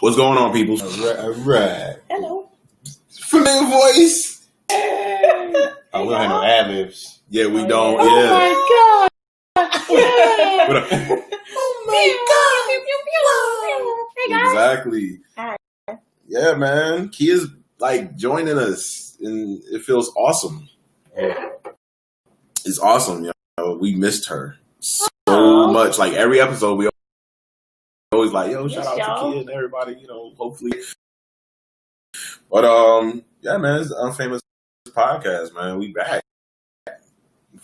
What's going on, people? All right. Hello. Familiar voice. Oh, we don't have no ad-libs. Yeah, we don't. Yeah. Yeah. Oh my God. Yeah. Oh my God. Exactly. Hi. Yeah, man. Kia's like joining us, and it feels awesome. It's awesome, we missed her so much. Like every episode, we always like, yo, shout out to Kia and everybody. Hopefully. But yeah, man, it's the Unfamous Podcast, man. We back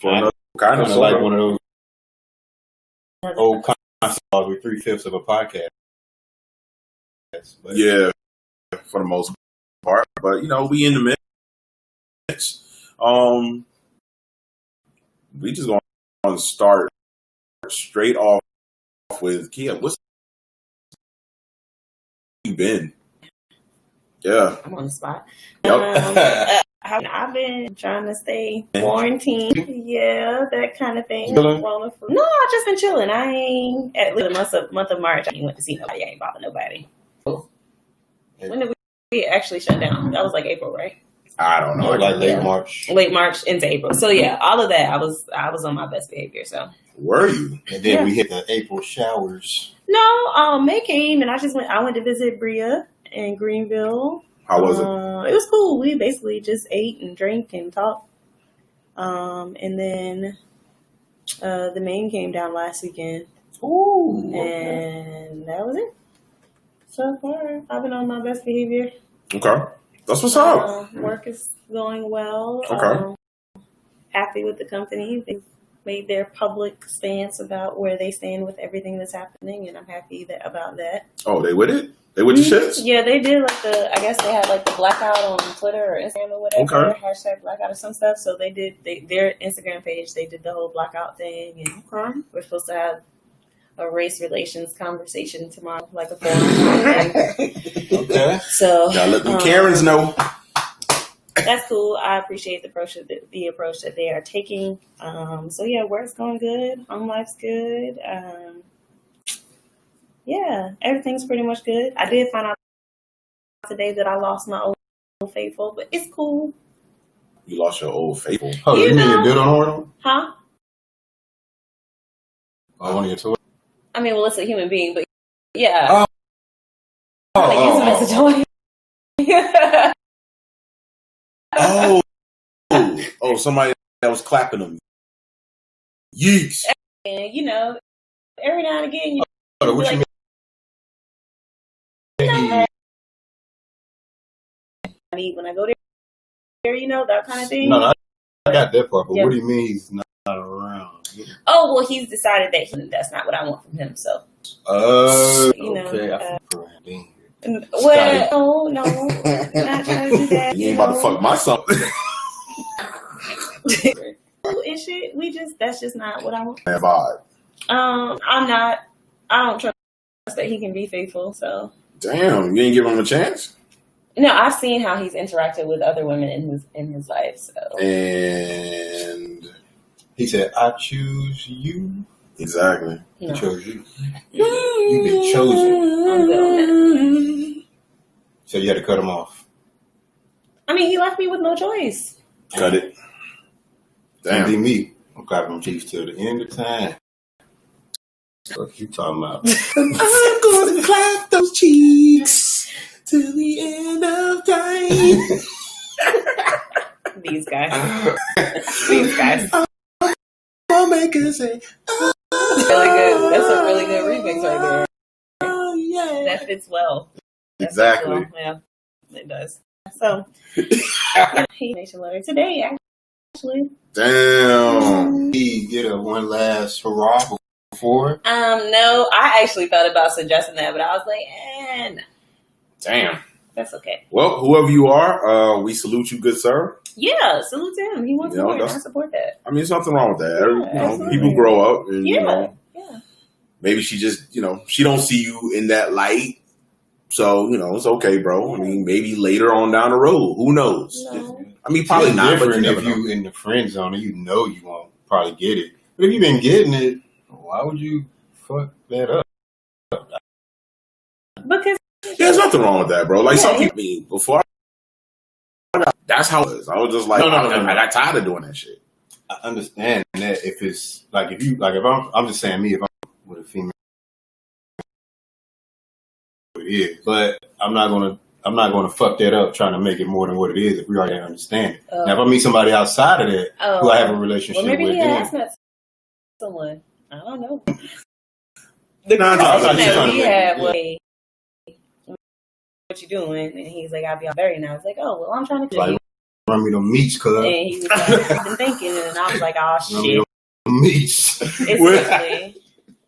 for another kind of like one of those old concepts with 3/5 of a podcast. But yeah, for the most part. But we in the mix. We just going to start straight off with Kia. What's you been? Yeah, I'm on the spot. Yep. I've been trying to stay quarantined. Yeah, that kind of thing. Chilling? No, I've just been chilling. I ain't at the month of March. I ain't went to see nobody. I ain't bothered nobody. When did we actually shut down? That was like April, right? I don't know. like late March. Late March into April. So yeah, all of that. I was on my best behavior. So Were you? And then we hit the April showers. no, May came and I went to visit Bria in Greenville. How was it? It was cool. We basically just ate and drank and talked. And then the main came down last weekend. Ooh, And that was it. So far, I've been on my best behavior. Okay. That's what's up. Work is going well. Okay. Happy with the company. They've made their public stance about where they stand with everything that's happening, and I'm happy about that. Oh, they with it? They with the shits? Yeah, they did I guess they had the blackout on Twitter or Instagram or whatever. Okay. Hashtag blackout or some stuff. So they did their Instagram page, they did the whole blackout thing. And we're supposed to have a race relations conversation tomorrow, like a forum. Okay. So Gotta let the Karens know. that's cool. I appreciate the approach that they are taking. So yeah, work's going good. Home life's good. Yeah, everything's pretty much good. I did find out today that I lost my old faithful, but it's cool. You lost your old faithful. Oh, you mean you're good on order? Huh? I want to get to it. I mean, well, it's a human being, but yeah. Oh. I use him as a toy. Oh, somebody that was clapping them. Yeeks. And, every now and again, What you mean? when I go there, that kind of thing. No, I got that part, but Yeah. what do you mean he's not around? Oh, well, he's decided that that's not what I want from him, so. Okay. I feel Well, no, not trying to do that. You ain't about to fuck my son. And shit, that's just not what I want. Have I? I don't trust that he can be faithful, so. Damn, you ain't give him a chance? No, I've seen how he's interacted with other women in his life, so. And he said, I choose you. exactly. No. He chose you. You've been chosen. I'm good on that. So you had to cut him off. I mean, he left me with no choice. Cut it. Damn. Damn. Be me. I'm clapping them cheeks till the end of time. What you talking about? I'm gonna clap those cheeks till the end of time. These guys. These guys. I'll make her say, oh, Really good. That's a really good remix right there. oh, yeah. That fits well. Exactly. Yeah, it does. So, nation letter today, actually. Damn. He get a one last hurrah before. No, I actually thought about suggesting that, but I was like, no. Damn. That's okay. Well, whoever you are, we salute you, good sir. Yeah, salute to him. He wants to learn. I support that. I mean, there's nothing wrong with that. Yeah, people grow up, and Yeah. maybe she just, she don't see you in that light. So, it's okay, bro. I mean, maybe later on down the road, who knows? No. I mean, probably not, but you different never if know. you in the friend zone and you won't probably get it. But if you've been getting it, why would you fuck that up? Because there's nothing wrong with that, bro. Like some people, before that's how it was. I was just like, I got tired of doing that shit. I understand that if it's like if I'm just saying me if I'm with a female, it is, but I'm not gonna fuck that up trying to make it more than what it is if we already understand it. Now if I meet somebody outside of that who I have a relationship maybe with, he has met someone. I don't know. We had what you doing? And he's like, I'll be on very now. I was like, oh well, I'm trying to like, run me them meats, cuz. And he was like, I've been thinking, and I was like, oh shit. Meats. Exactly.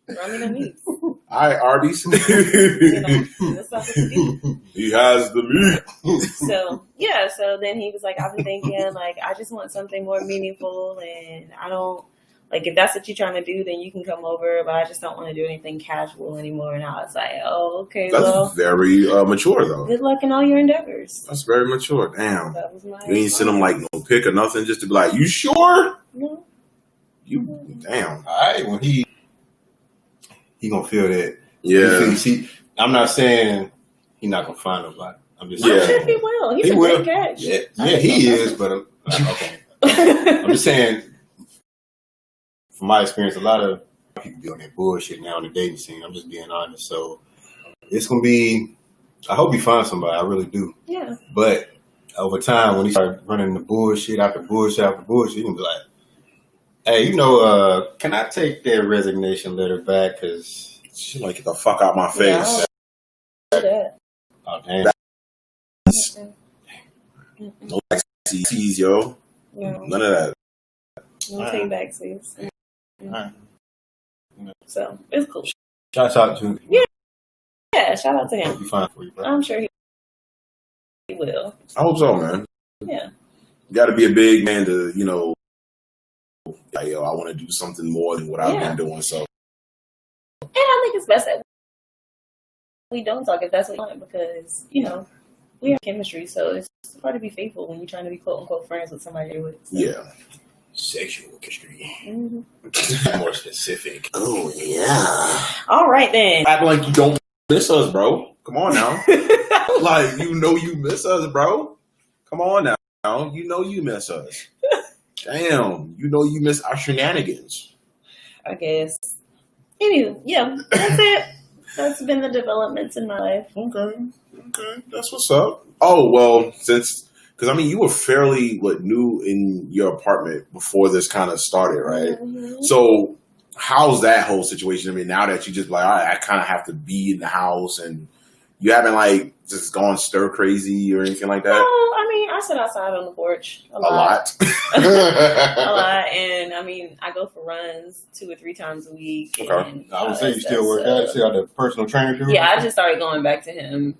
Run me the meats. All right, Arby's. That's not what you do. He has the meat. So yeah, so then he was like, I've been thinking, like, I just want something more meaningful, and I don't like if that's what you're trying to do, then you can come over, but I just don't want to do anything casual anymore. And I was like, oh, okay, that's very mature though. Good luck in all your endeavors. That's very mature. Damn. That was my you ain't send him like no pic or nothing just to be like, you sure? No. You damn. All right, when he gonna feel that. Yeah. See, I'm not saying he not gonna find nobody. I'm just I'm saying sure he will. He's a great catch. Yeah, he is. But okay, I'm just saying. From my experience, a lot of people be on that bullshit now on the dating scene. I'm just being honest. So it's gonna be. I hope he finds somebody. I really do. Yeah. But over time, when he start running the bullshit after bullshit after bullshit, he can be like, "Hey, can I take that resignation letter back? Because she like get the fuck out my face." Yeah. Oh damn. No backseats, yo. No. None of that. No take back seats. Right. So it's cool. Shout out to him. Yeah, shout out to him. He'll be fine for you, bro. I'm sure he will. I hope so, man. Yeah. You got to be a big man to, like, yo, I want to do something more than what I've been doing. So, and I think it's best that we don't talk if that's what you want, because we have chemistry, so it's hard to be faithful when you're trying to be quote unquote friends with somebody you're with. So. Yeah. Sexual chemistry. Mm-hmm. More specific. oh yeah. All right then. Act like you don't miss us, bro. Come on now. Like you miss us, bro. Come on now. You miss us. Damn. You miss our shenanigans. I guess. Anyway, yeah, that's it. That's been the developments in my life. Okay. That's what's up. Oh, well, because you were fairly new in your apartment before this kind of started, right? Mm-hmm. So how's that whole situation? Now that you just like, all right, I kind of have to be in the house, and you haven't just gone stir crazy or anything like that? No, I sit outside on the porch a lot. A lot. And I go for runs 2 or 3 times a week. Okay. I would say you still work out. You still got the personal trainer too? Yeah, I just started going back to him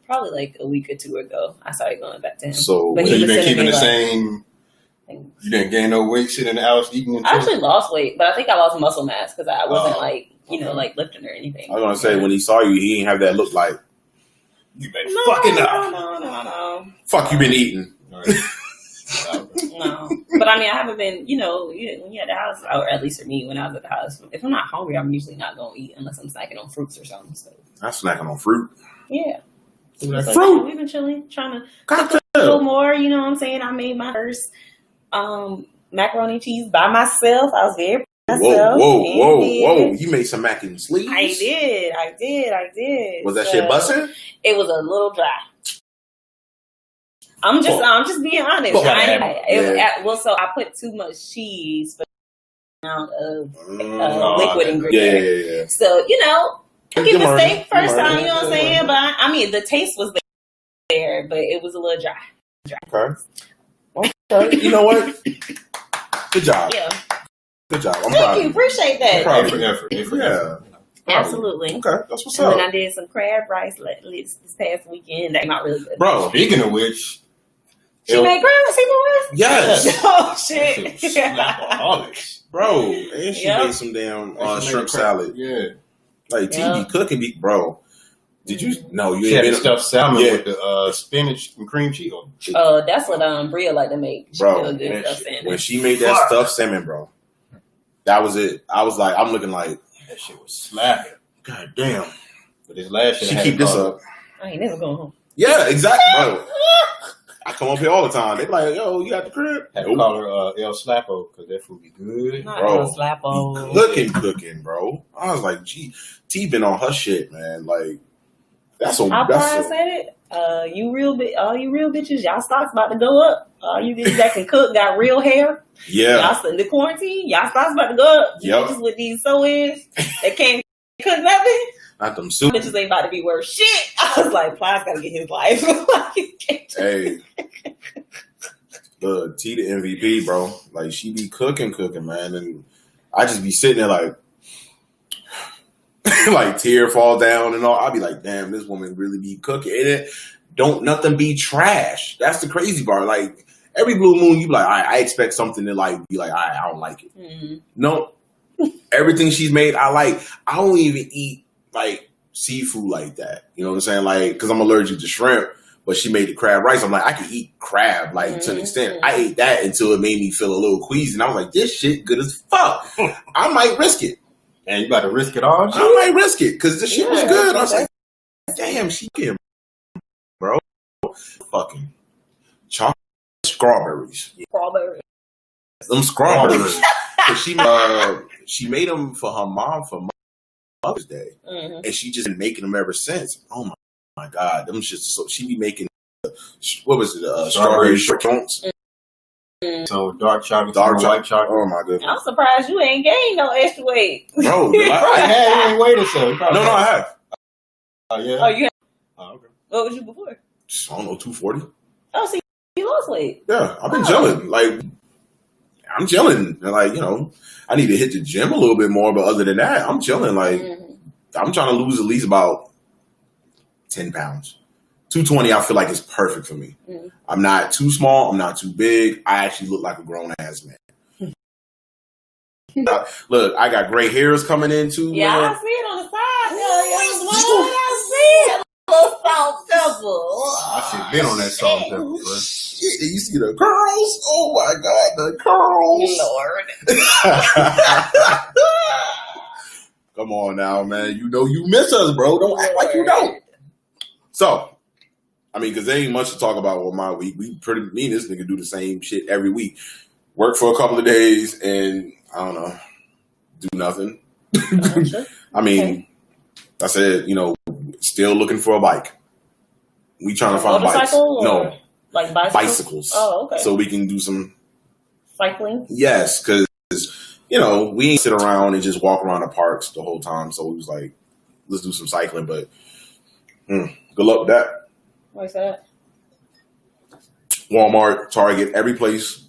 probably a week or 2 ago. I started going back to him. So you've been keeping the same. You didn't gain no weight sitting in the house eating and I actually lost weight, but I think I lost muscle mass because I wasn't lifting or anything. I was gonna say when he saw you, he didn't have that look like you been fucking up. No. Fuck, you been eating. No, but I haven't been. When you're at the house, or at least for me, when I was at the house, if I'm not hungry, I'm usually not gonna eat unless I'm snacking on fruits or something. So I'm snacking on fruit. Yeah. Fruit. We've been chilling, trying to cook a little more. You know what I'm saying? I made my first macaroni and cheese by myself. I was very proud of myself. Whoa. You made some mac and sleeves? I did. Was that shit busting? It was a little dry. I'm just being honest. So I put too much cheese for the amount of liquid ingredient. Yeah. So, I get mistake first time, you know what I'm saying? But the taste was there, but it was a little dry. Okay. You know what? Good job. Yeah. Good job. I'm Thank proud you. Appreciate that. I'm proud for effort. Yeah. Absolutely. Okay, that's what's and up. then I did some crab rice this past weekend. They came out really good. Bro, speaking of which, she made crab rice. Yes. Oh shit. Bro, and she made some damn shrimp salad. Yeah. Like TV cooking, bro. Did you? No, you ain't made stuffed salmon with the spinach and cream cheese. That's what Bria like to make. Bro, when she made that stuffed salmon, bro, that was it. I was I'm looking like that shit was slapping. God damn. But this last shit, she keep this up. I ain't never going home. Yeah, exactly, bro. I come up here all the time. They be like, yo, you got the crib? Had to call her El Slappo because that food be good. Not Bro, El Slappo. Cooking, bro. I was like, gee, T been on her shit, man. Like, that's so. I probably said it. All you real bitches, y'all stocks about to go up. All you bitches that can cook got real hair. Yeah. Y'all in the quarantine, y'all stocks about to go up. You bitches with these sew-ins that can't cook nothing. Not them soup. Bitches ain't about to be worth shit. I was like, Plies gotta get his life. Hey. Look, T the MVP, bro. Like, she be cooking, man. And I just be sitting there like, like tear fall down and all. I'll be like, damn, this woman really be cooking. And it don't nothing be trash. That's the crazy part. Like, every blue moon, you be like, I expect something to like be like, I don't like it. Mm-hmm. No. Everything she's made, I like. I don't even eat like seafood like that. You know what I'm saying? Like, because I'm allergic to shrimp, but she made the crab rice. I'm like, I can eat crab like to an extent. I ate that until it made me feel a little queasy. And I was like, this shit good as fuck. I might risk it. And you about to risk it all? I might risk it because this shit was good. I was like, damn, she can, bro. Fucking chocolate strawberries. Them strawberries. She made them for her mom for Mother's Day, and she just been making them ever since. Oh my god, them shit. So she be making what was it? Strawberry shortcakes. So dark chocolate, white chocolate. Oh my goodness! I'm surprised you ain't gained no extra weight, bro. You ain't weighed so. No, I have. Yeah. Oh, you have? Oh, okay. What was you before? I don't know, 240. Oh, see, you lost weight. Yeah, I've been chilling. Like, I'm chilling. And like, you know, I need to hit the gym a little bit more, but other than that, I'm chilling. Like, I'm trying to lose at least about 10 pounds. 220, I feel like is perfect for me. I'm not too small. I'm not too big. I actually look like a grown-ass man. Look, I got gray hairs coming in too. Yeah, man. I see it on the side. I see it. Little salt pepper. I should have been on that salt pepper, bro. Shit, you see the curls? Oh my god, the curls! Lord. Come on now, man. You know you miss us, bro. Don't act like you don't. So, I mean, because there ain't much to talk about with my week. Me and this nigga do the same shit every week. Work for a couple of days and, I don't know, do nothing. I mean, I said, you know, still looking for a bike. We trying to find bikes. No. Like bicycles? Oh, okay. So we can do some cycling? Yes, because, you know, we ain't sit around and just walk around the parks the whole time. So we was like, let's do some cycling. But good luck with that. What's that? Walmart, Target, every place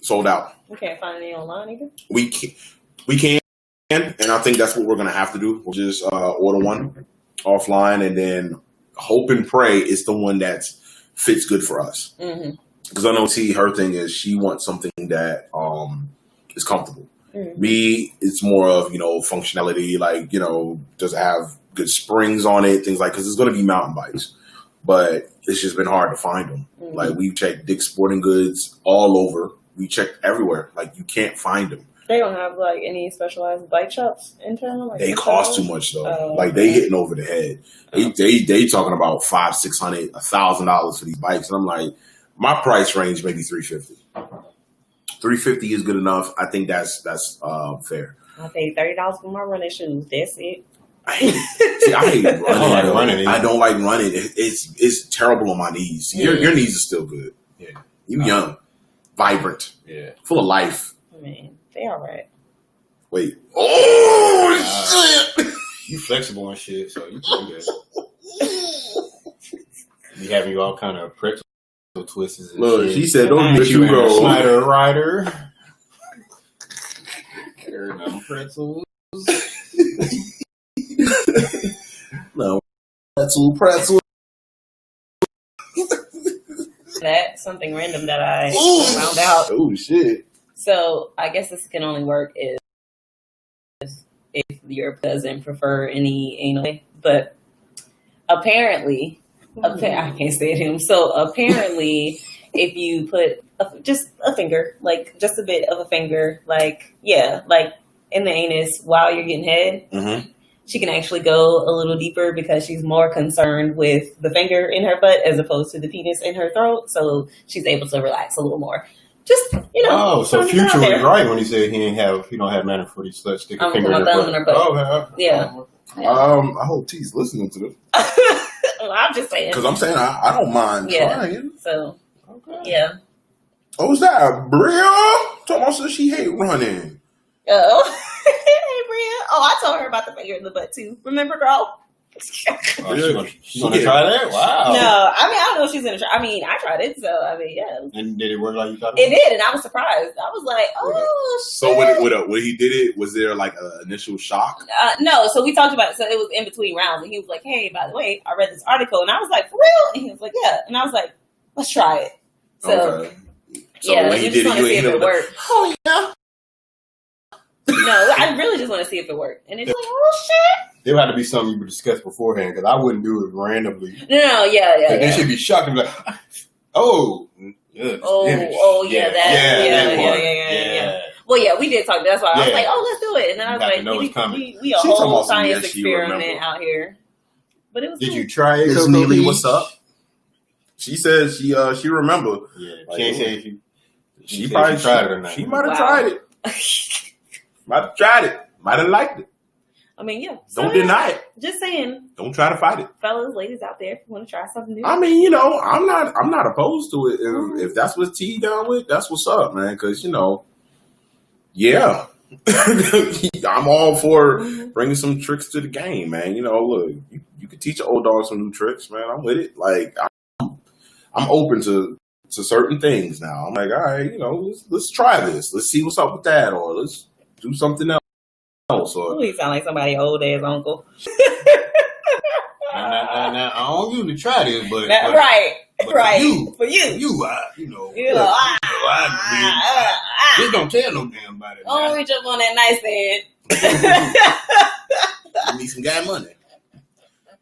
sold out. We can't find any online either? We can, and I think that's what we're going to have to do. We'll just order one offline and then hope and pray it's the one that fits good for us. Because I know T, her thing is she wants something that is comfortable. Me, it's more of, you know, functionality, like, you know, does it have good springs on it, things like, because it's going to be mountain bikes. But it's just been hard to find them. Like, we've checked Dick's Sporting Goods all over. We checked everywhere. Like, you can't find them. They don't have, like, any specialized bike shops in town? Like, they cost too much, though. Like, they hitting over the head. They talking about $500, $600, $1,000 for these bikes. And I'm like, my price range maybe $350. $350 is good enough. I think that's fair. I paid $30 for my running shoes. That's it. I hate running. I don't like running. It's terrible on my knees. Your knees are still good. Yeah, you young, vibrant, full of life. Man, they all right. Wait. Oh shit! You flexible and shit, so you can do that. Be having you all kind of pretzel twists. And look, shit. She said, "Don't let you go." Snyder rider. Pretzels. No, pretzel. That's something random that I found out. Oh shit! So I guess this can only work if your cousin prefer any anal. But apparently, I can't say it him. So apparently, if you put just a finger, like just a bit of a finger, like in the anus while you're getting head. she can actually go a little deeper because she's more concerned with the finger in her butt as opposed to the penis in her throat. So she's able to relax a little more. Just, Oh, so Future was right when he said he don't have manner for these sluts stick a finger in her butt. Oh, yeah. I hope T's listening to this. Well, I'm just saying. Because I'm saying I don't mind trying. So, yeah. Oh, was that Bria? Talking about she hate running. Oh. Hey, Bria. Oh, I told her about the finger in the butt, too. Remember, girl? She's gonna try that? Wow. No, I don't know if she's gonna try. I tried it, so yeah. And did it work like you thought it did, and I was surprised. I was like, oh, shit. So when he did it, was there like an initial shock? No, so we talked about it. So it was in between rounds, and he was like, hey, by the way, I read this article, and I was like, for real? And he was like, yeah. And I was like, let's try it. So, so when he did it, you ain't it worked. Oh, yeah. No, I really just want to see if it worked. And it's like, oh, shit. There would have to be something you would discuss beforehand, because I wouldn't do it randomly. No, yeah. Then she'd be shocked and be like, oh. Yeah. Well, yeah, we did talk. That's why I was like, oh, let's do it. And then I was like, we a whole science experiment out here. But it was Did you try it? Miss Neely, what's up? She said she remember. Yeah, she ain't say she probably tried it or not. She might have tried it. Might have tried it. Might have liked it. I mean, yeah. Don't deny it. Just saying. Don't try to fight it. Fellas, ladies out there, if you want to try something new. I mean, I'm not opposed to it. And if that's what T down with, that's what's up, man. Because, yeah. I'm all for bringing some tricks to the game, man. Look, you can teach an old dog some new tricks, man. I'm with it. Like, I'm open to certain things now. I'm like, all right, let's try this. Let's see what's up with that, or let's do something else. Or, you sound like somebody old ass uncle. Now, I don't usually try this, but right. For you, just don't tell no damn body. Oh, we jump on that nightstand. You need some guy money.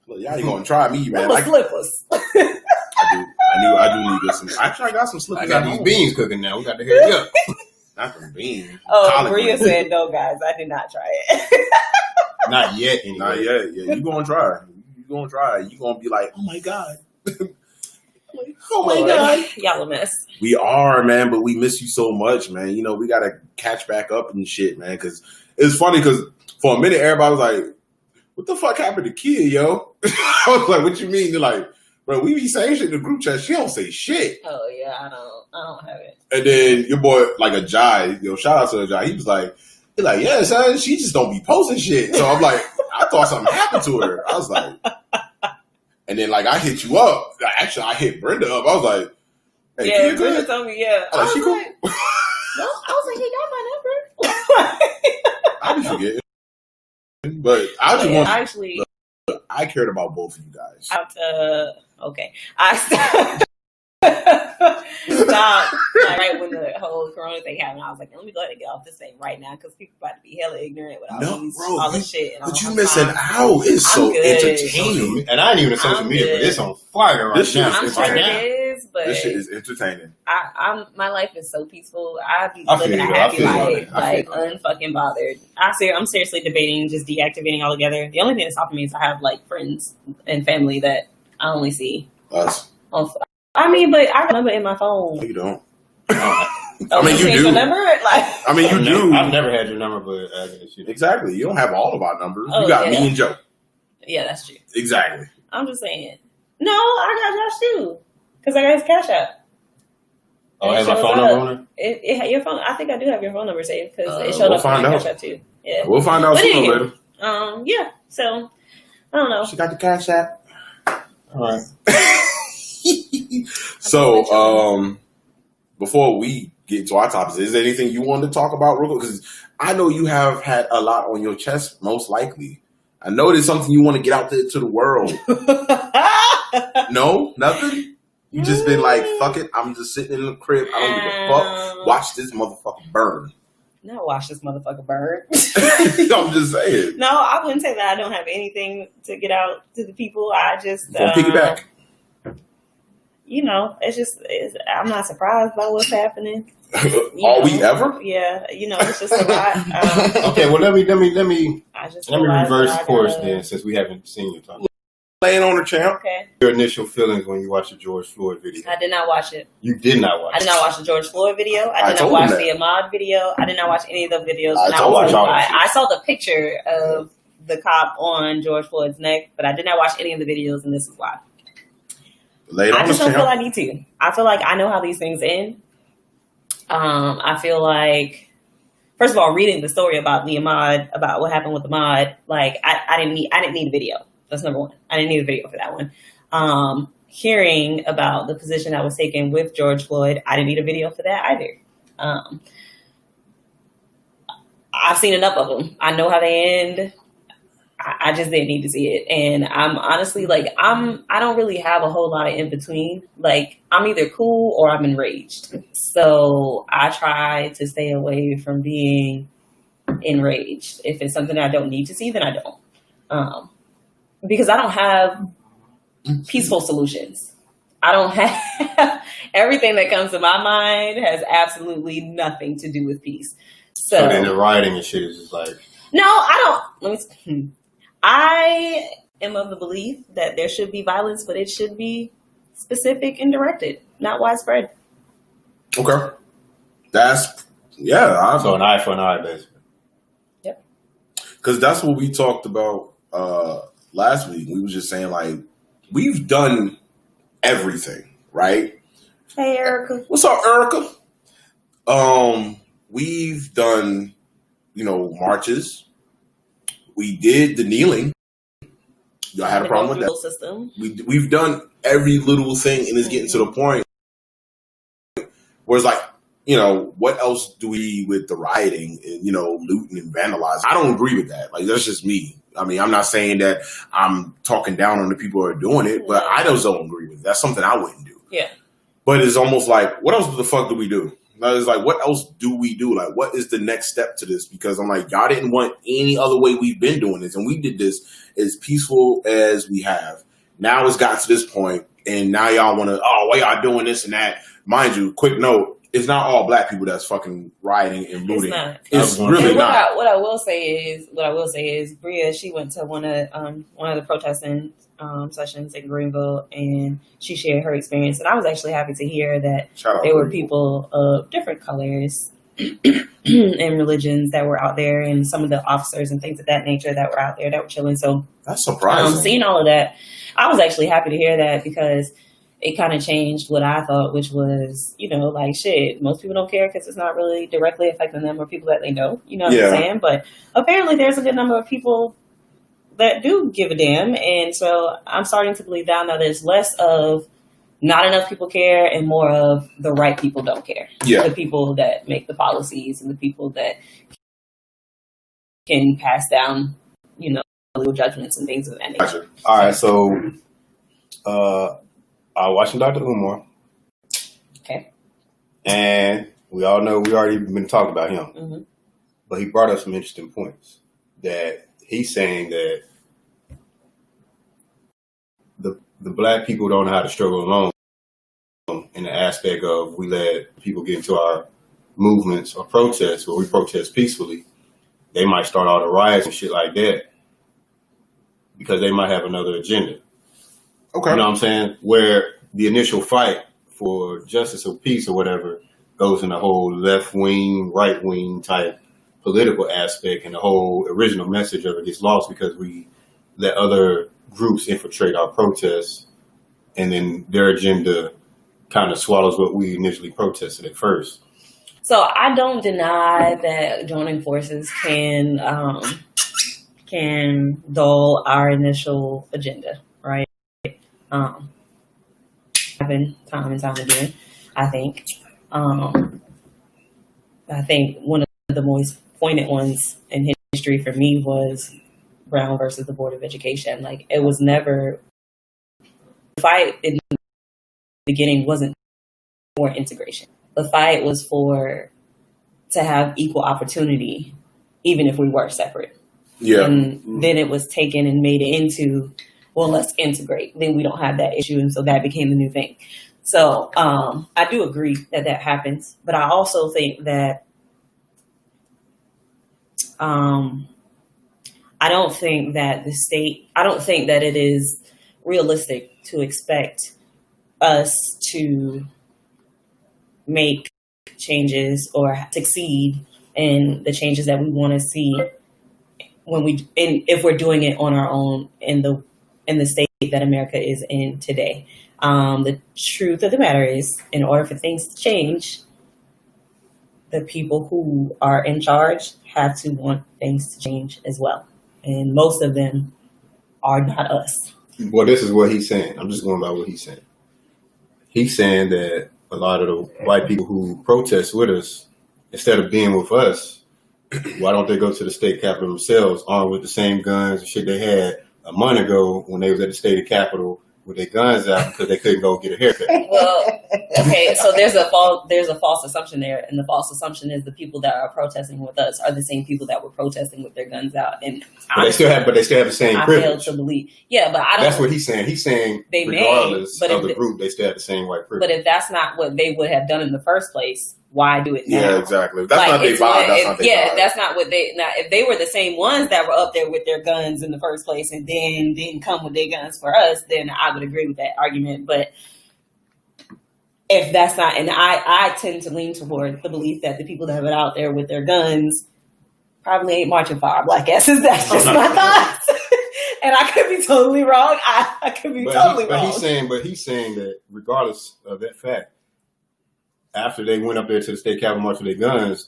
Look, y'all ain't gonna try me, man. Like slippers. I do need some. Actually, I got some slippers. I got these beans cooking now. We got to hurry up. Not from beans. Oh, Maria said no, guys. I did not try it. Not yet. Anyway. Not yet. Yeah, you gonna try. You gonna try. You gonna be like, oh my god. Oh my god. Y'all a mess. We are, man, but we miss you so much, man. We gotta catch back up and shit, man. Because it's funny because for a minute everybody was like, what the fuck happened to Kid, yo? I was like, what you mean? They're like, bro, we be saying shit in the group chat. She don't say shit. Oh yeah, I don't have it. And then your boy, like a Jai, shout out to a Jai. He was like, yeah, son, she just don't be posting shit. So I'm like, I thought something happened to her. I was like, and then like I hit you up. Actually, I hit Brenda up. I was like, hey, yeah, Brenda told me, yeah. I was like, she cool? No, I was like, he got my number. I be forgetting. But I just want actually. Look, I cared about both of you guys. Okay. I stopped right when the whole Corona thing happened. I was like, let me go ahead and get off this thing right now because people about to be hella ignorant with all this shit. But you missing out. It's so entertaining. And I ain't even on social media, but it's on fire right now. I'm sure it is, but this shit is entertaining. My life is so peaceful. I be living a happy life, like unfucking bothered. I'm seriously debating just deactivating altogether. The only thing that's stopping me is I have like friends and family that I only see. Us. I mean, but I got a number in my phone. No, you don't. I mean, you do. Your number? I mean, you do. I've never had your number, but exactly. You don't have all of our numbers. You got me and Joe. Yeah, that's true. Exactly. I'm just saying. No, I got Josh too, because I got his Cash App. Oh, I have my phone number on it? Your phone. I think I do have your phone number saved because it showed up on my Cash App too. Yeah, we'll find out sooner or later. Yeah. So I don't know. She got the Cash App. All right. So, before we get into our topics, is there anything you wanted to talk about real quick? Because I know you have had a lot on your chest, most likely. I know there's something you want to get out there to the world. No? Nothing? You just been like, fuck it, I'm just sitting in the crib. I don't give a fuck. Watch this motherfucker burn. Not watch this motherfucker burn. I'm just saying. No, I wouldn't say that I don't have anything to get out to the people. I just... piggyback. It's just, I'm not surprised by what's happening. Are we ever? Yeah, it's just a lot. Okay, well let me I just reverse course then, since we haven't seen you talk. Laying on the champ. Okay. Your initial feelings when you watched the George Floyd video? I did not watch it. You did not watch it? I did not watch the George Floyd video. I did not watch the Ahmaud video. I did not watch any of the videos. I saw the picture of the cop on George Floyd's neck, but I did not watch any of the videos, and this is why. I just don't feel I need to. I feel like I know how these things end. I feel like, first of all, reading the story about about what happened with Ahmaud, like I didn't need a video. That's number one. I didn't need a video for that one. Hearing about the position that was taken with George Floyd, I didn't need a video for that either. I've seen enough of them. I know how they end. I just didn't need to see it. And I'm honestly I don't really have a whole lot of in between. Like, I'm either cool or I'm enraged. So I try to stay away from being enraged. If it's something I don't need to see, then I don't. Because I don't have peaceful solutions. I don't have everything that comes to my mind has absolutely nothing to do with peace. So then the rioting and shit is just like, no, I don't. I am of the belief that there should be violence, but it should be specific and directed, not widespread. Okay. So an eye for an eye, basically. Yep. Because that's what we talked about last week. We was just saying, like, we've done everything, right? Hey, Erica. What's up, Erica? We've done, marches. We did the kneeling. Y'all had a problem with that. System. We've done every little thing, and it's getting to the point where it's like, what else do we with the rioting and, looting and vandalizing? I don't agree with that. Like, that's just me. I mean, I'm not saying that I'm talking down on the people who are doing it, but I just don't agree with it. That's something I wouldn't do. Yeah. But it's almost like, what else the fuck do we do? It's like, what else do we do? Like, what is the next step to this? Because I'm like, y'all didn't want any other way we've been doing this. And we did this as peaceful as we have. Now it's gotten to this point, and now y'all want to, why y'all doing this and that? Mind you, quick note, it's not all black people that's fucking rioting and looting. It's not. It's really not. What I will say is, Bria, she went to one of the protesting sessions in Greenville, and she shared her experience. And I was actually happy to hear that there were people of different colors and religions that were out there, and some of the officers and things of that nature that were out there that were chilling. So that's surprising. Seeing all of that, I was actually happy to hear that, because it kind of changed what I thought, which was, like, shit, most people don't care because it's not really directly affecting them or people that they know, what I'm saying? But apparently there's a good number of people that do give a damn. And so I'm starting to believe now there's less of not enough people care and more of the right people don't care. Yeah. The people that make the policies and the people that can pass down, legal judgments and things of that nature. All right, so I was watching Dr. Umar. Okay. And we all know we already been talking about him. Mm-hmm. But he brought up some interesting points. That he's saying that the black people don't know how to struggle alone, in the aspect of we let people get into our movements or protests where we protest peacefully. They might start all the riots and shit like that because they might have another agenda. Okay. You know what I'm saying? Where the initial fight for justice or peace or whatever goes in the whole left wing, right wing type political aspect, and the whole original message of it gets lost because we let other groups infiltrate our protests, and then their agenda kind of swallows what we initially protested at first. So I don't deny that joining forces can dull our initial agenda, right? Happen time and time again. I think one of the most poignant ones in history for me was Brown versus the Board of Education. Like, it was never, the fight in the beginning wasn't for integration. The fight was to have equal opportunity, even if we were separate. Yeah. And then it was taken and made it into, well, let's integrate. Then we don't have that issue. And so that became the new thing. So I do agree that happens, but I also think that I don't think that it is realistic to expect us to make changes or succeed in the changes that we want to see if we're doing it on our own in the state that America is in today. The truth of the matter is, in order for things to change, the people who are in charge have to want things to change as well. And most of them are not us. Well, this is what he's saying. I'm just going by what he's saying. He's saying that a lot of the white people who protest with us, instead of being with us, why don't they go to the state capitol themselves, armed with the same guns and shit they had a month ago when they was at the state capitol with their guns out because they couldn't go get a haircut? Well, okay, so there's a false assumption there, and the false assumption is the people that are protesting with us are the same people that were protesting with their guns out. And they still have the same privilege. I fail to believe. Yeah, but I don't. That's what he's saying. He's saying regardless of the group, they still have the same white privilege. But if that's not what they would have done in the first place, why do it now? Yeah, exactly. If that's not their vibe. That's not their vibe. That's not what they. Now, if they were the same ones that were up there with their guns in the first place, and then didn't come with their guns for us, then I would agree with that argument. But if that's not, and I tend to lean toward the belief that the people that are out there with their guns probably ain't marching for our black asses. That's just my thoughts. And I could be totally wrong. I could be totally wrong. But he's saying that regardless of that fact, after they went up there to the state capitol march with their guns,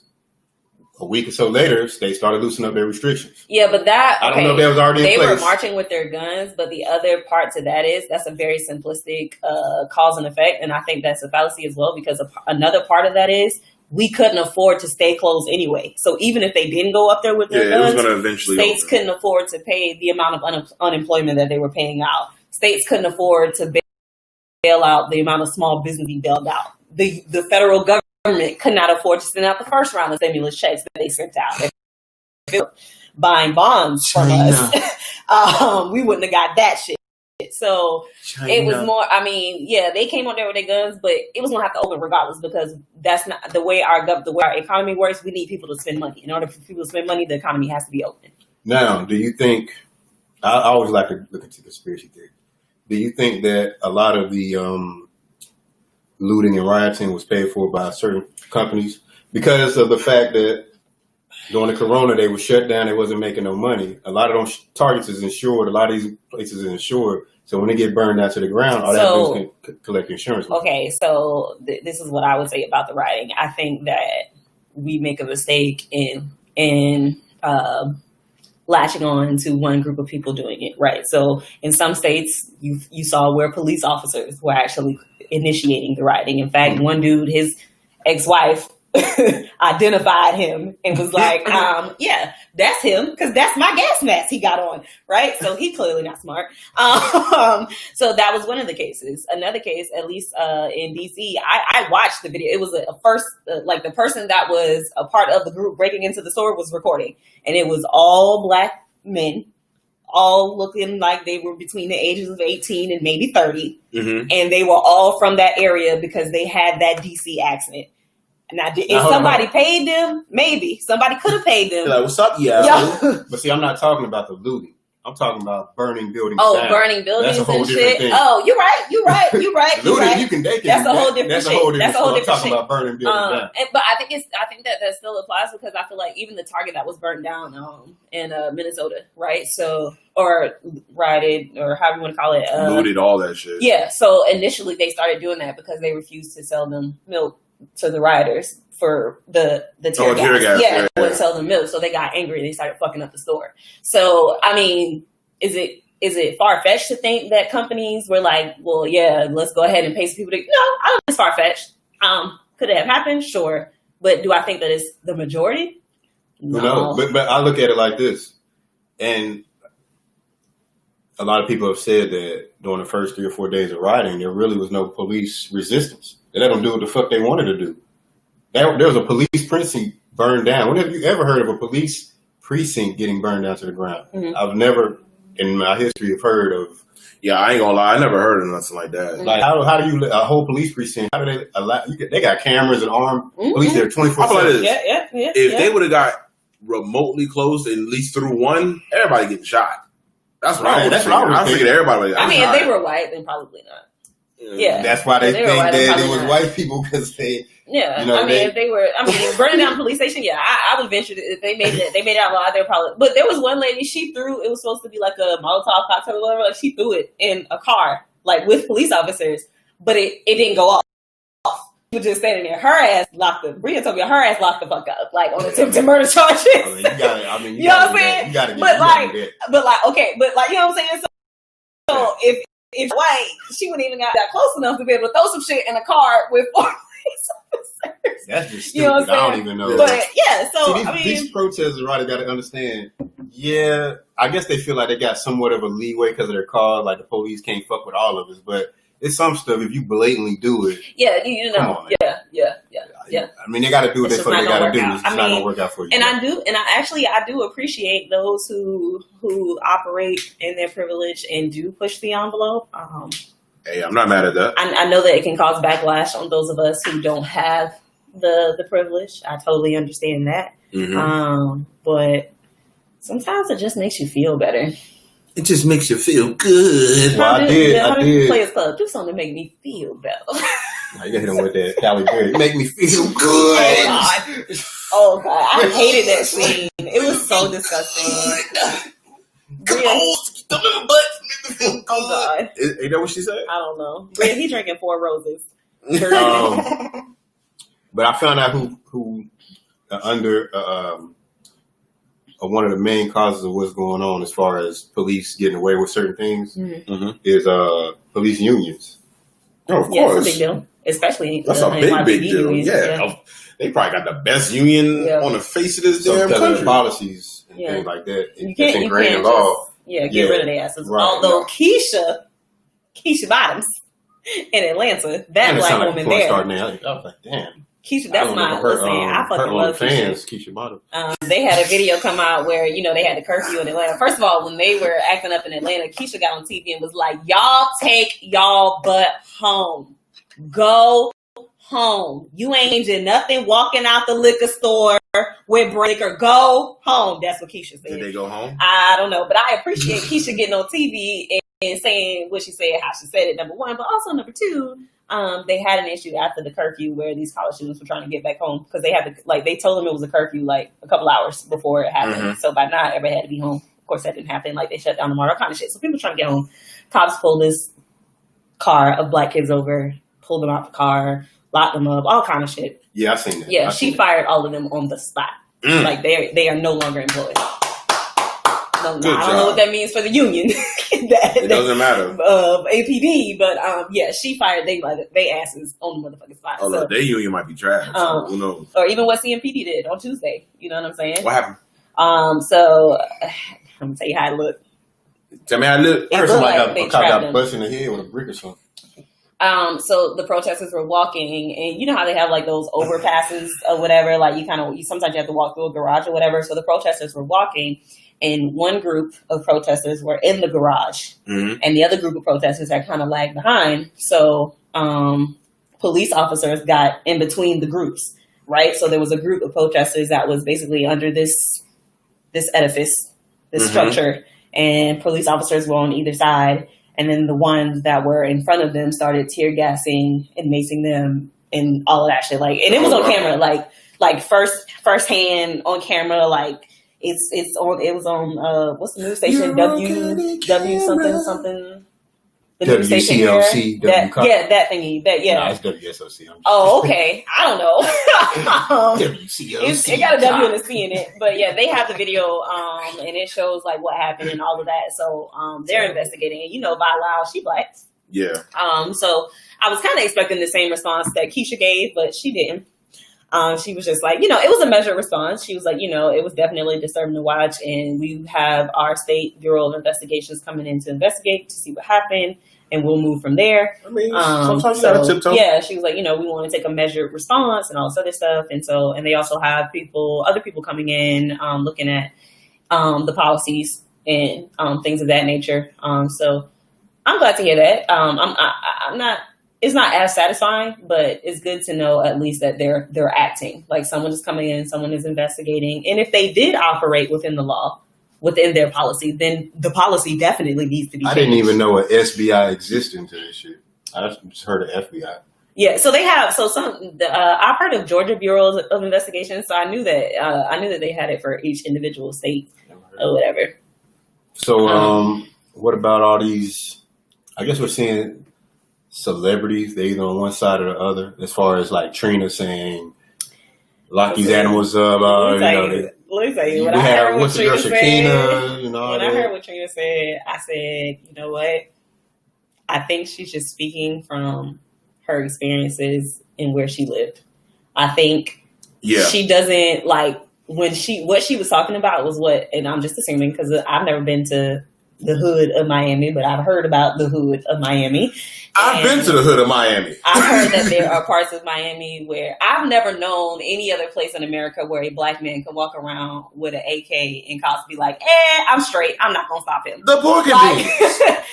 a week or so later, they started loosening up their restrictions. Yeah, but I don't know if that was already in place. They were marching with their guns, but the other part to that is that's a very simplistic cause and effect, and I think that's a fallacy as well, because another part of that is we couldn't afford to stay closed anyway. So even if they didn't go up there with their guns, it was going to eventually states couldn't afford to pay the amount of unemployment that they were paying out. States couldn't afford to bail out the amount of small business being bailed out. The federal government could not afford to send out the first round of stimulus checks that they sent out. If they were buying bonds from us, we wouldn't have got that shit. So it was more, they came on there with their guns, but it was going to have to open regardless, because that's not the way our economy works. We need people to spend money. In order for people to spend money, the economy has to be open. Now, do you think, I always like to look into conspiracy theory. Do you think that a lot of the looting and rioting was paid for by certain companies because of the fact that during the corona they were shut down, they wasn't making no money? A lot of those targets is insured, a lot of these places are insured, so when they get burned down to the ground, all they do is collect insurance money. Okay, so this is what I would say about the rioting. I think that we make a mistake in latching on to one group of people doing it, right? So in some states, you saw where police officers were actually initiating the rioting. In fact, one dude, his ex-wife identified him and was like, yeah, that's him, because that's my gas mask he got on, right? So he clearly not smart. So that was one of the cases. Another case, at least in DC, I watched the video. It was a first, like the person that was a part of the group breaking into the store was recording, and it was all black men, all looking like they were between the ages of 18 and maybe 30. Mm-hmm. And they were all from that area because they had that DC accent. Now, if somebody paid them, maybe somebody could have paid them. Like, what's up, yeah? But see, I'm not talking about the looting. I'm talking about burning buildings. Oh, down. Burning buildings. That's a whole and shit. Thing. Oh, you're right. Looting, you can. That's a whole different shit. That's a whole different shit. I'm talking about burning buildings down. But I think that still applies, because I feel like even the Target that was burned down in Minnesota, right? So, or rioted, or however you want to call it, looted, all that shit. Yeah. So initially they started doing that because they refused to sell them milk to the rioters for the tear gas. Yeah, they wouldn't sell them milk, so they got angry and they started fucking up the store. So I mean, is it far fetched to think that companies were like, well, yeah, let's go ahead and pay some people to? No, I don't think it's far fetched. Could it have happened? Sure, but do I think that it's the majority? No. But I look at it like this, and a lot of people have said that during the first 3 or 4 days of rioting, there really was no police resistance. They let them do what the fuck they wanted to do. There was a police precinct burned down. When have you ever heard of a police precinct getting burned down to the ground? Mm-hmm. I've never in my history have heard of. Yeah, I ain't gonna lie. I never heard of nothing like that. Like, how do you a whole police precinct? How do they allow? They got cameras and armed police there 24/7. If they would have got remotely close, at least through one, everybody getting shot. That's what I was thinking. I figured everybody. I mean, if they were white, then probably not. Yeah, that's why they think that it was white people because they. Yeah, if they were, burning down the police station. Yeah, I would venture that if they made it out alive, they're probably. But there was one lady, she threw. It was supposed to be like a Molotov cocktail or whatever. Like she threw it in a car, like with police officers, but it didn't go off. She was just standing there. Her ass locked up. Bria told me her ass locked the fuck up, like on attempted murder charges. You know what I'm saying? But you know what I'm saying? So if white, she wouldn't even got that close enough to be able to throw some shit in a car with four police officers. That's just stupid. You know what I'm saying? I don't even know. But yeah, so these protesters, right? Got to understand. Yeah, I guess they feel like they got somewhat of a leeway because of their cause. Like the police can't fuck with all of us, but it's some stuff. If you blatantly do it, come on, yeah. I mean, they got to do what they got to do. It's not going to work out for you. And I do appreciate those who operate in their privilege and do push the envelope. Hey, I'm not mad at that. I know that it can cause backlash on those of us who don't have the privilege. I totally understand that. Mm-hmm. But sometimes it just makes you feel better. It just makes you feel good. Well, I did. Players Club, do something to make me feel better. You got hit him with that Cali Berry. Make me feel good. Oh God, I hated that scene. It was so disgusting. Come on, come in my butt. Make me feel good. Oh God. Ain't that what she said? I don't know. Bria, he drinking 4 roses. But I found out who under one of the main causes of what's going on as far as police getting away with certain things is police unions. Oh, of course. Yeah, it's a big deal. Especially that's a big deal. Yeah. They probably got the best union on the face of this damn country. Policies and things like that. You can't get rid of the asses. Right, Although Keisha Bottoms in Atlanta, that black woman there. I was like, damn. Keisha, that's my I fucking love fans. Keisha Bottoms. They had a video come out where they had the curfew in Atlanta. First of all, when they were acting up in Atlanta, Keisha got on TV and was like, "Y'all take y'all butt home. Go home. You ain't changing nothing. Walking out the liquor store with liquor. Go home." That's what Keisha said. Did they go home? I don't know, but I appreciate Keisha getting on TV and saying what she said, how she said it. Number one, but also number two. They had an issue after the curfew where these college students were trying to get back home because they had to, they told them it was a curfew like a couple hours before it happened. Mm-hmm. So by now everybody had to be home. Of course, that didn't happen. Like they shut down the mall, all kind of shit. So people trying to get home. Cops pulled this car of black kids over, pulled them out the car, locked them up, all kind of shit. Yeah, I seen that. Yeah, she fired all of them on the spot. Like they are no longer employed. I don't know what that means for the union. It doesn't matter. APD, but she fired they asses on the motherfucking spot. Oh, so, their union might be trash. Who knows? Or even what CMPD did on Tuesday. You know what I'm saying? What happened? So I'm gonna tell you how it looked. Tell me how it looked. Somebody got busted in the head with a brick or something. So the protesters were walking, and you know how they have like those overpasses or whatever. Like you sometimes you have to walk through a garage or whatever. So the protesters were walking. And one group of protesters were in the garage, and the other group of protesters had kind of lagged behind. So police officers got in between the groups, right? So there was a group of protesters that was basically under this edifice, this structure, and police officers were on either side. And then the ones that were in front of them started tear gassing and macing them and all of that shit. And it was on camera, like first hand on camera, It was on what's the news station? W something. The news station here. That thingy. No, it's WSOC. Oh, okay. I don't know. WCOC. It got a W and a C in it, but yeah, they have the video, and it shows what happened and all of that. So they're investigating. And Vi Loud, she black. Yeah. So I was kind of expecting the same response that Keisha gave, but she didn't. She was just like, it was a measured response. She was like, it was definitely disturbing to watch. And we have our state Bureau of Investigations coming in to investigate to see what happened. And we'll move from there. I mean, sometimes you gotta tiptoe. Yeah, she was like, we want to take a measured response and all this other stuff. And they also have other people coming in, looking at the policies and things of that nature. So I'm glad to hear that. I'm not. It's not as satisfying, but it's good to know at least that they're acting. Like someone is coming in, someone is investigating, and if they did operate within the law, within their policy, then the policy definitely needs to be changed. I didn't even know an SBI existed until this shit. I just heard of FBI. Yeah, so they have I've heard of Georgia Bureau of Investigation, so I knew that they had it for each individual state or whatever. So what about all these? I guess we're seeing celebrities, they either on one side or the other, as far as like Trina saying, lock these animals up. Let me tell you. When I heard what Trina said, I heard what Trina said, I said, you know what? I think she's just speaking from her experiences and where she lived. I think she doesn't like what she was talking about was what, and I'm just assuming because I've never been to the hood of Miami, but I've heard about the hood of Miami. I've been to the hood of Miami. I've heard that there are parts of Miami where I've never known any other place in America where a black man can walk around with an AK and cops be like, I'm straight. I'm not going to stop him. The pork and beans.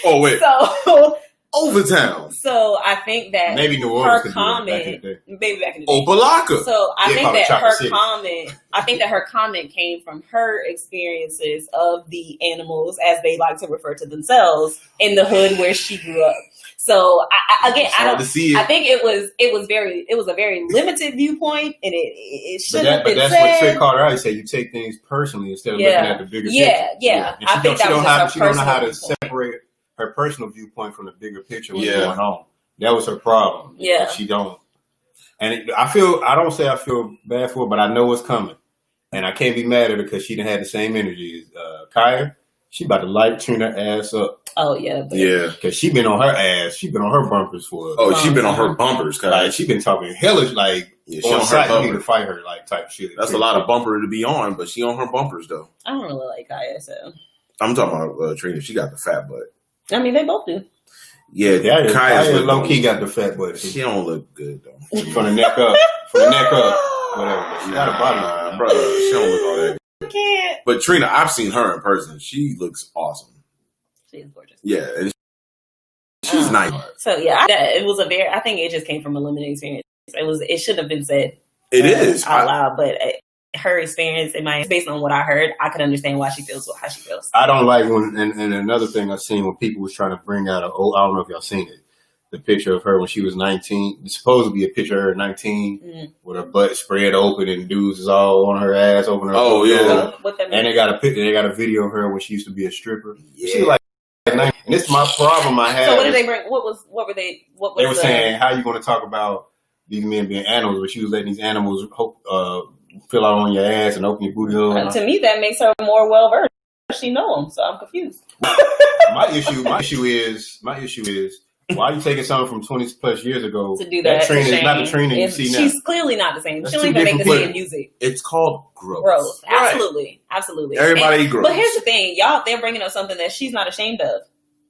Oh, wait. So Overtown. So I think that maybe New Orleans her comment, maybe back in the day. Opalaka. So I think that her comment came from her experiences of the animals, as they like to refer to themselves, in the hood where she grew up. So I think it was a very limited viewpoint, and it should have been said. But that's what Trey Carter always said. You take things personally instead of looking at the bigger picture. Yeah. And she don't know how to separate her personal viewpoint from the bigger picture what's going on. That was her problem. Yeah. She don't. And I feel bad for her, but I know what's coming. And I can't be mad at her because she done had the same energy as Kaya. She about to light Trina ass up. Oh, yeah. Yeah. Because she been on her ass. She been on her bumpers for she been on her bumpers. Like, she been talking hellish, like, she on her site, bumper. You need to fight her, like, type shit. That's a lot of bumper to be on, but she on her bumpers, though. I don't really like Kaya, so. I'm talking about Trina. She got the fat butt. I mean, they both do. Yeah, Kaya low-key got the fat butt. She don't look good, though. From the neck up. Whatever. She got a body. Bro, she don't look all that good. I can't. But Trina, I've seen her in person. She looks awesome. She is gorgeous. Yeah, and she's nice. So, yeah, I think it just came from a limited experience. It shouldn't have been said. It is. Out loud, but her experience based on what I heard, I could understand why she feels how she feels. I don't like when, and another thing I've seen when people was trying to bring out I don't know if y'all seen it, the picture of her when she was 19. It's supposed to be a picture of her at 19 with her butt spread open and dudes is all on her ass, over her. Oh, yeah. What that mean? And they got a video of her when she used to be a stripper. Yeah. She was like 19. And it's my problem I had. So what did they bring? What were they? What was they were saying, how you going to talk about these men being animals, but she was letting these animals fill out on your ass and open your booty hole. To me, that makes her more well versed. She know them, so I'm confused. My issue is, why are you taking something from 20 plus years ago? To do that Trina is not the Trina you see now. She's clearly not the same. That's she don't even make the same music. It's called growth. Absolutely, absolutely. Everybody grows. But here's the thing, they're bringing up something that she's not ashamed of.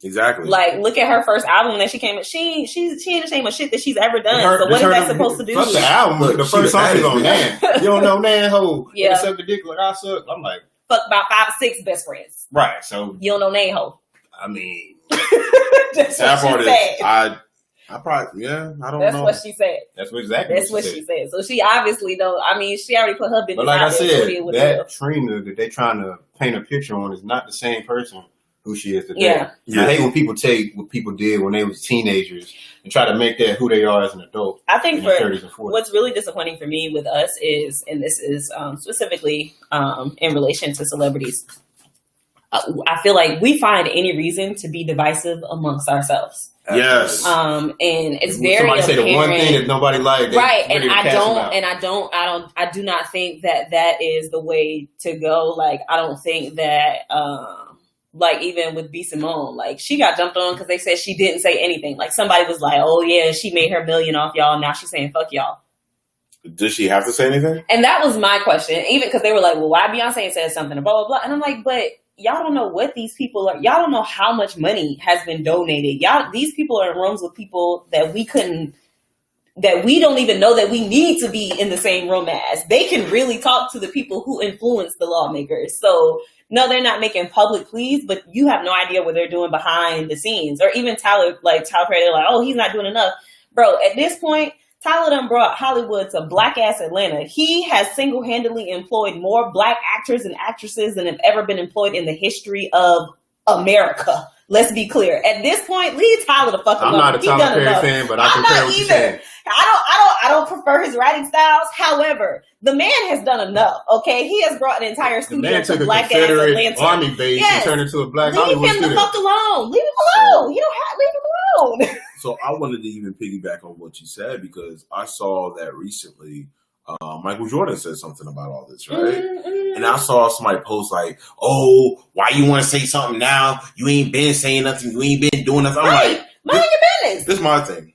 Exactly. Like, look at her first album that she came with. She ain't ashamed of shit that she's ever done. So what is that supposed to do? Fuck the album. The first song is on Nan. You don't know Nan, ho. Yeah. Suck the dick like I suck. I'm like, fuck about 5 or 6 best friends. Right. So you don't know Nan, ho. I mean, that's that what part she said. I probably, I don't know. That's what she said. That's what she said. So she obviously don't. I mean, she already put her business. But like out I said, that Trina that they trying to paint a picture on is not the same person who she is today. Yeah. I hate when people take what people did when they was teenagers and try to make that who they are as an adult. I think in their 30s and 40s. What's really disappointing for me with us is, and this is specifically in relation to celebrities, I feel like we find any reason to be divisive amongst ourselves. Yes. And it's very somebody apparent. Say the one thing that nobody liked. Right. And I do not think that is the way to go. Like, I don't think that, like, even with B. Simone, like, she got jumped on because they said she didn't say anything. Like, somebody was like, oh, yeah, she made her $1 million off y'all. Now she's saying, fuck y'all. Does she have to say anything? And that was my question. Even because they were like, well, why Beyonce said something, blah, blah, blah. And I'm like, but y'all don't know what these people are. Y'all don't know how much money has been donated. These people are in rooms with people that we couldn't that we don't even know that we need to be in the same room as. They can really talk to the people who influence the lawmakers. So no, they're not making public pleas, but you have no idea what they're doing behind the scenes. Or even Tyler Perry, they're like, oh, he's not doing enough. Bro, at this point, Tyler done brought Hollywood to black ass Atlanta. He has single-handedly employed more black actors and actresses than have ever been employed in the history of America. Let's be clear. At this point, leave Tyler the fuck alone. I'm not a Tyler Perry fan, but I compare what you're saying. I don't prefer his writing styles. However, the man has done enough. Okay, he has brought an entire studio to black ass Atlanta. Army base and turned into a black Hollywood studio. Leave him the fuck alone. Leave him alone. You don't have leave him alone. So I wanted to even piggyback on what you said because I saw that recently. Michael Jordan said something about all this, right? Mm-hmm. And I saw somebody post like, "Oh, why you want to say something now? You ain't been saying nothing. You ain't been doing nothing." I'm like, mind your business. This is my thing.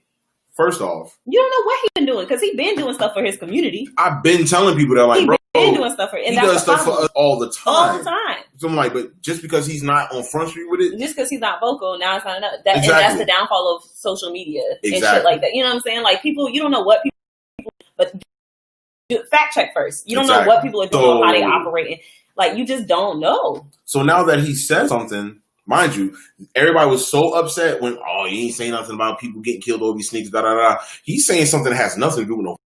First off, you don't know what he's been doing because he's been doing stuff for his community. I've been telling people that, like, bro, been doing stuff for, and he does stuff for us all the time. All the time. So I'm like, but just because he's not on Front Street with it, just because he's not vocal, now it's not enough. And that's the downfall of social media and shit like that. You know what I'm saying? Like people, you don't know what people, but fact check first. You don't know what people are doing or how they operate. Like you just don't know. So now that he said something. Mind you, everybody was so upset when, oh, you ain't saying nothing about people getting killed over these sneakers, da da da. He's saying something that has nothing to do with no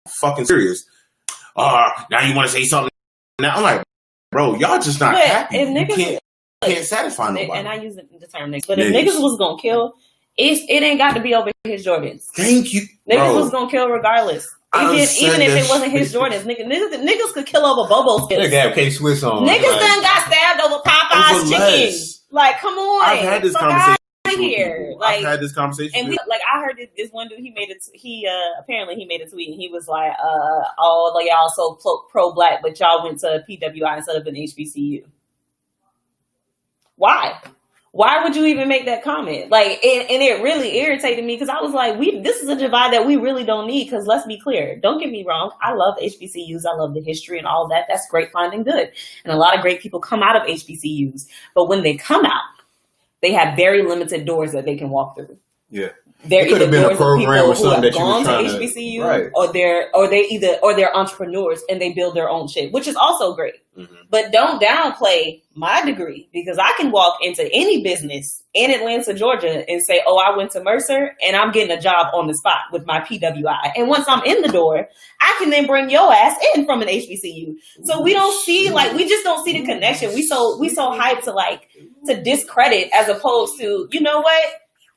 fucking serious. Now you want to say something? Now I'm like, bro, y'all just not happy. If niggas can't satisfy nobody. And I use the term niggas, but if niggas was gonna kill, it ain't got to be over his Jordans. Thank you, niggas was gonna kill regardless. Even if it wasn't his Jordans, niggas could kill over Bobo's kids. Nigga have K-Swiss on. Niggas done got stabbed over Popeye's chicken. Like, come on. I've had this conversation here. Like, I've had this conversation. And I heard this one dude. Apparently he made a tweet and he was like, "Oh, like y'all so pro-black, but y'all went to PWI instead of an HBCU. Why? Why would you even make that comment?" Like, and it really irritated me because I was like, this is a divide that we really don't need. Because let's be clear, don't get me wrong, I love HBCUs, I love the history and all that. That's great, finding good, and a lot of great people come out of HBCUs. But when they come out, they have very limited doors that they can walk through. Yeah. There could have been a program or something that you were trying to HBCU, right. or they're entrepreneurs and they build their own shit, which is also great. Mm-hmm. But don't downplay my degree because I can walk into any business in Atlanta, Georgia, and say, "Oh, I went to Mercer and I'm getting a job on the spot with my PWI." And once I'm in the door, I can then bring your ass in from an HBCU. So we don't see we just don't see the connection. We so hyped to discredit as opposed to, you know what?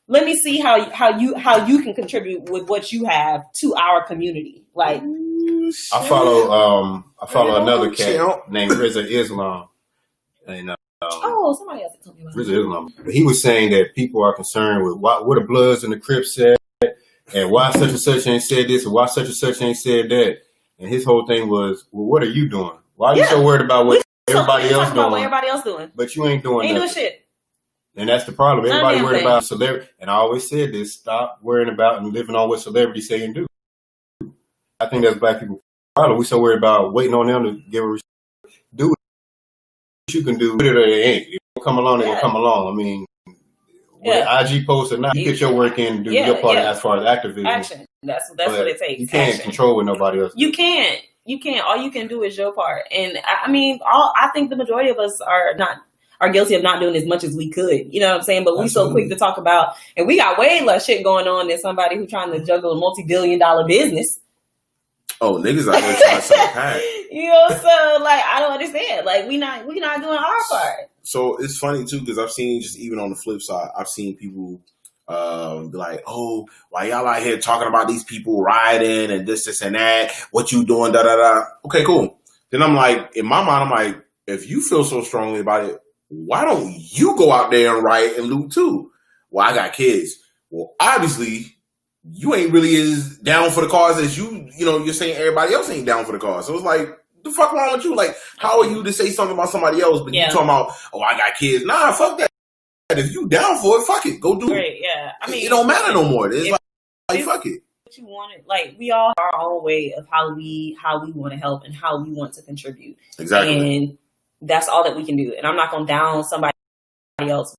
Let me see how you can contribute with what you have to our community. Like, I follow another cat named Rizza Islam, and somebody else told me about Rizza Islam. He was saying that people are concerned with what the Bloods and the Crips said, and why such and such ain't said this, or why such and such ain't said that. And his whole thing was, well, what are you doing? Why are you so worried about what everybody else doing? But you ain't doing nothing. Doing shit. And that's the problem. Everybody worried about celebrity. And I always said this, stop worrying about and living on what celebrities say and do. I think that's black people's problem. We so worried about waiting on them to give a respect. Do what you can do. It or it ain't. You come along, they'll come along. I mean, IG posts or not, you get your work in and do your part as far as activism. Action. That's what it takes. You can't control what nobody else does. You can't. All you can do is your part. And I mean, I think the majority of us are guilty of not doing as much as we could. You know what I'm saying? But we so quick to talk about, and we got way less shit going on than somebody who's trying to juggle a multi-billion-dollar business. Oh, niggas out there trying to sell a pack. You know, so I don't understand. Like we not doing our part. So it's funny too because I've seen, just even on the flip side, I've seen people be like, "Oh, why y'all out here talking about these people rioting and this and that? What you doing? Da da da." Okay, cool. Then I'm like, in my mind, I'm like, if you feel so strongly about it, why don't you go out there and riot and loot too? Well, I got kids. Well, obviously, you ain't really as down for the cause as you're saying everybody else ain't down for the cause. So it's like, the fuck wrong with you? Like, how are you to say something about somebody else, but you talking about, oh, I got kids? Nah, fuck that. If you down for it, fuck it. Go do it. Yeah. I mean, it don't matter no more. It's like fuck it. What you want it, like we all have our own way of how we want to help and how we want to contribute. Exactly. And that's all that we can do. And I'm not going to down somebody else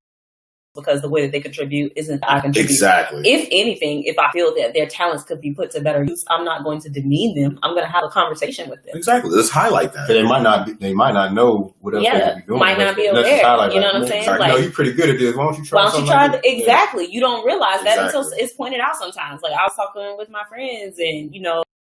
because the way that they contribute isn't that I contribute. Exactly. If anything, if I feel that their talents could be put to better use, I'm not going to demean them. I'm going to have a conversation with them. Exactly. Let's highlight that. They might not know what else they could be doing. Might not be aware. You know what I'm saying? Like, you're pretty good at this. Why don't you try that? Exactly. You don't realize that until it's pointed out sometimes. Like I was talking with my friends and,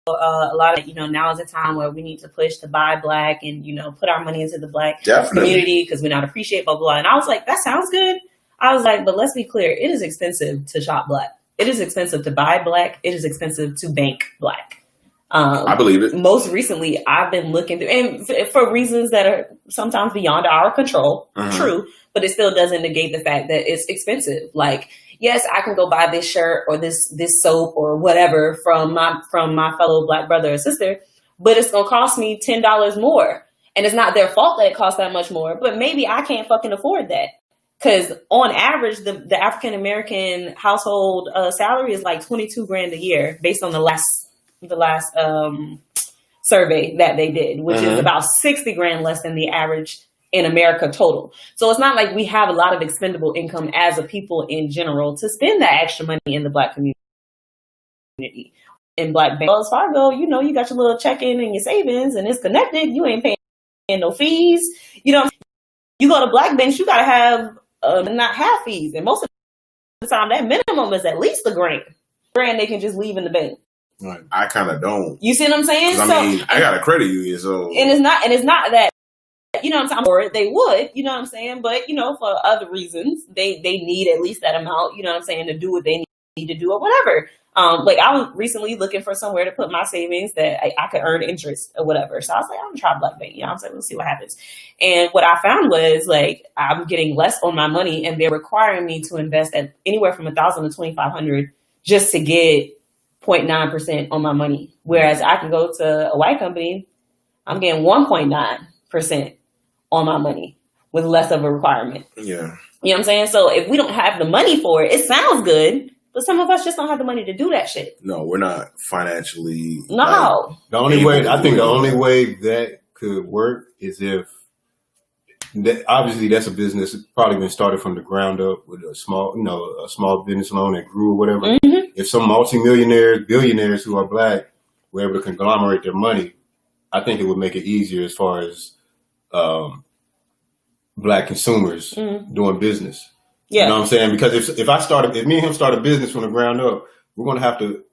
a lot of, now is a time where we need to push to buy Black and, put our money into the Black community because we not appreciate blah, blah. And I was like, that sounds good. I was like, but let's be clear. It is expensive to shop Black. It is expensive to buy Black. It is expensive to bank Black. I believe it. Most recently, I've been looking through, and for reasons that are sometimes beyond our control, true, but it still doesn't negate the fact that it's expensive. Like, yes, I can go buy this shirt or this soap or whatever from my fellow Black brother or sister, but it's going to cost me $10 more. And it's not their fault that it costs that much more, but maybe I can't fucking afford that. Because on average, the African-American household salary is like $22,000 a year based on the last survey that they did, which is about $60,000 less than the average in America total. So it's not like we have a lot of expendable income as a people in general to spend that extra money in the Black community. In Black Bank, Wells Fargo, you got your little check-in and your savings and it's connected. You ain't paying no fees. You go to Black banks, you got to have not half fees. And most of the time that minimum is at least $1,000 they can just leave in the bank. Right. I kind of don't. You see what I'm saying? I got a credit union, so and it's not that what I'm saying, or they would, you know what I'm saying, but for other reasons they need at least that amount, you know what I'm saying, to do what they need to do or whatever. Like I was recently looking for somewhere to put my savings that I could earn interest or whatever. So I was like, I'm gonna try Black Bank. I was like, let's see what happens. And what I found was like I'm getting less on my money, and they're requiring me to invest at anywhere from $1,000 to $2,500 just to get 0.9% on my money. Whereas I can go to a white company, I'm getting 1.9% on my money with less of a requirement. Yeah. You know what I'm saying? So if we don't have the money for it, it sounds good, but some of us just don't have the money to do that shit. No, we're not financially. No. The only way that could work is if obviously that's a business that's probably been started from the ground up with a small business loan that grew or whatever. Mm-hmm. If some multimillionaires, billionaires who are Black were able to conglomerate their money, I think it would make it easier as far as Black consumers doing business. Yeah. You know what I'm saying? Because if me and him start a business from the ground up, we're going to have to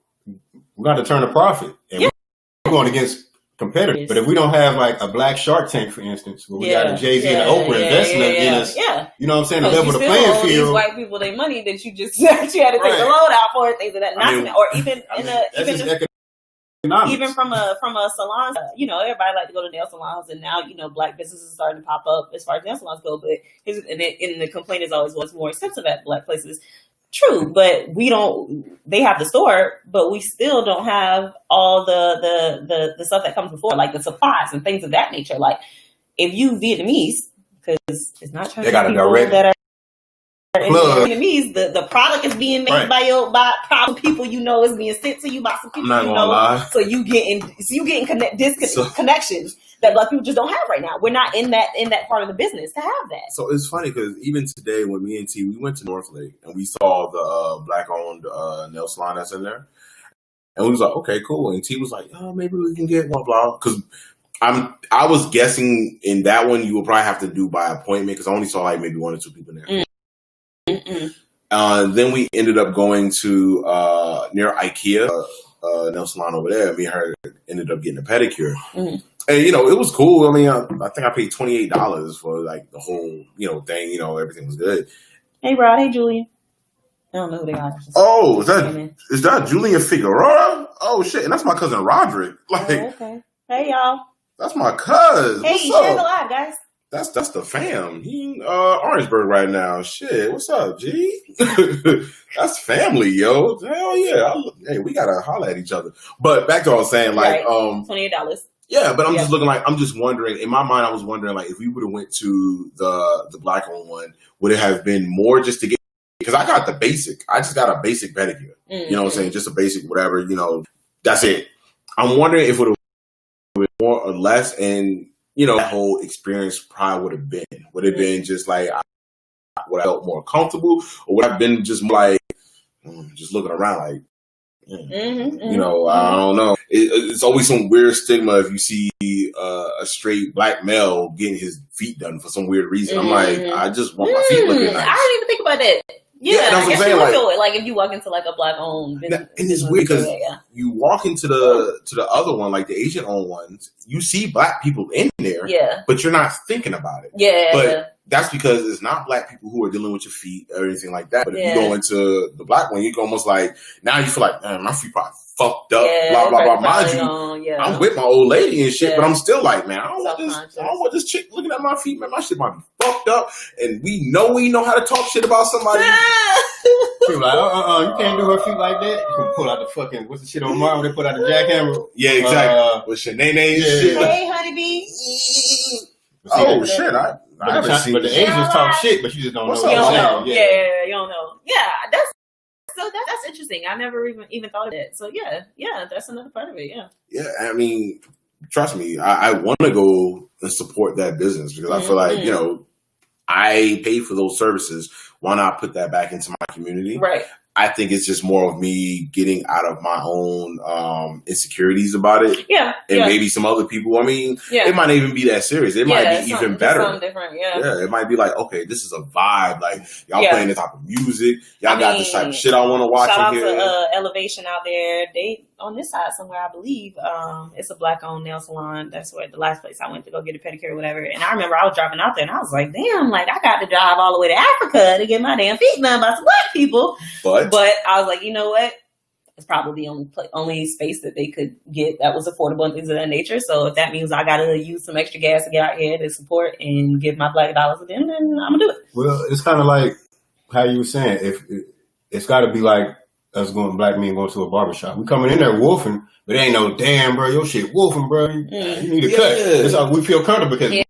turn a profit. And we're going against competitors. But if we don't have like a Black Shark Tank, for instance, where we got a Jay-Z and Oprah investing in us, you know what I'm saying, to level the playing field. These white people their money that you just had to take the load out for, things of that. Even from a salon, everybody like to go to nail salons, and now Black businesses are starting to pop up as far as nail salons go. But the complaint is always what's more expensive at Black places. True, but they have the store, but we still don't have all the stuff that comes before, like the supplies and things of that nature. Like if you Vietnamese, because it's not trying to got a direct that are Vietnamese, the product is being made by people is being sent to you by some people lie. So you getting connections that Black people just don't have right now. We're not in that part of the business to have that. So it's funny because even today when me and T, we went to Northlake and we saw the Black-owned nail salon that's in there. And we was like, okay, cool. And T was like, oh, maybe we can get blah, blah. Because I was guessing in that one you will probably have to do by appointment because I only saw like maybe 1 or 2 people in there. Then we ended up going to near IKEA, nail salon over there. Me and her ended up getting a pedicure. And, it was cool. I mean, I think I paid $28 for like the whole, thing. Everything was good. Hey, Rod. Hey, Julian. I don't know who they are. Oh, is that Julian Figueroa? Oh, shit. And that's my cousin Roderick. Okay. Hey, y'all. That's my cousin. Hey, share the live, guys. That's the fam. He in Orangeburg right now. Shit, what's up, G? That's family, yo. Hell yeah. Hey, we gotta holler at each other. But back to what I was saying, like $28. Yeah, but I'm just wondering, in my mind I was wondering like if we would have went to the Black owned one, would it have been more just to get, because I got the basic. I just got a basic pedicure. You know what I'm saying? Just a basic whatever, that's it. I'm wondering if it would have been more or less, and that whole experience probably would have been just like would I felt more comfortable, or would I have been just more like just looking around like. You know, I don't know. It's always some weird stigma if you see a straight black male getting his feet done for some weird reason. I'm like, I just want my feet looking nice. I didn't even think about that. Yeah, that's what I'm saying. You feel it. Like if you walk into like a black owned business, and it's weird because you walk into the other one, like the Asian owned ones, you see black people in there, but you're not thinking about it. But that's because it's not black people who are dealing with your feet or anything like that. But if you go into the black one, you can almost like, now you feel like, man, my feet probably fucked up, blah, blah, blah. Mind you, I'm with my old lady and shit, but I'm still like, man, I don't want this chick looking at my feet, man. My shit might be fucked up. And we know how to talk shit about somebody. People like, you can't do her feet like that. You can pull out the fucking, what's the shit on Marvel? They put out the jackhammer. Yeah, exactly. With Shanae and shit. Hey, honeybee. Oh, shit. I haven't seen but the Asians talk shit, but you just don't know. You don't know. Yeah, you don't know. Yeah, that's interesting. I never even thought of that. So yeah, that's another part of it. Yeah. Yeah, I mean, trust me, I want to go and support that business because I feel like I pay for those services. Why not put that back into my community? Right. I think it's just more of me getting out of my own insecurities about it. Yeah. And maybe some other people. I mean, it might not even be that serious. It might be even better. Something different, it might be like, okay, this is a vibe. Like, y'all playing this type of music. Y'all got this type of shit I want to watch in here. Shout out to Elevation out there. They, on this side somewhere, I believe, it's a black-owned nail salon. That's where the last place I went to go get a pedicure or whatever. And I remember I was driving out there and I was like, damn, like, I got to drive all the way to Africa to get my damn feet done by some black people. But I was like, you know what? It's probably the only space that they could get that was affordable and things of that nature. So if that means I got to use some extra gas to get out here to support and give my black dollars to them, then I'm going to do it. Well, it's kind of like how you were saying. If it's got to be like us black men going to a barbershop. We coming in there wolfing, but it ain't no damn, bro, your shit wolfing, bro. You need a cut. That's how we feel comfortable because we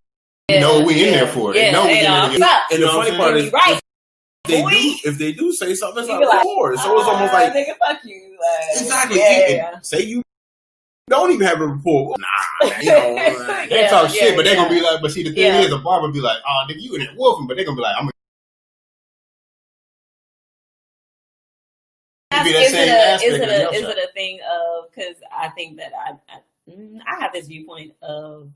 know we in there for it. Yeah, know we in there to get, and the funny part is, if they do say something, it's like, report. So it's almost like, nigga, fuck you. Like, exactly. Say you don't even have a report. Nah, they talk shit, but they gonna be like, but see, the thing is, a barber be like, oh, nigga, you in there wolfing, but they gonna be like, I'm Is it a thing of, because I think that I have this viewpoint of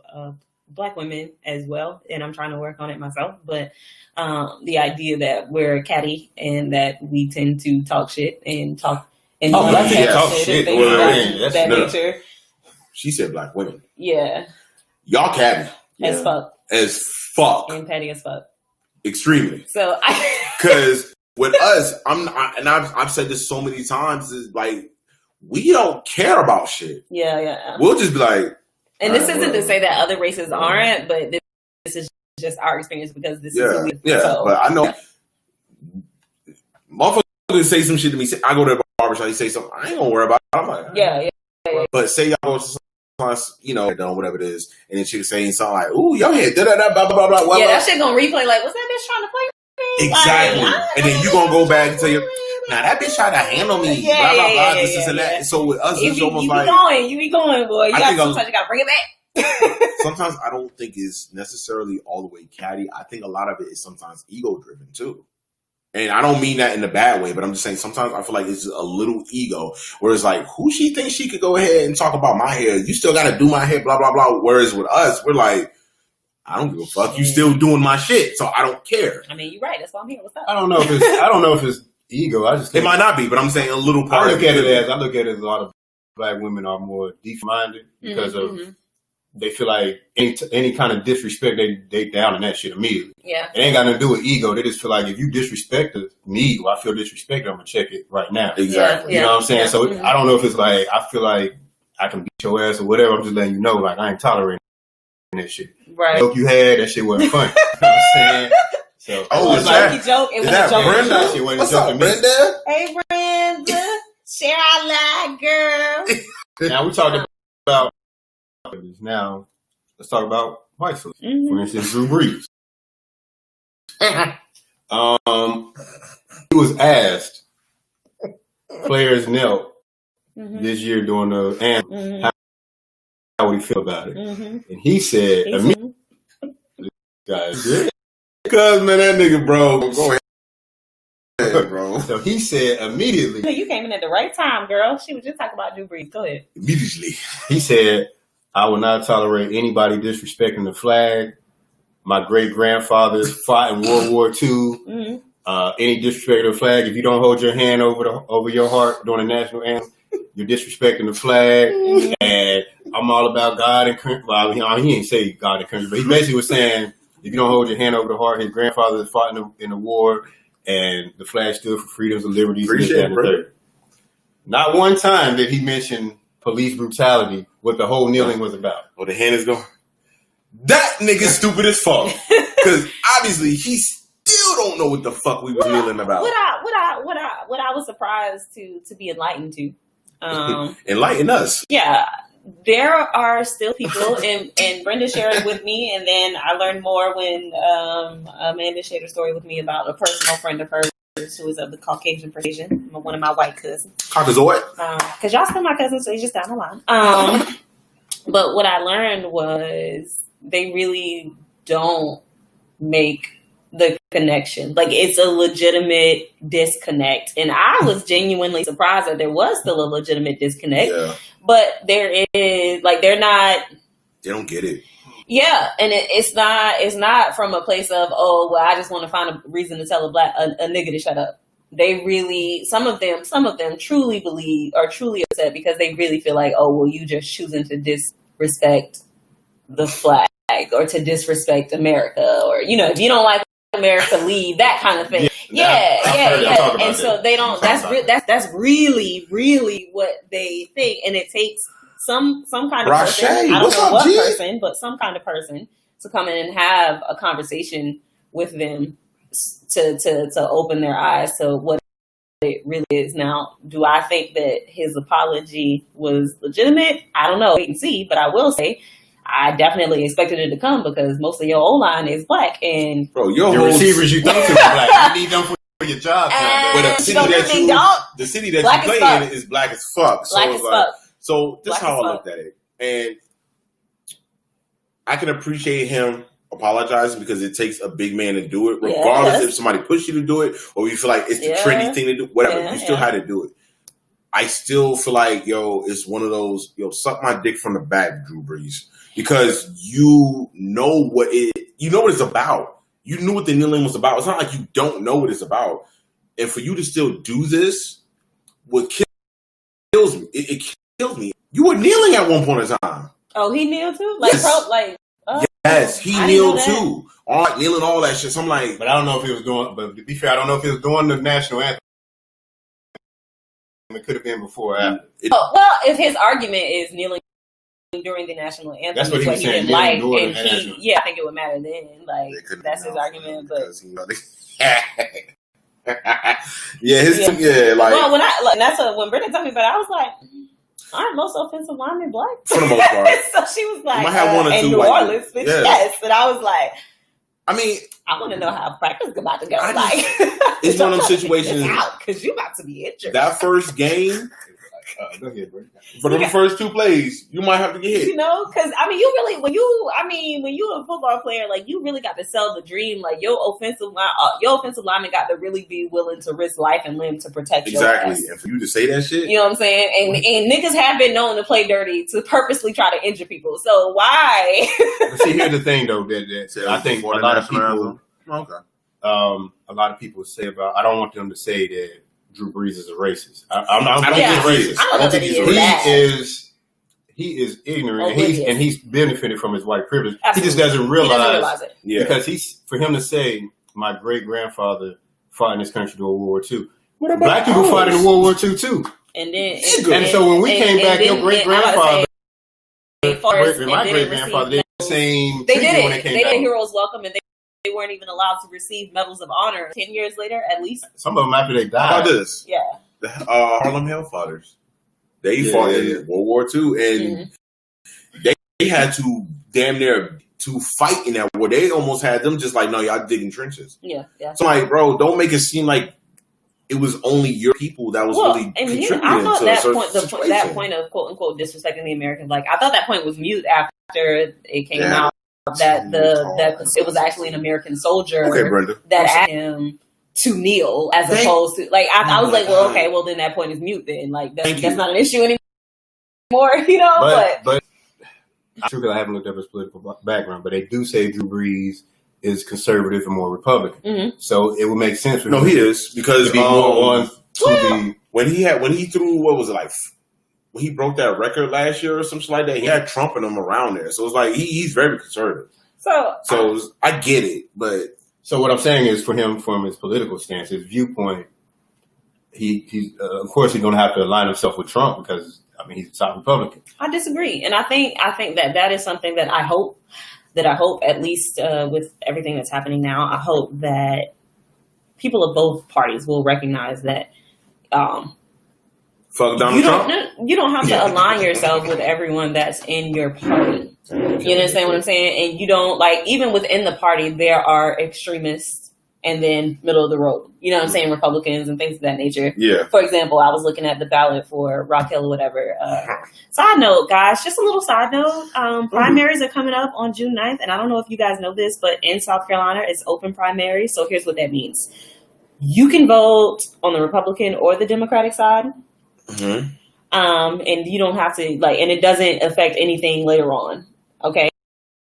black women as well, and I'm trying to work on it myself, but the idea that we're catty and that we tend to talk shit and talk and black people talk shit. That nature. She said black women. Yeah. Y'all catty. As fuck. As fuck. And petty as fuck. Extremely. So because with us, I've said this so many times, is like, we don't care about shit. Yeah. We'll just be like, and this isn't to say that other races aren't, but this is just our experience because this is who we are. So. But I know motherfuckers say some shit to me. I go to the barbershop, you say something, I ain't gonna worry about it. I'm like, yeah. But say y'all go to some, whatever it is, and then she was saying something like, ooh, your head, da-da-da, blah, blah, blah, blah. Yeah, that shit gonna replay like, what's that bitch trying to play? Exactly. And then you gonna go back and tell you, now that bitch tried to handle me, blah, blah, blah, this and that. So with us, it's almost like, you be going, boy. Sometimes you gotta bring it back. Sometimes I don't think it's necessarily all the way catty. I think a lot of it is sometimes ego driven too. And I don't mean that in a bad way, but I'm just saying sometimes I feel like it's a little ego where it's like, who she thinks she could go ahead and talk about my hair? You still got to do my hair, blah, blah, blah. Whereas with us, we're like, I don't give a fuck. You still doing my shit, so I don't care. I mean, you're right. That's why I'm here. What's up? I don't know if it's ego. I just think it might not be, but I'm saying a little part. I look at it as a lot of black women are more deep-minded because of they feel like any kind of disrespect, they down in that shit immediately. Yeah. It ain't got nothing to do with ego. They just feel like if you disrespect me or I feel disrespected, I'm going to check it right now. Exactly. You know what I'm saying? So I don't know if it's like, I feel like I can beat your ass or whatever. I'm just letting you know, like, I ain't tolerating that shit. Right. The joke you had, that shit wasn't funny. You know what I'm saying? So, is that joke? It was a joke. Brenda? Shit wasn't What's a joke up, Brenda? Hey, Brenda. Share our live, girl. Now, we talked about now. Let's talk about white folks. For instance, Drew Brees. He was asked, players knelt this year during the anthem, how would he feel about it? And he said, guys, Cause man, that nigga, bro. Go ahead, bro. So he said immediately. You came in at the right time, girl. She was just talking about Drew Brees. Go ahead. Immediately. He said, I will not tolerate anybody disrespecting the flag. My great-grandfather fought in World War II. Mm-hmm. Any disrespect of the flag, if you don't hold your hand over your heart during the national anthem, you're disrespecting the flag. Mm-hmm. And I'm all about God and country. Well, he didn't say God and country, but he basically was saying, if you don't hold your hand over the heart, his grandfather fought in the war, and the flag stood for freedoms and liberties. Not one time did he mention police brutality, what the whole kneeling was about. Well, the hand is going. That nigga's stupid as fuck. Because obviously he still don't know what the fuck we was kneeling about. What I was surprised to be enlightened to. Enlighten us. Yeah. There are still people, and Brenda shared it with me, and then I learned more when Amanda shared a story with me about a personal friend of hers who is of the Caucasian persuasion, one of my white cousins. Caucasoid? Because y'all still my cousins, so you're just down the line. But what I learned was they really don't make the connection. Like, it's a legitimate disconnect. And I was genuinely surprised that there was still a legitimate disconnect. Yeah. But there is, like, they don't get it. Yeah, and it's not from a place of, oh, well, I just want to find a reason to tell a nigga to shut up. They really, some of them truly believe or truly upset because they really feel like, oh, well, you just choosing to disrespect the flag or to disrespect America, or, you know, if you don't like America, leave, that kind of thing. Yeah. And so they don't. That's really, really what they think, and it takes some kind of person. I don't know what person, but some kind of person to come in and have a conversation with them to open their eyes to what it really is. Now, do I think that his apology was legitimate? I don't know. Wait and see. But I will say, I definitely expected it to come because most of your O-line is black. And bro, your receivers you think is black. You need them for your job. But the city that you play in is black as fuck. Black as fuck. So this is how I looked at it. And I can appreciate him apologizing because it takes a big man to do it, regardless if somebody pushed you to do it or you feel like it's the trendy thing to do, whatever. You still had to do it. I still feel like, it's one of those, suck my dick from the back, Drew Brees. Because you know what it's about. You knew what the kneeling was about. It's not like you don't know what it's about. And for you to still do this, what kills me, it kills me. You were kneeling at one point in time. Oh, he kneeled too? Yes, he kneeled too. Kneeling, all that shit. So I'm like, but I don't know if he was doing. But to be fair, I don't know if he was doing the national anthem. It could have been before or after. Well, if his argument is kneeling during the national anthem, that's what he was saying. I think it would matter then. Like, that's his argument. But well, when Brittany told me about it, I was like, aren't most offensive linemen black? For the most part. So she was like, might have one or two New Orleans, bitch, yes. And I was like, I want to know how practice is about to go. It's one of them situations because you about to be injured. That first game. Go ahead, bro. For the first two plays, you might have to get hit. Because you really, when you're a football player, like, you really got to sell the dream. Like, your offensive lineman got to really be willing to risk life and limb to protect your ass. And for you to say that shit, you know what I'm saying? And niggas have been known to play dirty to purposely try to injure people. So why? See, here's the thing though, that I think a lot of people, a lot of people say about. I don't want them to say that Drew Brees is a racist. I don't think he's racist. I don't think he's racist. He is ignorant, and he's benefited from his white privilege. Absolutely. He just doesn't realize it. Yeah. Because for him to say, my great grandfather fought in this country during World War II. Black people fought in World War II too. And so when we came back, your great grandfather, my great grandfather did the same treatment when they came back. They did Heroes Welcome, and they weren't even allowed to receive medals of honor 10 years later, at least. Some of them after they died. How about this? Yeah. The Harlem Hellfighters. They fought in World War II, and they had to damn near to fight in that war. They almost had them just like, no, y'all digging trenches. Yeah. So like, bro, don't make it seem like it was only your people that was really contributing I thought to that point of quote unquote disrespecting the Americans. Like, I thought that point was mute after it came out that it was actually an American soldier that asked him to kneel as opposed to like I was like, well, okay, well then that point is mute then. Like that's not an issue anymore, you know. But I'm sure I haven't looked up his political background, but they do say Drew Brees is conservative and more Republican. Mm-hmm. So it would make sense for him. No, he is because to be more on when he threw what was it like when he broke that record last year or something like that, he had Trump and him around there. So it's like he's very conservative. So I get it, but so what I'm saying is for him, from his political stance, his viewpoint, he's of course he's going to have to align himself with Trump because I mean he's a top Republican. I disagree, and I think that is something that I hope at least with everything that's happening now, I hope that people of both parties will recognize that. Fuck Donald Trump. You don't have to align yourself with everyone that's in your party. You understand what I'm saying? And you don't even within the party, there are extremists and then middle of the road. You know what I'm saying? Republicans and things of that nature. Yeah. For example, I was looking at the ballot for Rock Hill or whatever. Side note, guys, just a little side note. Primaries are coming up on June 9th. And I don't know if you guys know this, but in South Carolina, it's open primary. So here's what that means. You can vote on the Republican or the Democratic side. Mm-hmm. And you don't have to and it doesn't affect anything later on. Okay.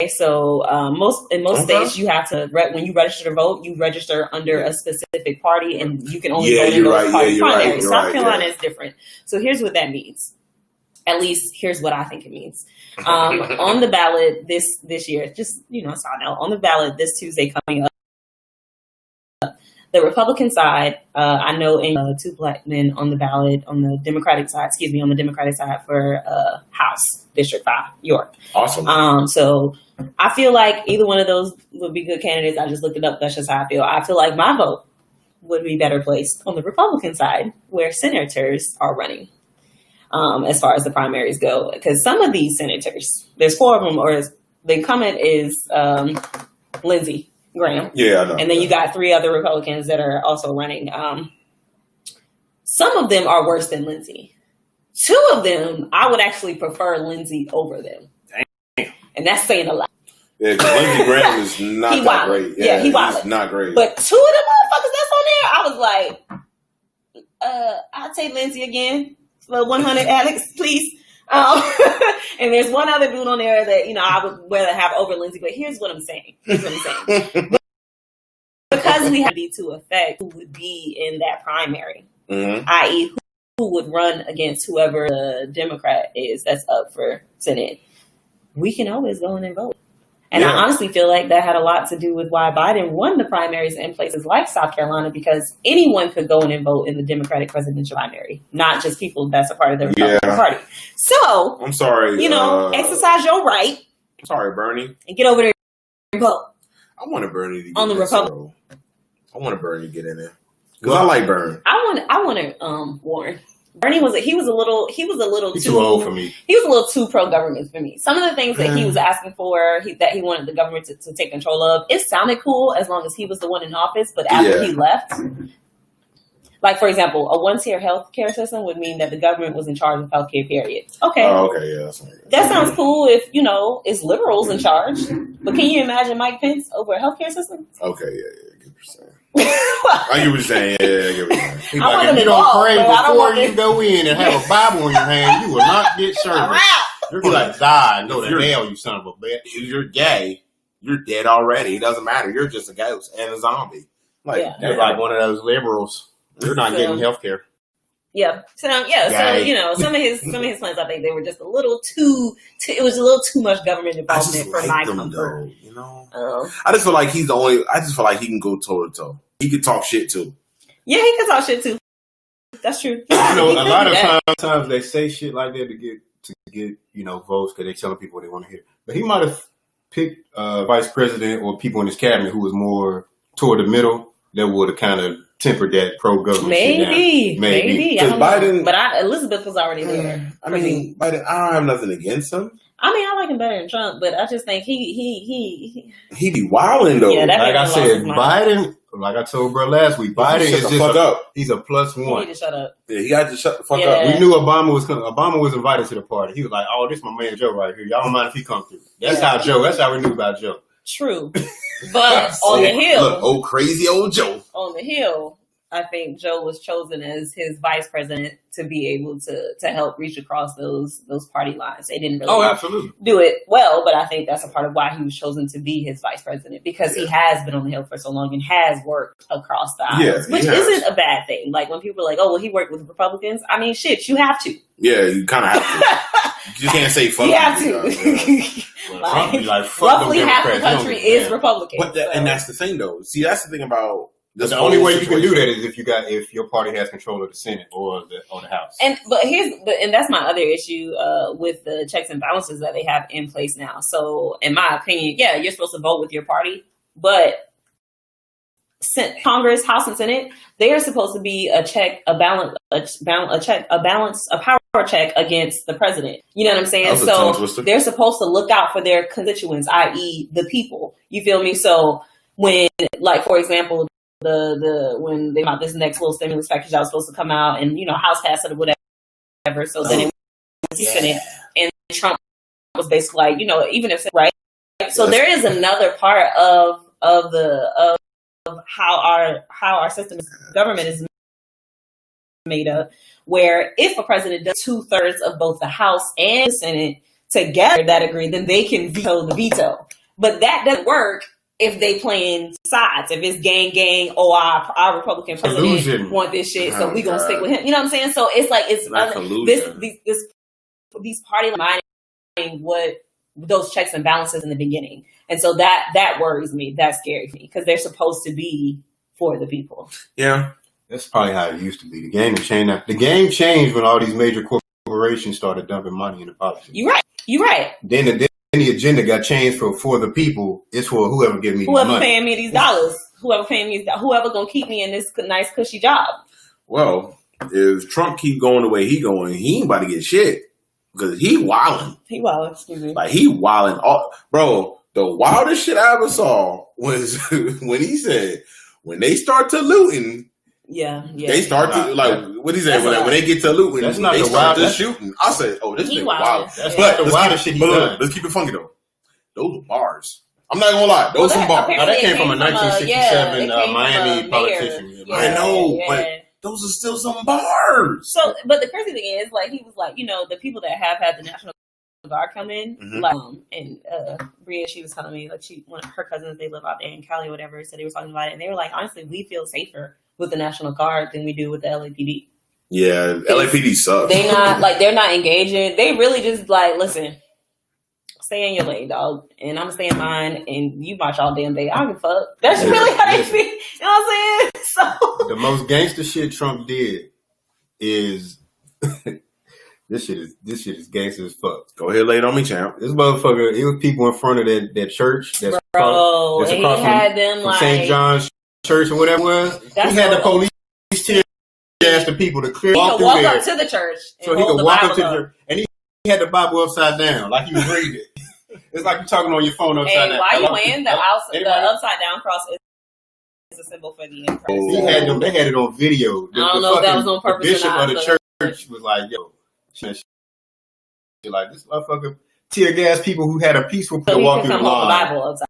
So, most states you have to, when you register to vote, you register under a specific party and you can only vote in those party primaries. South Carolina is different. So here's what that means. At least here's what I think it means. On the ballot this year, just, a side note, on the ballot this Tuesday coming up, the Republican side, I know two black men on the ballot on the Democratic side for House District 5, York. Awesome. So I feel like either one of those would be good candidates. I just looked it up. That's just how I feel. I feel like my vote would be better placed on the Republican side where senators are running as far as the primaries go. Because some of these senators, there's 4 of them, or the incumbent is Lindsey Graham. Yeah, I know. And then you got 3 other Republicans that are also running. Some of them are worse than Lindsey. 2 of them, I would actually prefer Lindsey over them. Damn. And that's saying a lot. Yeah, because Lindsey Graham is not that great. Yeah, he's not great. But 2 of the motherfuckers that's on there, I was like, I'll take Lindsey again for 100, Alex, please. And there's one other dude on there that, I would rather have over Lindsey. But here's what I'm saying. Because we have to affect who would be in that primary, i.e. who would run against whoever the Democrat is that's up for Senate, we can always go in and vote. And I honestly feel like that had a lot to do with why Biden won the primaries in places like South Carolina, because anyone could go in and vote in the Democratic presidential primary, not just people that's a part of the Republican Party. So, I'm sorry. Exercise your right. I'm sorry, Bernie. And get over there and vote. I want Bernie to get on the Republican. I want Bernie to get in there. Because I like Bernie. I want to Warren. Bernie was a little too old for me. He was a little too pro-government for me. Some of the things that he was asking for, that he wanted the government to take control of, it sounded cool as long as he was the one in office. But after he left, like for example, a one-tier healthcare system would mean that the government was in charge of healthcare. Period. Okay. Oh, okay. Yeah. That sounds cool if it's liberals in charge. But can you imagine Mike Pence over a healthcare system? Okay. Yeah. Good percent. I get what you're saying. Yeah, I get what you're saying. Like, if you don't pray before you go in and have a Bible in your hand, you will not get service. You're going to die. Go to hell, you son of a bitch. If you're gay, you're dead already. It doesn't matter. You're just a ghost and a zombie. You're like one of those liberals. You're not getting health care. Yeah. So some of his plans, I think they were just a little too. It was a little too much government involvement for my comfort. I just feel like he's the only. I just feel like he can go toe to toe. He can talk shit too. Yeah, he can talk shit too. That's true. A lot of times they say shit like that to get votes because they're telling people what they want to hear. But he might have picked vice president or people in his cabinet who was more toward the middle that would have kind of tempered that pro-government shit down. Maybe. I don't Biden, know. But Elizabeth was already there. I mean, Biden, I don't have nothing against him. I mean, I like him better than Trump, but I just think he be wilding though. Yeah, like I said, Biden. Like I told bro last week, Biden is just he's a plus one. He need to shut up. Yeah, he got to shut the fuck up. We knew Obama was coming. Obama was invited to the party. He was like, "Oh, this is my man Joe right here. Y'all don't mind if he come through." That's how we knew about Joe. True, but on the Hill, look, crazy old Joe. On the Hill, I think Joe was chosen as his vice president to be able to help reach across those party lines. They didn't really absolutely do it well, but I think that's a part of why he was chosen to be his vice president, because he has been on the Hill for so long and has worked across the aisles, which isn't a bad thing. Like when people are like, "Oh, well, he worked with Republicans." I mean, shit, you have to. Yeah, you kind of have to. You can't say fuck. You have to. Roughly half the country is Republican. And that's the thing, though. See, that's the thing about. The only way you can do that is if your party has control of the Senate or the House. And that's my other issue with the checks and balances that they have in place now. So, in my opinion, yeah, you're supposed to vote with your party, but Congress, House, and Senate, they are supposed to be a power check against the president. You know what I'm saying? So they're supposed to look out for their constituents, i.e., the people. You feel me? So when, like, for example, when they got this next little stimulus package that was supposed to come out, and House passed it or whatever, so then it was the Senate, and Trump was basically like, even if right, so there is another part of how our system of government is made up, where if a president does 2/3 of both the House and the Senate together that agree, then they can veto the veto, but that doesn't work if they playing sides. If it's gang, our Republican president want this shit, so we gonna stick with him. You know what I'm saying? So it's like these party minding what those checks and balances in the beginning, and so that worries me. That scares me because they're supposed to be for the people. Yeah, that's probably how it used to be. The game changed. The game changed when all these major corporations started dumping money into politics. You're right. Then the agenda got changed for the people. It's for whoever give me whoever money. Paying me these dollars, whoever gonna keep me in this nice cushy job. Well, if Trump keep going the way he going, he ain't about to get shit because he wilding. Excuse me. Like he wilding. Bro, the wildest shit I ever saw was when he said when they start to looting. Yeah. They start to what he said when they get to looting. That's not they the start wild. to shooting. I said, "Oh, this is wild." Yeah. But the wildest shit he done. Let's keep it funky though. Those are bars. I'm not gonna lie. Those are bars. Now, that came from a 1967 Miami politician. Yeah, I know, but those are still some bars. So, but the crazy thing is, like, he was like, the people that have had the National Guard come in, and Bria, she was telling me, like, one of her cousins, they live out there in Cali or whatever, so they were talking about it, and they were like, honestly, we feel safer with the National Guard than we do with the LAPD. Yeah, LAPD sucks. They're not engaging. They really just like, listen, stay in your lane, dog, and I'm staying in mine, and you watch all damn day. I don't give a fuck. That's really how they feel. You know what I'm saying? So the most gangster shit Trump did is this shit is gangster as fuck. Go ahead, lay it on me, champ. This motherfucker, it was people in front of that church that's across from like St. John's Church or whatever it was. He had the police tear gas the people to clear walk through there. Up to the church, so he could walk up to the church, and he had the Bible upside down, like he was reading it. It's like you're talking on your phone upside down. Why you wearing the upside down cross is a symbol for the Antichrist. They had it on video. I don't know if that was on purpose. The bishop or not, of the church was like, "Yo, like this motherfucker tear gas people who had a peaceful walk through the line." Bible upside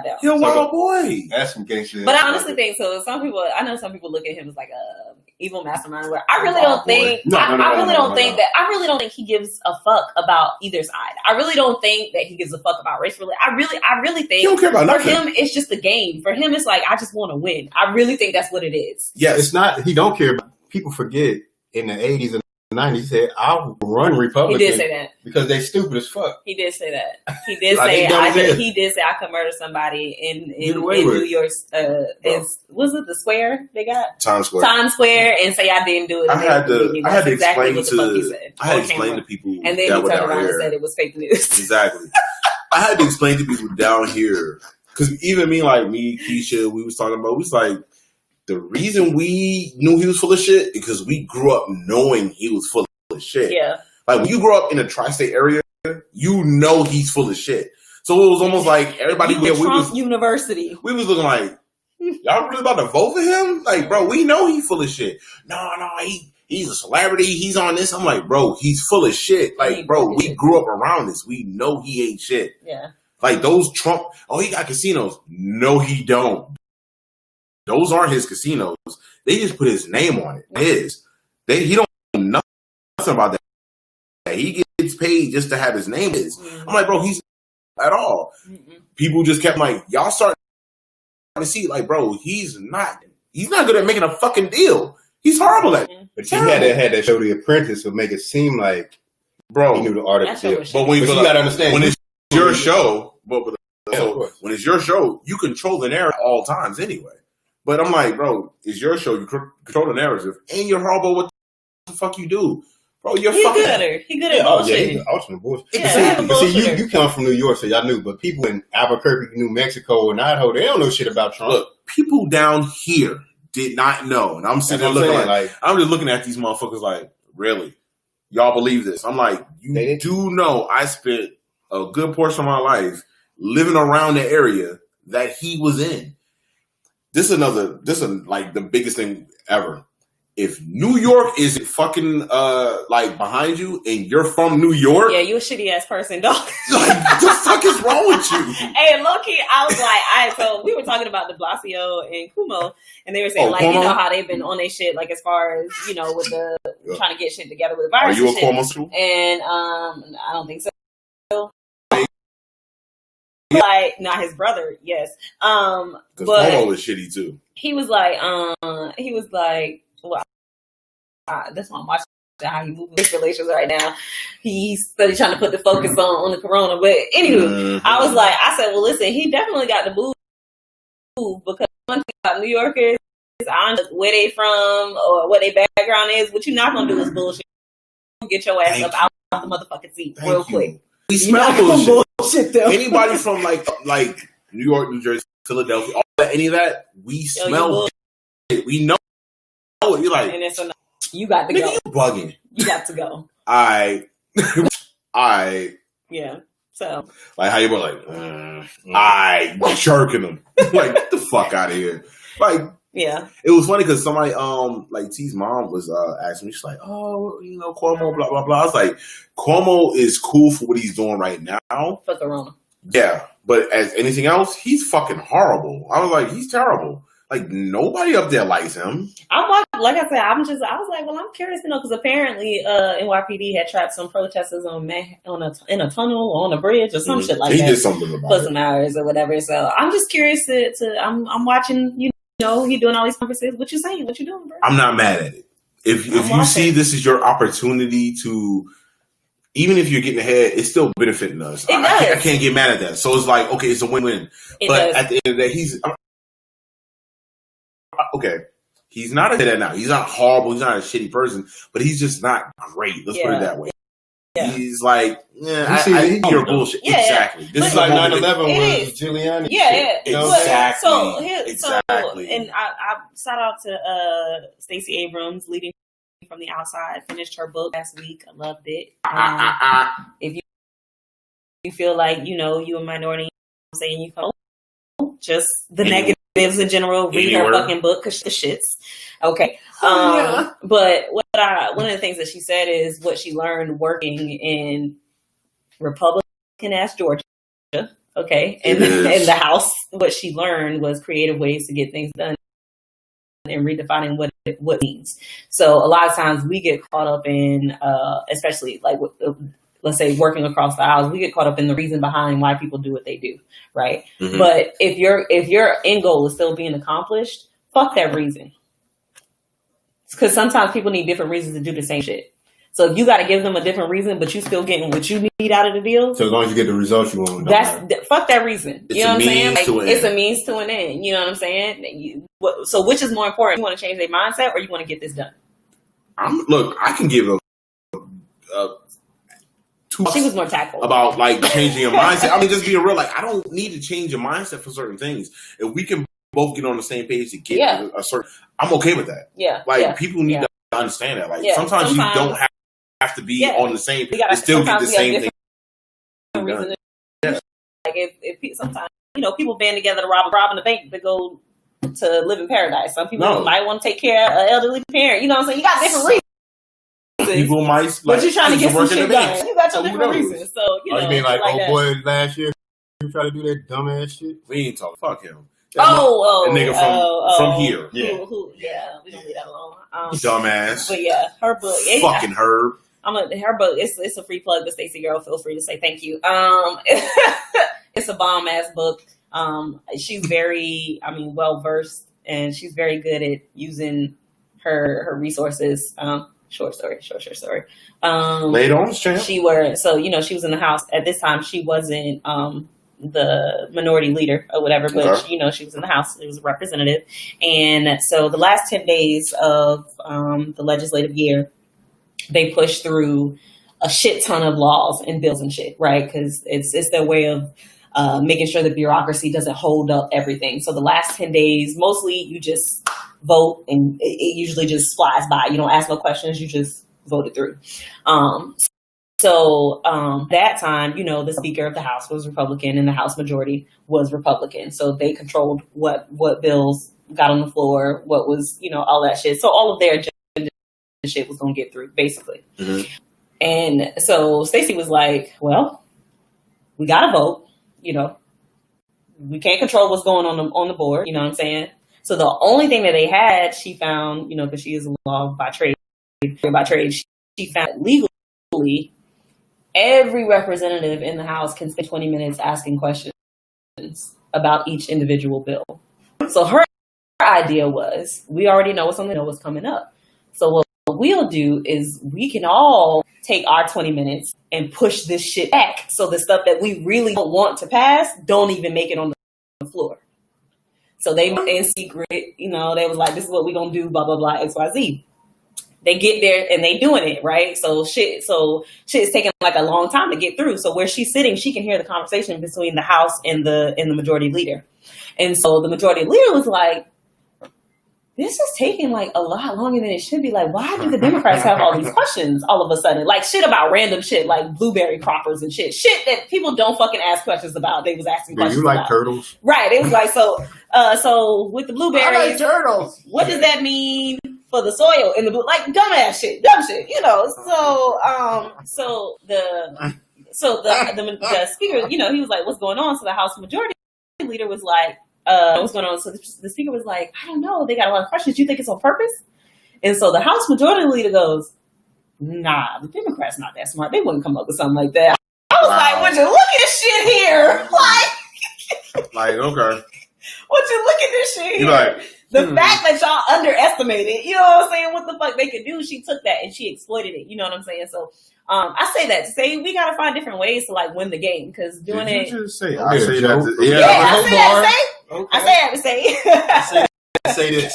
down. You're a wild boy. That's some gangster. But I honestly think so. Some people look at him as like a evil mastermind. Where I really don't think. I really don't think he gives a fuck about either side. I really don't think that he gives a fuck about race. I really think he don't care about for nothing. him it's just a game. For him it's like I just want to win. I really think that's what it is. Yeah, it's not. He don't care. People forget in the 80s and 90s he said, "I'll run Republican." He did say that because they stupid as fuck. He did say that. He did He did say I could murder somebody in New York. Was it the square they got? Times Square, and say I didn't do it. I had to explain to to people, and then he turned around and said it was fake news. Exactly. I had to explain to people down here because even me, Keisha, we was talking about. We was like, the reason we knew he was full of shit because we grew up knowing he was full of shit. Yeah. Like when you grow up in a tri-state area, you know he's full of shit. So it was almost like everybody University. We was looking like, y'all really about to vote for him? Like, bro, we know he's full of shit. No, he's a celebrity. He's on this. I'm like, bro, he's full of shit. Like, bro, we grew up around this. We know he ain't shit. Yeah. Like those Trump, he got casinos. No, he don't. Those aren't his casinos. They just put his name on it. He don't know nothing about that. He gets paid just to have his name is. Mm-hmm. I'm like, bro, he's not at all. Mm-hmm. People just kept like, y'all start to see, like, bro, he's not good at making a fucking deal. He's horrible at it. But you had that show The Apprentice would make it seem like, bro, he knew the art of the deal. But you gotta understand, when it's your show, when it's your show, you control the narrative at all times anyway. But I'm like, bro, it's your show. You control the narrative, and you're horrible. What the fuck you do, bro? He's good at it. He's good at bullshit. He's ultimate bullshit. But see, you come from New York, so y'all knew. But people in Albuquerque, New Mexico, and Idaho, they don't know shit about Trump. Look, people down here did not know, and I'm sitting there looking like I'm just looking at these motherfuckers like, really, y'all believe this? I'm like, you do know I spent a good portion of my life living around the area that he was in. This is like the biggest thing ever. If New York is fucking like behind you and you're from New York, yeah, you a shitty ass person, dog. Like, what the fuck is wrong with you? Hey, low key, I was like, so we were talking about De Blasio and Cuomo, and they were saying like, Cuomo? You know how they've been on their shit, like as far as with the trying to get shit together with the virus. Are you a Cuomo too? And I don't think so. Like, not his brother, yes. Because Cuomo was shitty too. He was like, well, that's why I'm watching how he moves his relations right now. He's study trying to put the focus on the corona. But anywho, I said, well, listen, he definitely got the move because one thing about New Yorkers, I don't know where they from or what their background is. What you're not gonna do is bullshit. Get your ass up out the motherfucking seat real quick. We smell bullshit. Anybody from like New York, New Jersey, Philadelphia, any of that, we smell shit. We know it. You're like, and it's you got to go. You bugging. You got to go. I. Yeah. So. Like how you were like, jerking them. Like, get the fuck out of here. Like. Yeah. It was funny because somebody, like T's mom was asking me, she's like, oh, Cuomo, blah, blah, blah. I was like, Cuomo is cool for what he's doing right now. For Corona. Yeah. But as anything else, he's fucking horrible. I was like, he's terrible. Like, nobody up there likes him. Like I said, I was like, well, I'm curious to know because apparently NYPD had trapped some protesters in a tunnel or on a bridge or some shit like that. He did something about it. For some hours or whatever. So I'm just curious I'm watching, he doing all these conferences. What you saying? What you doing, bro? I'm not mad at it. If you see this is your opportunity to, even if you're getting ahead, it's still benefiting us. I can't get mad at that. So it's like, okay, it's a win-win. But at the end of the day, he's not a that now. He's not horrible. He's not a shitty person, but he's just not great. Let's put it that way. Yeah. He's like, you're bullshit. Yeah, exactly. This is like 9/11 with Giuliani. Yeah. Exactly. Exactly. And I shout out to Stacey Abrams, Leading from the Outside. Finished her book last week. I loved it. If you feel like you a minority, I'm saying you come just the negatives in general. Read her fucking book because the shits. Okay. But one of the things that she said is what she learned working in Republican ass Georgia. Okay. In the House, what she learned was creative ways to get things done and redefining what it means. So a lot of times we get caught up in, especially like let's say working across the aisles, we get caught up in the reason behind why people do what they do. Right. Mm-hmm. But if your end goal is still being accomplished, fuck that reason. Because sometimes people need different reasons to do the same shit. So if you got to give them a different reason, but you still getting what you need out of the deal. So as long as you get the results you want. Fuck that reason. You know what I'm saying? It's a means to an end. You know what I'm saying? So which is more important? You want to change their mindset or you want to get this done? I can give she was more tactful about like changing your mindset. I mean, just being real. Like, I don't need to change your mindset for certain things. If we can both get on the same page to get a certain. I'm okay with that. Yeah. Like people need to understand that. Like sometimes you don't have to be on the same page to still get the same thing. Reason like if sometimes people band together to rob the bank to go to live in paradise. Some people might want to take care of an elderly parent. You know what I'm saying? You got different reasons. People might, but you're trying to get some shit done. You got your different reasons. So you mean like old boy last year who tried to do that dumbass shit? We ain't talking. Fuck him. That nigga from here. We don't leave that alone. Dumbass. But yeah, her book. Fucking Herb. Her book. It's a free plug, but Stacey girl, feel free to say thank you. It's a bomb ass book. She's very, well versed, and she's very good at using her resources. Short story. Later on, champ. She was in the House at this time. She wasn't the minority leader or whatever, but she was in the House. It was a representative, and so the last 10 days of the legislative year, they pushed through a shit ton of laws and bills and shit, right? Because it's their way of making sure the bureaucracy doesn't hold up everything. So the last 10 days, mostly you just vote, and it usually just flies by. You don't ask no questions. You just vote it through. So that time, the Speaker of the House was Republican and the House majority was Republican. So they controlled what bills got on the floor, what was, all that shit. So all of their agenda shit was going to get through, basically. Mm-hmm. And so Stacey was like, well, we got to vote. We can't control what's going on the board. You know what I'm saying? So the only thing that they had, she found, because she is a law by trade, she found legally every representative in the House can spend 20 minutes asking questions about each individual bill. So her idea was, we already know what's coming up. So what we'll do is we can all take our 20 minutes and push this shit back. So the stuff that we really don't want to pass don't even make it on the floor. So they, in secret, they was like, this is what we're going to do, blah, blah, blah, XYZ. They get there and they doing it, right? So shit is taking like a long time to get through. So where she's sitting, she can hear the conversation between the House and the majority leader. And so the majority leader was like, this is taking like a lot longer than it should be. Like, why do the Democrats have all these questions all of a sudden? Like shit about random shit, like blueberry croppers and shit. Shit that people don't fucking ask questions about. They was asking questions about. You like turtles? Right. It was like, so with the blueberries. I like turtles. What does that mean for the soil in the blue? Like dumb shit. So the speaker, he was like, what's going on? So the House majority leader was like, what's going on? So the speaker was like, I don't know. They got a lot of questions. You think it's on purpose? And so the House majority leader goes, nah, the Democrats not that smart. They wouldn't come up with something like that. I was like, would you look at this shit here? Like, okay. Would you look at this shit here? Like, the fact that y'all underestimated, you know what I'm saying, what the fuck they could do, she took that and she exploited it. You know what I'm saying? So I say that to say we gotta find different ways to like win the game, because doing it. You just say, I say that. I say that to say. Say this.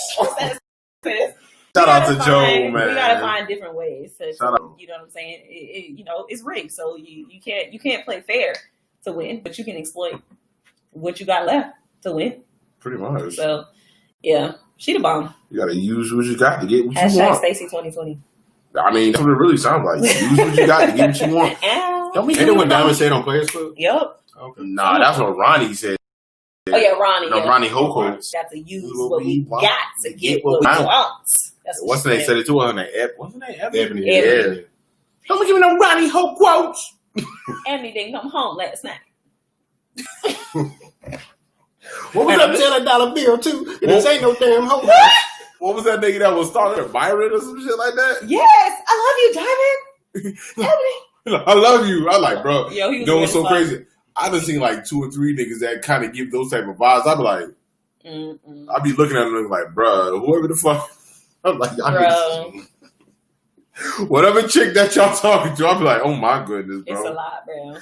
Shout out to Joe, man. We gotta find different ways to, you know what I'm saying? It's rigged, so you can't play fair to win, but you can exploit what you got left to win. Pretty much. So yeah, she the bomb. You gotta use what you got to get what you Hashtag want. Stacey 2020. I mean, that's what it really sounds like. Use what you got to get what you want. Don't be Ain't that what Diamond said on Players Club? Yep. Okay. Nah, that's what Ronnie said. Oh yeah, Ronnie. No, yeah. Ronnie Hoko. Got to use what we got to get what we want. That's What's the name? Said it too. Wasn't it Ebony. Yeah. Don't give me no Ronnie Ho quotes. Ebony didn't come home last night. What was that $10 bill too? This ain't no damn hoe. What was that nigga that was starting Byron or some shit like that? Yes, I love you, Diamond. Ebony. I love you. I like, bro. Yo, he was what's so crazy? I done seen like 2 or 3 niggas that kind of give those type of vibes. I be like, I be looking at them like, bro, whoever the fuck. I'm like, whatever chick that y'all talking to, I be like, oh my goodness, bro. It's a lot, bro.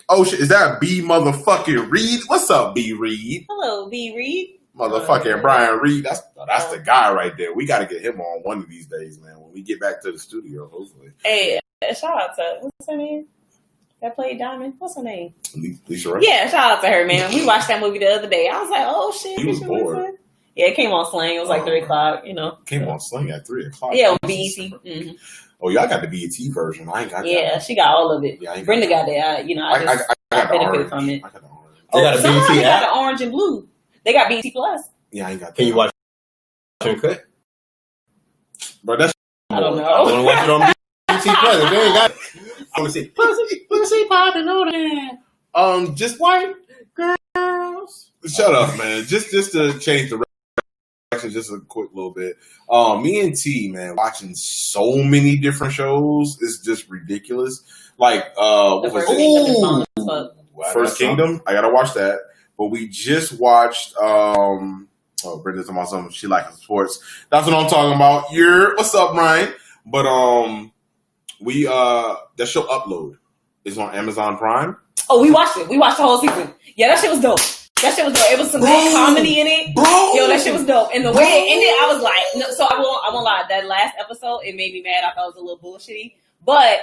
Oh shit, is that B motherfucking Reed? What's up, B Reed? Hello, B Reed. Motherfucking Brian Reed. That's the guy right there. We got to get him on one of these days, man. When we get back to the studio, hopefully. Hey, shout out to what's her name? that played Diamond. What's her name? Lisa Ray. Yeah, shout out to her, man. We watched that movie the other day. I was like, oh shit. You was bored. Yeah, it came on Sling. It was like 3 o'clock. You know, Came on Sling at 3 o'clock. Yeah, on BET. Mm-hmm. Oh, y'all got the BET version. I ain't got that. Yeah, she got all of it. Yeah, Brenda got that. You know, I got the benefited orange. from it. I got the orange. They got a Somebody BET got app. the orange and blue. They got BET Plus. Yeah, I ain't got that. Can you watch Uncut? Bro, that's I don't know. I want to watch it on BET Plus. If they ain't got it, I want to see pussy popping on that. just white girls. Shut up, man. Just to change the direction, just a quick little bit. Me and T, man, watching so many different shows is just ridiculous. Like, what was it? First Kingdom. I gotta watch that. But we just watched. Brenda's talking about something she likes in sports. That's what I'm talking about. What's up, Brian? But we that show Upload is on Amazon Prime. Oh, we watched it. We watched the whole season. Yeah, that shit was dope. It was some good comedy in it. Bro. Yo, that shit was dope. And the way it ended, I was like, no. So I won't lie. That last episode, it made me mad. I thought it was a little bullshitty, but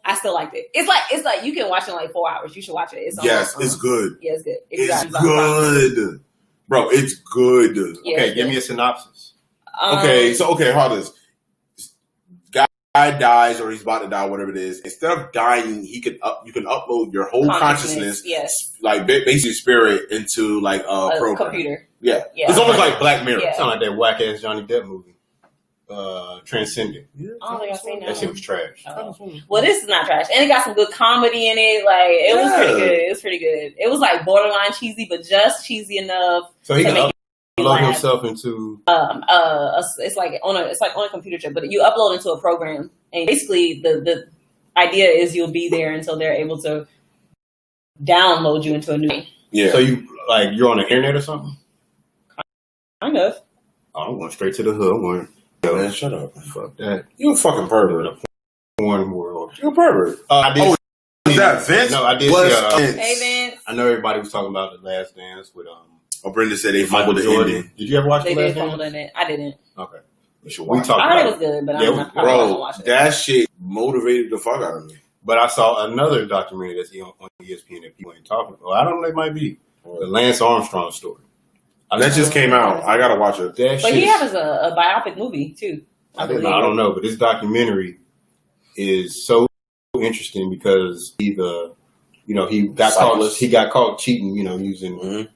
I still liked it. It's like you can watch it in like 4 hours. You should watch it. It's good. Yeah, it's good. It's good. Bro, it's good. Yeah, Okay, give me a synopsis. Okay, how this guy dies or he's about to die, whatever it is. Instead of dying, you can upload your whole consciousness, yes, like basically spirit into like a program. Computer. Yeah, it's almost like Black Mirror. Yeah. Sound like that whack ass Johnny Depp movie, Transcendent. I don't think I've seen That shit was trash. Well, this is not trash, and it got some good comedy in it. Like it was pretty good. It was like borderline cheesy, but just cheesy enough. So he to can make upload himself into. It's like on a computer chip, but you upload into a program, and basically the idea is you'll be there until they're able to download you into a new thing. Yeah. So you're on the internet or something? Kind of. Oh, I'm going straight to the hood. Man, shut up. Fuck that. You a fucking pervert. Porn world. You a pervert. I did. Is that Vince? No, I did. Vince? Hey, Vince. I know everybody was talking about The Last Dance with Brenda said they fumbled the Jordan. ending. Did you ever watch They The Last did fumble Dance? in it. I didn't. Okay. We should We watch talked I heard about it was good, but Yeah, I'm not probably gonna Bro, watch it. that shit motivated the fuck out of me. But I saw another documentary that's on ESPN that people ain't talking about. I don't know, it might be the Lance Armstrong story. That just came out. I gotta watch it. But he has a biopic movie too. I don't know, but this documentary is so interesting because he got caught cheating, using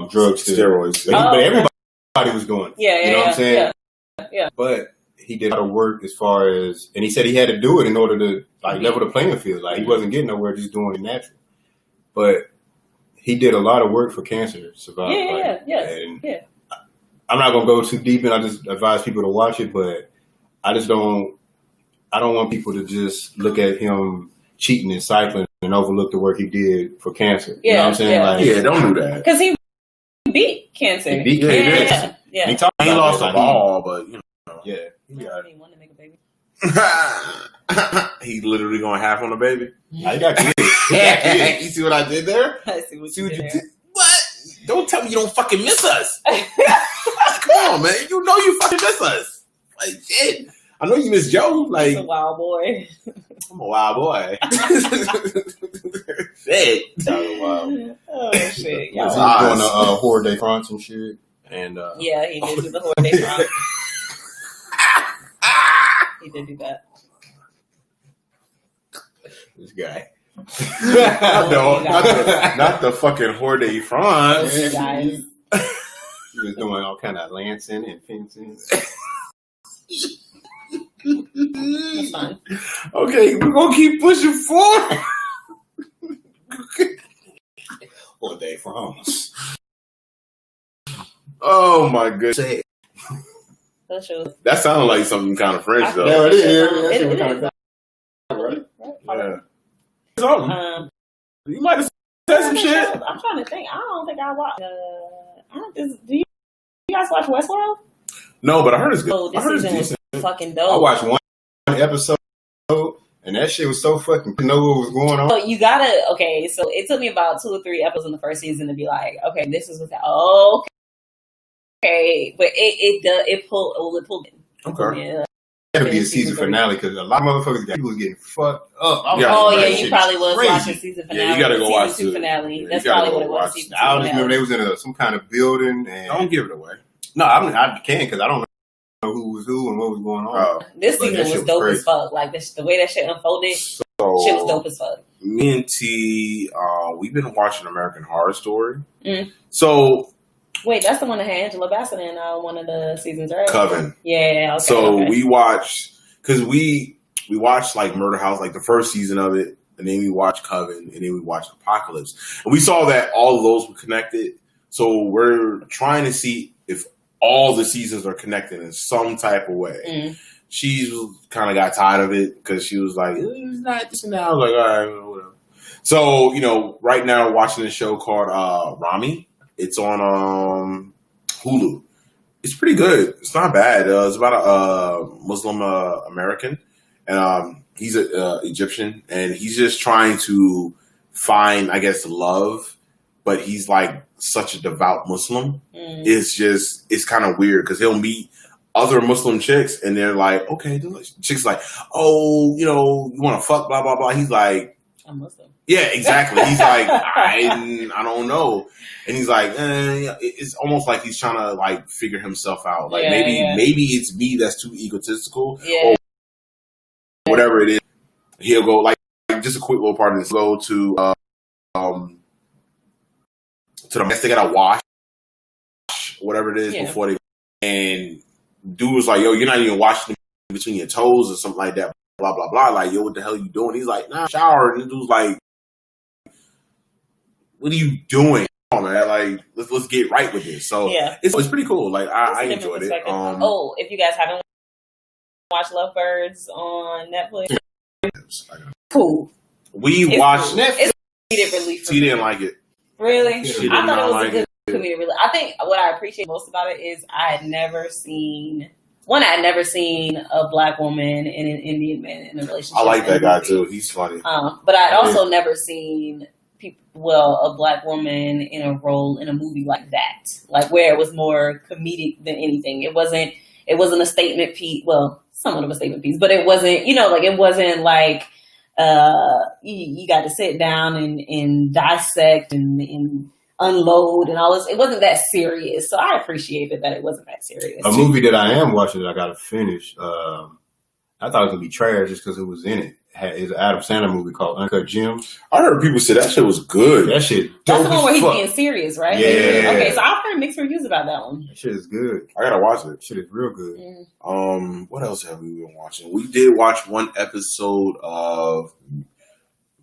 drugs, steroids. But everybody was doing it. Yeah, you know what I'm saying? Yeah. But he did a lot of work as far as, and he said he had to do it in order to level the playing field. Like he wasn't getting nowhere just doing it natural. But he did a lot of work for cancer to survive. Yeah. I'm not gonna go too deep, and I just advise people to watch it. But I don't want people to just look at him cheating and cycling and overlook the work he did for cancer. You know what I'm saying? Yeah, don't do that. Because he beat cancer. He beat cancer. Yeah. He talked He about lost that, a ball, but Yeah. He didn't want to make a baby. He literally going half on the baby. I got kids. You see what I did there? I see what you did there. What? Don't tell me you don't fucking miss us. Come on, man. You know you fucking miss us. Like shit. I know you miss Joe. Like He's a wild boy. I'm a wild boy. Shit. Oh shit. He was doing a horror day France and shit. And yeah, he did do the horror day front. He did do that. this guy. not the fucking Horde de France. Guys. He was doing all kind of lancing and fencing. That's fine. Okay, we're gonna keep pushing forward. Horde de France. Oh my goodness. That sounded like something kind of French though. Yeah, it is. It is. Right? Yeah. Something. You might have said some shit. I'm trying to think. I don't think I watched. Do you guys watch Westworld? No, but I heard it's good. Oh, I heard this it's season decent. was fucking dope. I watched one episode, and that shit was so fucking know what was going on. So you gotta so it took me about 2 or 3 episodes in the first season to be like, okay, this is what's okay, but it pulled. Okay. Yeah. to be a season finale because a lot of motherfuckers was getting fucked up. You probably was watching season finale. Yeah, you gotta go watch season 2 finale. Yeah, that's probably what it was. Season 2 I just remember they was in some kind of building. And don't give it away. No, I can because I don't know who was who and what was going on. This season was dope as fuck. Like the way that shit unfolded, shit was dope as fuck. Me and T, we've been watching American Horror Story. So. Wait, that's the one that had Angela Bassett in one of the seasons, right? Coven. Yeah. Okay, so we watched because we watched like Murder House, like the first season of it, and then we watched Coven, and then we watched Apocalypse, and we saw that all of those were connected. So we're trying to see if all the seasons are connected in some type of way. She kind of got tired of it because she was like, "It's not this and that." I was like, "All right, whatever." So right now we're watching a show called Rami. It's on Hulu. It's pretty good. It's not bad. It's about a Muslim American, and he's Egyptian, and he's just trying to find, I guess, love. But he's like such a devout Muslim. It's kind of weird because he'll meet other Muslim chicks, and they're like, okay, chicks like, oh, you want to fuck, blah blah blah. He's like, I'm Muslim. Yeah, exactly. He's like, I don't know. And he's like, it's almost like he's trying to like figure himself out. Like maybe it's me that's too egotistical or whatever it is. He'll go like just a quick little part of this. Go to the mess they gotta wash, whatever it is before they. And dude was like, yo, you're not even washing between your toes or something like that. Blah blah blah. Like, yo, what the hell are you doing? He's like, nah, shower. And the dude's like, what are you doing? Come on, man. Like, let's get right with this. So it's pretty cool. Like I enjoyed it. If you guys haven't watched Lovebirds on Netflix, cool. We watched Netflix. It's comedic relief. She didn't like it. Really? She I thought it was like a good comedic relief. I think what I appreciate most about it is I had never seen a black woman and an Indian man in a relationship. I like that guy too. He's funny. But I'd also never seen a black woman in a role in a movie like that, like where it was more comedic than anything. It wasn't a statement piece. Well, somewhat of a statement piece, but it wasn't. It wasn't like you got to sit down and dissect and unload and all this. It wasn't that serious, so I appreciated that it wasn't that serious. A movie that I am watching that I got to finish. I thought it was gonna be trash just because it was in it. It's an Adam Sandler movie called Uncut Gems. I heard people say that shit was good. That shit. That's the one where he's being serious, right? Yeah. Okay, so I've heard mixed reviews about that one. That shit is good. I gotta watch it. That shit is real good. What else have we been watching? We did watch one episode of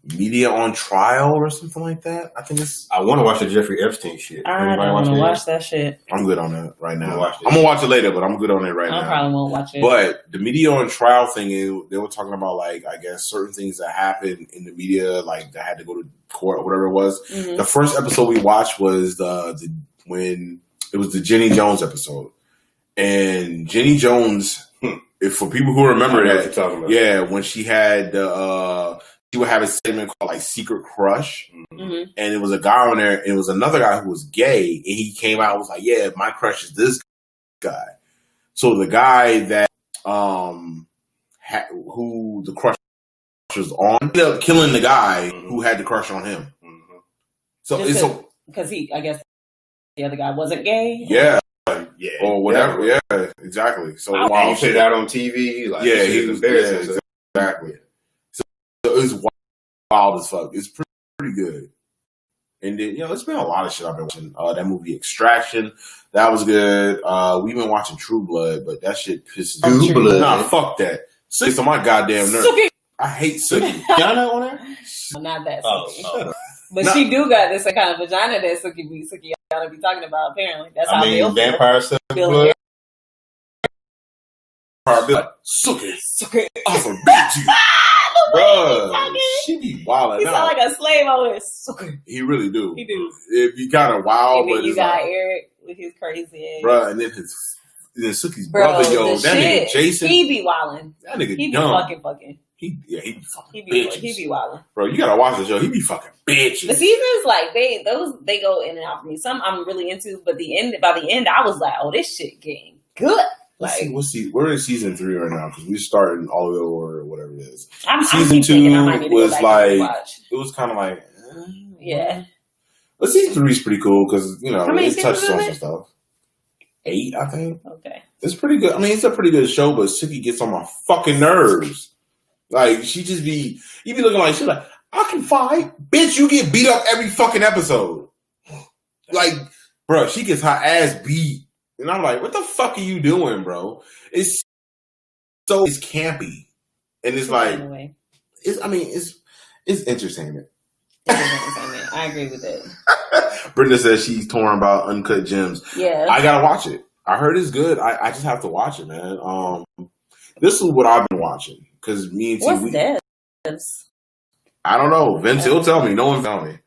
Media on Trial or something like that. I think it's. I want to watch the Jeffrey Epstein shit. I don't want to watch that shit. I'm good on that right now. I'm gonna watch it later, but I'm good on it right now. I probably won't watch it. But the Media on Trial thing, they were talking about like I guess certain things that happened in the media, like that had to go to court or whatever it was. The first episode we watched was when it was the Jenny Jones episode, and Jenny Jones. If for people who remember that, when she had she would have a segment called like Secret Crush, and it was a guy on there, and it was another guy who was gay, and he came out and was like, "Yeah, my crush is this guy." So the guy that who the crush was on ended up killing the guy who had the crush on him. So it's because I guess the other guy wasn't gay. Yeah, or whatever. Yeah, exactly. So while he put it out on TV, like he was embarrassing. Exactly. So it's wild as fuck. It's pretty good. And then, it's been a lot of shit I've been watching. That movie Extraction, that was good. We've been watching True Blood, but that shit pisses me off. Blood. Nah, fuck that. Suki's on my goddamn nerve. Suki. I hate Suki. Yana on there? Not that Suki. Oh. But she do got this kind of vagina that Suki Yana be talking about, apparently. That's how they vampire stuff. Blood. Suki, I forbid you. Bruh, she be wildin'. He sound like a slave over there. He really do. He do. If you kind of wild, and but you got Eric with his crazy ass. Bruh, and then Suki's brother, that nigga Jason. He be wildin'. That nigga He be dumb. fucking. He be fucking bitches. He be wildin'. Bro, you gotta watch the show. He be fucking bitches. The seasons, like they go in and out for me. Some I'm really into, but by the end, I was like, oh, this shit getting good. Let's see. We're in season 3 right now because we're starting all over or whatever it is. Season 2 was like it was kind of like yeah. But season 3 is pretty cool because it touches on some stuff. 8, I think. Okay. It's pretty good. I mean, it's a pretty good show, but Suki gets on my fucking nerves. Like she just you be looking like she's like, I can fight, bitch. You get beat up every fucking episode. Like, bro, she gets her ass beat. And I'm like, what the fuck are you doing, bro? It's campy. And it's like, it's entertainment. It is entertainment. I agree with it. Brenda says she's torn about Uncut Gems. Yeah. I gotta watch it. I heard it's good. I just have to watch it, man. This is what I've been watching. Because me and T. What's this? I don't know. Vince, he'll tell me. No one tell me.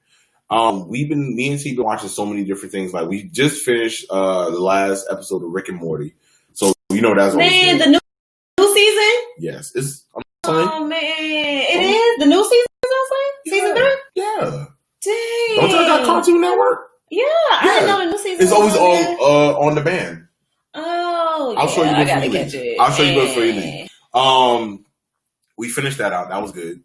Me and T been watching so many different things. Like we just finished the last episode of Rick and Morty, so that's man the new season. Yes, oh man, it is the new season. Season 3. Yeah. Dang. Don't you got Cartoon Network? Yeah, I didn't know the new season. It's always on the band. Oh, yeah. I'll show you I before gotta you catch leave. it. I'll show you before you leave. We finished that out. That was good.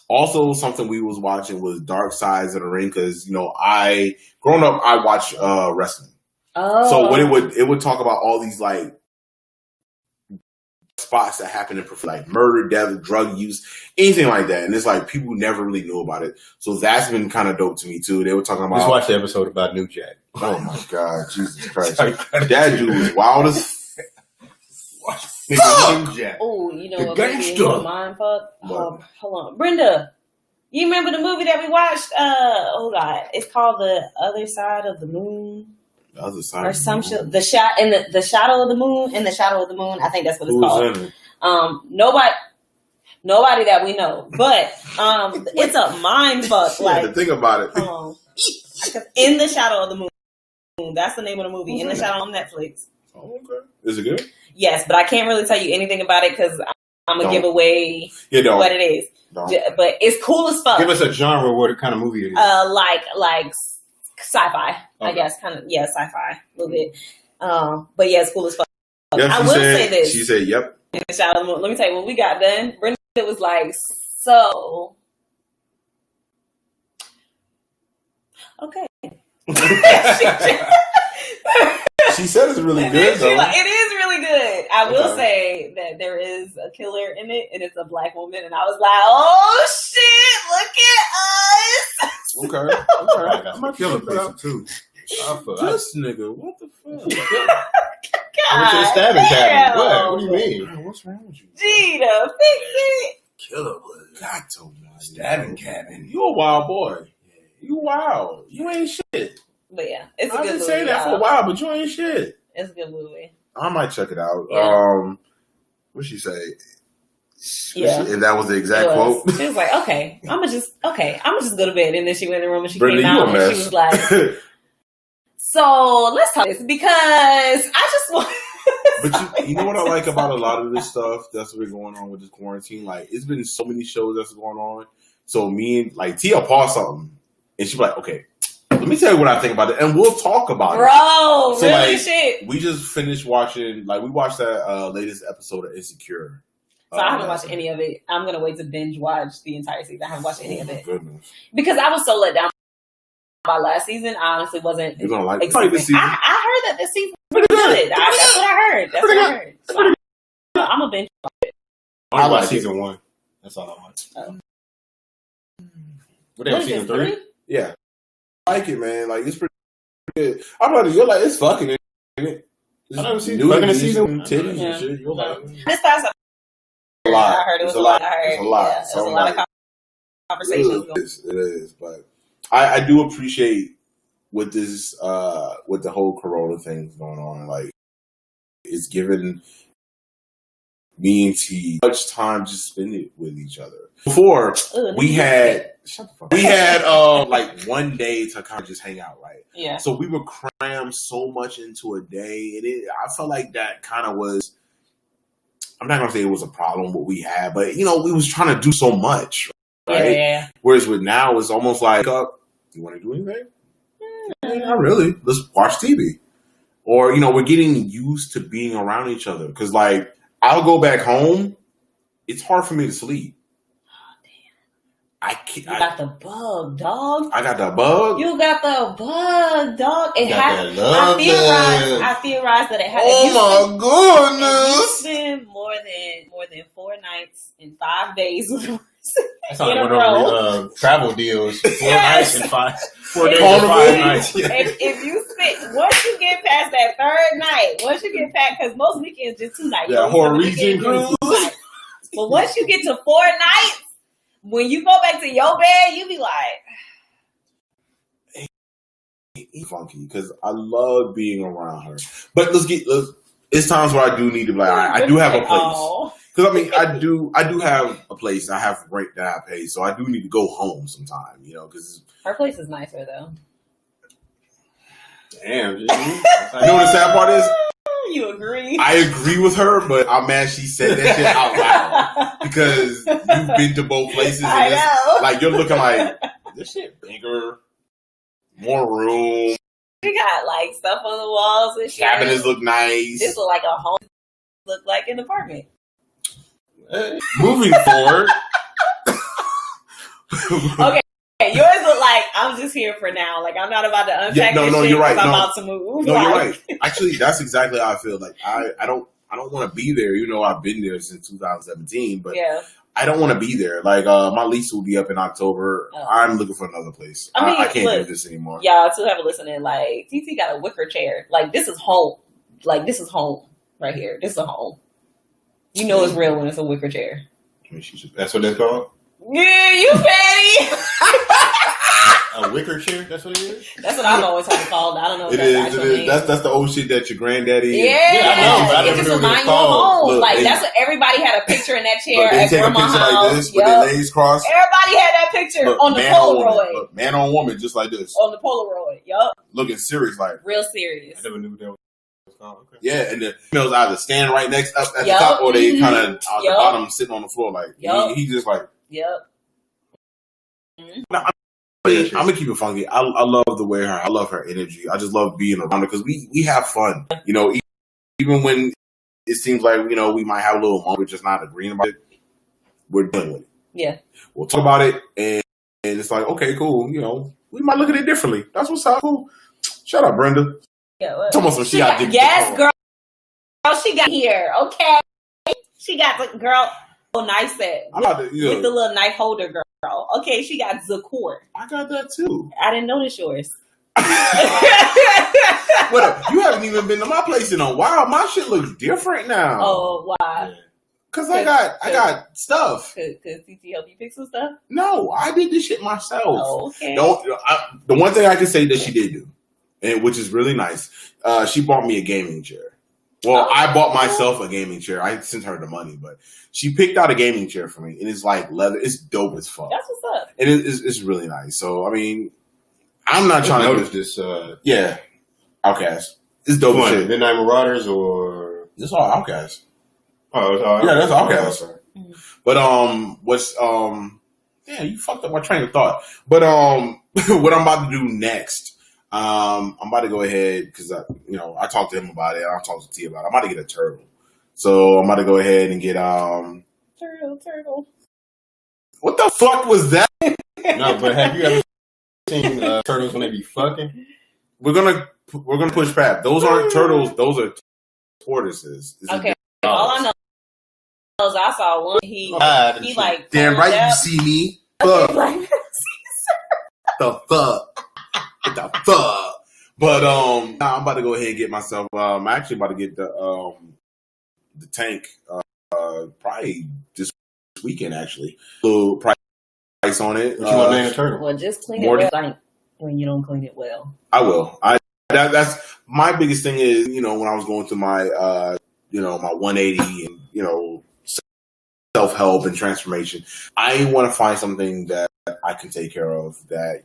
Also, something we was watching was Dark Sides of the Ring because growing up I watched wrestling. Oh, so what it would talk about all these like spots that happen in like murder, death, drug use, anything like that, and it's like people never really knew about it. So that's been kind of dope to me too. They were talking about. Just watch the episode about New Jack. Oh my god, Jesus Christ! That dude was wild as. New Jack. Oh, you know the what? Gangster. Mind fuck. Hold on, Brenda. You remember the movie that we watched? Oh god, it's called The Other Side of the Moon. The Other Side, or some shit. The Shadow of the Moon. In the Shadow of the Moon. I think that's what it's called. Nobody that we know, but it's a mind fuck. Like, to think about it. In the Shadow of the Moon. That's the name of the movie. In the Shadow on Netflix. Oh, okay. Is it good? Yes, but I can't really tell you anything about it because I'm gonna give away what it is. Don't. But it's cool as fuck. Give us a genre. What kind of movie it is? Like sci-fi. Okay. I guess kind of sci-fi a little bit. But yeah, it's cool as fuck. Yep, I will say this. She said, "Yep." Let me tell you, when we got done, Brenda was like, "So, okay." She said it's really good, though. It is really good. I will say that there is a killer in it, and it's a black woman. And I was like, "Oh shit! Look at us!" Okay. I'm a killer person too. This nigga, what the fuck? I went to the stabbing cabin. What do you mean? What's wrong with you? Gina, fix it. Killer blood. God told me. Stabbing cabin. You a wild boy. You wild. You ain't shit. But yeah, it's a I've good been movie. saying that for a while, but you ain't shit. It's a good movie. I might check it out. Yeah. What'd she say? Yeah. And that was the exact quote. She was like, "Okay, I'm gonna just go to bed." And then she went in the room and she Brittany, came out and she was like, "So let's talk this because I just want." But you know what I like about a lot of this stuff that's been going on with this quarantine? Like, it's been so many shows that's going on. So me and like Tia pause something, and she'll be like, "Okay, let me tell you what I think about it, and we'll talk about it." Bro, so, really like, shit. We just finished watching. Like, we watched that latest episode of Insecure. So I haven't watched any of it. I'm gonna wait to binge watch the entire season. I haven't watched any of it Goodness. because I was so let down by last season. I honestly wasn't. You're gonna like this season. I heard that this season was pretty good. That's what I heard. That's what I heard. So I'm a binge watch it. I watched season 1. That's all I watched. What they have season 3? Yeah, I like it, man. Like, it's pretty good. I'm like, you're like, it's fucking it. I never seen fucking a season. Titties and shit. You're like, this past a lot. I heard it was a lot. I heard it's a lot. Yeah, it was a lot of conversations going. It is, but I do appreciate with this with the whole Corona thing going on. Like, it's given me and T much time to spend it with each other. Before we had like one day to kind of just hang out, right? Yeah. So we would cram so much into a day, and I felt like that kind of was. I'm not gonna say it was a problem what we had, but we was trying to do so much, right? Yeah. Whereas with now, it's almost like, you want to do anything? Not really. Let's watch TV, or we're getting used to being around each other. Because like I'll go back home, it's hard for me to sleep. I can't. You got the bug, dog. I got the bug. You got the bug, dog. It had. I theorized that it had. Oh my goodness! It's been more than 4 nights and 5 days with us That's in like a one row. of travel deals. 4 nights and 4 days Carnival. and 5 nights. Yeah. If you spit, once you get past that 3rd night, because most weekends just 2 nights. Yeah, Norwegian cruise. But once you get to 4 nights, when you go back to your bed, you be like, funky, because I love being around her. But it's times where I do need to be like, I do have a place. Because I mean, I do have a place. I have rent that I pay, so I do need to go home sometime. Because her place is nicer though. Damn. You know what the sad part is? You agree? I agree with her, but I'm mad she said that shit out loud. Because you've been to both places, and I know. like you're looking like this shit bigger, more room. You got like stuff on the walls and shit. Cabinets look nice. This look like a home. Look like an apartment. Moving forward. Okay. Yours look like I'm just here for now. Like I'm not about to unpack this shit you're right. I'm about to move. No, you're right. Actually, that's exactly how I feel. Like I don't want to be there. I've been there since 2017, but yeah. I don't want to be there. Like my lease will be up in October. Oh. I'm looking for another place. I can't do this anymore. Y'all still have a listening. Like TT got a wicker chair. Like this is home. Like this is home right here. This is a home. You know it's real when it's a wicker chair. That's what that's called? Yeah, you petty. A wicker chair? That's what it is? That's what I've always heard it called. I don't know. It is. That's the old shit that your granddaddy. Yeah, I know. But I it never just knew remind what it was you of called. home. Look, Like that's what everybody had a picture in that chair They at take a grandma's picture house. like this with their legs crossed. Everybody had that picture on the Polaroid. Man on woman, just like this. On the Polaroid, yup. Looking serious, like real serious. I never knew that was called. Okay. Yeah, and the females either stand right next up at the top, or they kind of out the bottom, sitting on the floor, like he just like. Yep. I'm gonna keep it funky. I love the way I love her energy. I just love being around her because we have fun. Even when it seems like we might have a little moment, we're just not agreeing about it. We're dealing with it. Yeah, we'll talk about it, and it's like, okay, cool. We might look at it differently. That's what's up. Cool. Shut up, Brenda. Yeah, what? She got yes, girl. She got here. Okay, she got the girl. Oh, nice set with the little knife holder, girl. Okay, she got Zakor. I got that too. I didn't notice yours. What up? You haven't even been to my place in a while. My shit looks different now. Oh, why? Because I got stuff. Because CT helped you pick some stuff? No, I did this shit myself. Oh, okay. The one thing I can say that she did do, and which is really nice, she bought me a gaming chair. Well, I bought myself a gaming chair. I sent her the money, but she picked out a gaming chair for me, and it's like leather. It's dope as fuck. That's what's up. And it's really nice. So, I mean, I'm not trying to notice this. Yeah, Outcast. It's dope as shit. Midnight Marauders or It's all Outcast. Oh, it's all that's Outcast. Mm-hmm. But yeah, you fucked up my train of thought. But what I'm about to do next. I'm about to go ahead because I talked to him about it. I talked to T about it. I'm about to get a turtle, so I'm about to go ahead and get turtle. What the fuck was that? No, but have you ever seen turtles when they be fucking? We're gonna push back. Those aren't turtles. Those are tortoises. Okay. All I know is I saw one. He like damn right. You see me? Fuck. The fuck. What the fuck? But I'm about to go ahead and get myself. I'm actually about to get the tank probably this weekend. Actually, a little price on it. What you want to name a turtle? Well, just clean it well. Like when you don't clean it well. I will. That's my biggest thing is when I was going through my my 180 and self-help and transformation. I want to find something that I can take care of that.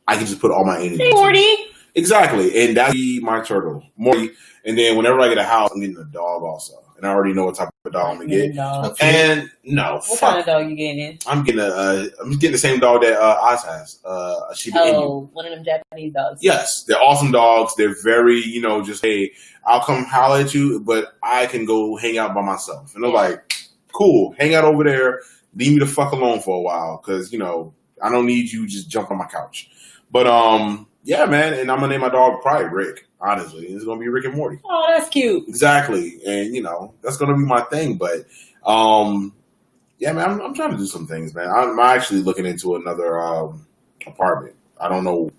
I can just put all my energy. Morty. Exactly. And that'd be my turtle. Morty. And then whenever I get a house, I'm getting a dog also. And I already know what type dog I'm gonna get. Dog. And no, what kind of dog you getting? I'm getting the same dog that Oz has. One of them Japanese dogs. Yes, they're awesome dogs. They're very, just hey, I'll come holler at you, but I can go hang out by myself. And they're like, cool, hang out over there. Leave me the fuck alone for a while, because I don't need you just jump on my couch. But yeah, man, and I'm gonna name my dog probably Rick. Honestly, it's gonna be Rick and Morty. Oh, that's cute. Exactly, and that's gonna be my thing. But yeah, man, I'm trying to do some things, man. I'm actually looking into another apartment. I don't know.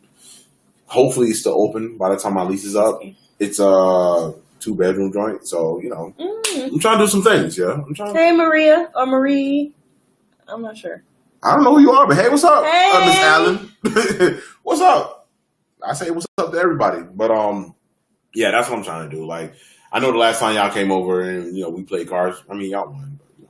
Hopefully, it's still open by the time my lease is up. It's a 2-bedroom joint, so I'm trying to do some things. Yeah, I'm trying. Hey, Maria or Marie, I'm not sure. I don't know who you are, but hey, what's up, Hey. Miss Allen? What's up? I say what's up to everybody, but yeah, that's what I'm trying to do. Like, I know the last time y'all came over and we played cards. I mean, y'all won. But,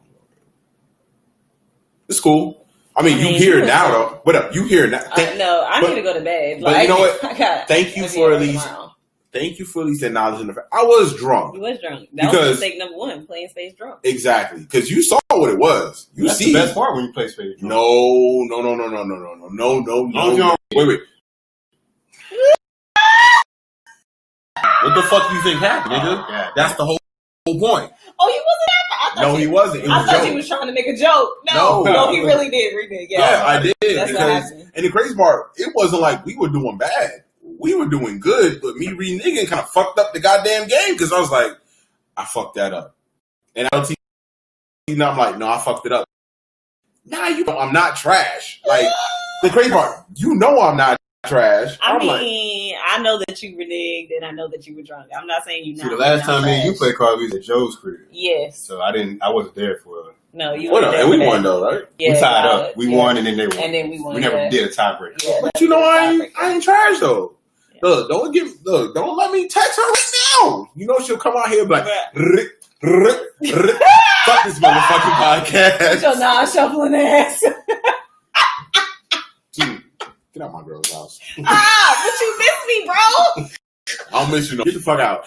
it's cool. I mean, you here now though. What up? You here now? No, I need to go to bed. But you know what? Thank you for at least acknowledging the fact I was drunk. You was drunk. That was mistake number one. Playing space drunk. Exactly, because you saw what it was. That's the best part when you play space drunk. No. Wait. What the fuck do you think happened, nigga? Yeah. That's the whole point. Oh, he wasn't. No, he wasn't. It was I thought he was trying to make a joke. No, he really did. Yeah, I did. That's what happened. And the crazy part, it wasn't like we were doing bad. We were doing good, but me reneging kind of fucked up the goddamn game because I was like, I fucked that up. And I'm like, no, I fucked it up. Nah, I'm not trash. Like, the crazy part, I'm not trash. I know that you reneged and I know that you were drunk. I'm not saying you not. See, the last time me and you played cards, we was at Joe's crib. Yes. So I wasn't there for. No, you were there. And we won though, right? Yeah, we tied up. We won and then they won. And then we won. We never did a tiebreaker. Yeah, but I ain't trash though. Yeah. Look, don't let me text her right now. She'll come out here and be like, fuck this motherfucking podcast. With your non-shuffling ass. Get out my girl's house. But you miss me, bro. I don't miss you. No. Get the fuck out.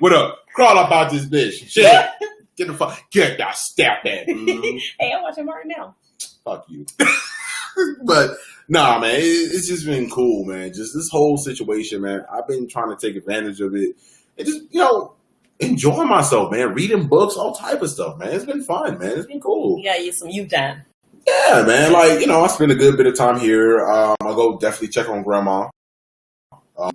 What up? Crawl up out this bitch. Shit. Get that step at. Mm-hmm. Hey, I'm watching Martin now. Fuck you. But nah, man, it's just been cool, man. Just this whole situation, man. I've been trying to take advantage of it and just enjoy myself, man. Reading books, all type of stuff, man. It's been fun, man. It's been cool. You gotta use some you time. Yeah, man. Like, I spend a good bit of time here. I'll go definitely check on grandma. I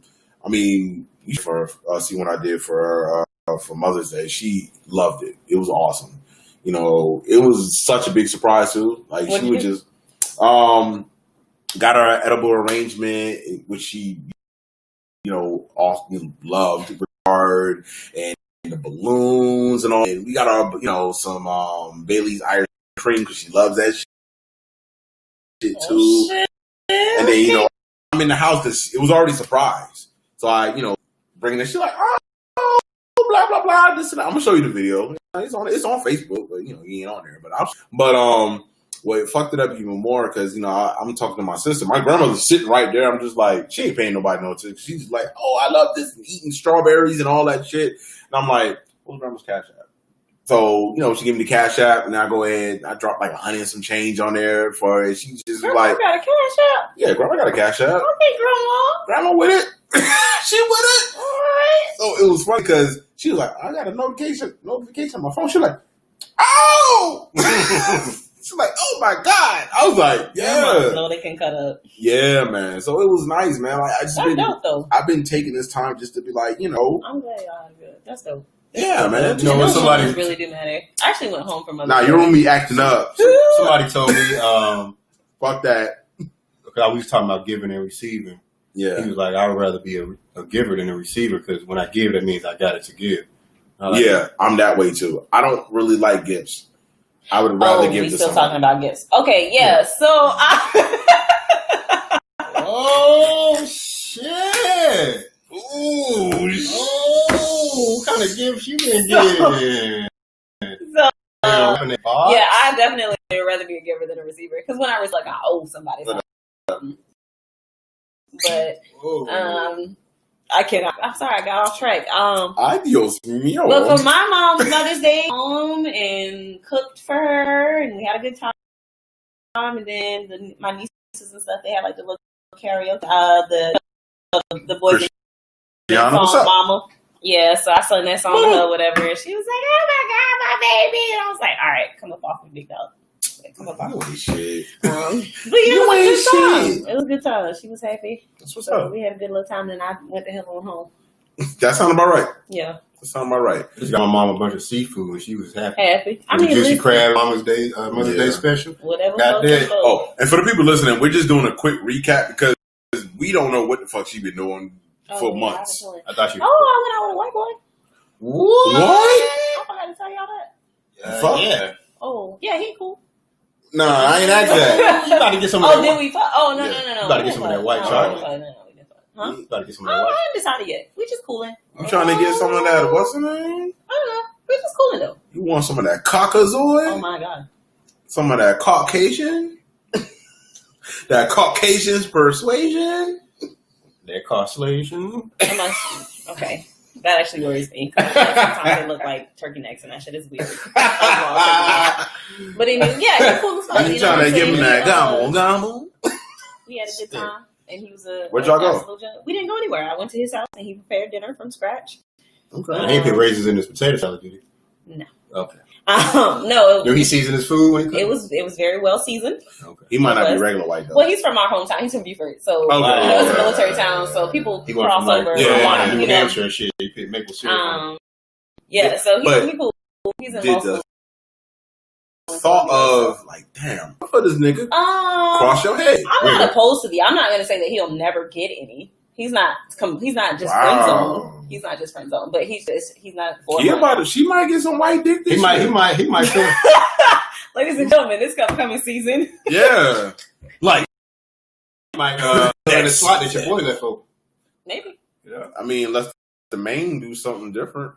mean, for see what I did for Mother's Day, she loved it. It was awesome. It was such a big surprise too. Like, she would just got her an edible arrangement, which she loved, hard, and the balloons and all. And we got our some Bailey's Irish cream because she loves that shit too. Shit. And then I'm in the house because it was already a surprise. So I bringing it. She's like, oh, blah blah blah. This and that. I'm gonna show you the video. It's on Facebook, but he ain't on there. But what fucked it up even more because I'm talking to my sister. My grandmother's sitting right there. I'm just like, she ain't paying nobody no attention. She's like, oh, I love this, and eating strawberries and all that shit. And I'm like, what's grandma's Cash App? So, she gave me the Cash App, and I go ahead, I drop like $100 and some change on there for it. She just Grandma got a Cash App? Yeah, Grandma got a Cash App. Okay, Grandma. Grandma with it. She with it. All right. So it was funny because she was like, I got a notification on my phone. She was like, oh! She's like, oh my God. I was like, yeah. No, they can cut up. Yeah, man. So it was nice, man. Like, That's dope, though. I've been taking this time just to be like, I'm glad y'all are good. That's dope. Yeah, man. When somebody really do matter. I actually went home from Nah, you're on me acting up. Somebody told me, fuck that. Because we was talking about giving and receiving. Yeah. He was like, I would rather be a giver than a receiver because when I give, that means I got it to give. I'm that way too. I don't really like gifts. I would rather give to someone. We still talking about gifts. Okay, yeah. So oh shit! Ooh, what kind of gifts you been getting? So yeah, I definitely would rather be a giver than a receiver because when I was like, I owe somebody something. But I cannot. I'm sorry, I got off track. Adios mío. But for my mom's Mother's Day, home and cooked for her, and we had a good time. And then my nieces and stuff, they had like the little karaoke. The boys Gianna, song, what's up? Mama. Yeah, so I sung that song to her, whatever. And she was like, "Oh my god, my baby!" And I was like, "All right, come up off me, big dog. Come up off me." Holy shit. But yeah, You it ain't was a good time. shit. It was a good time. She was happy. That's what's So up. we had a good little time. Then I went the hell on home. That sound about right. Yeah, That sound about right. Just got my mom a bunch of seafood and she was happy. happy. I The mean, juicy listen, crab Mother's Day special. whatever. Got that. Oh, and for the people listening, we're just doing a quick recap because we don't know what the fuck she been doing for months. I thought she. Oh, I went out with a white boy. What? I forgot to tell y'all that. Fuck. Yeah. Oh, yeah, he cool. Nah, I ain't asked that. You about to get some of Oh, that did white. we fuck? Oh, no. You We about to get didn't some of that fuck. white No, chocolate. we didn't fuck. No, we didn't fuck. Huh? You about to get some of I that white. haven't decided yet. We just cooling. You trying to get some of that? What's the name? I don't know. We just cooling though. You want some of that Caucasoid? Oh my god. Some of that Caucasian? That Caucasian's persuasion? That constellation. I'm not, okay. That actually worries me. 'Cause sometimes they look like turkey necks and that shit is weird. But anyway, yeah, he's cool as fuck. You know trying what to I'm give him saying? that gobble gobble? We had a good time. And he was a Where'd y'all go? absolute gentleman. We didn't go anywhere. I went to his house and he prepared dinner from scratch. Okay. He ain't put raisins in his potato salad, did he? No. Okay. No, Do he season his food when he cooks? it was very well seasoned. Okay. He might not be Was. regular white though. Well, he's from our hometown. He's from Beaufort, so Okay. you know, it's a Okay. military town. So people He went cross from like over. yeah, New you know. Hampshire and shit. He put maple syrup. Yeah, so But he cool. He's in did law the school. thought of like, damn, for this nigga, cross your head. I'm not opposed to the. I'm not going to say that he'll never get any. He's not just friend zone. He's not just friend zone, but he's not. She might get some white dick. This He might feel. Ladies and gentlemen, this upcoming season. Yeah, like might in the slot that your boy left open. Maybe. yeah. I mean, unless the main do something different.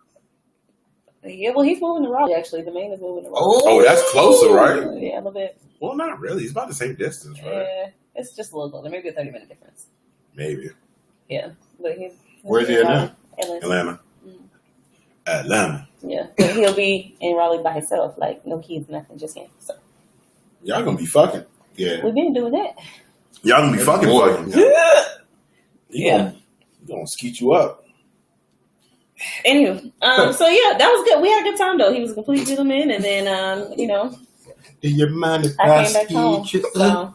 Yeah, well, he's moving to Raleigh. Actually, the main is moving to Raleigh. Oh, that's closer, right? Yeah, a little bit. Well, not really. It's about the same distance, right? Yeah, it's just a little closer. Maybe a 30-minute difference. Maybe. Yeah, but Where's he at now? Atlanta. Mm. Atlanta. Yeah, but he'll be in Raleigh by himself, like no kids, nothing, just him. So Y'all gonna be fucking. Yeah. we've been doing that. Y'all gonna be fucking. Yeah. He gonna skeet you up. Anywho, so yeah, that was good. We had a good time though. He was a complete gentleman, and then Do you mind if I came back home. skeet you So.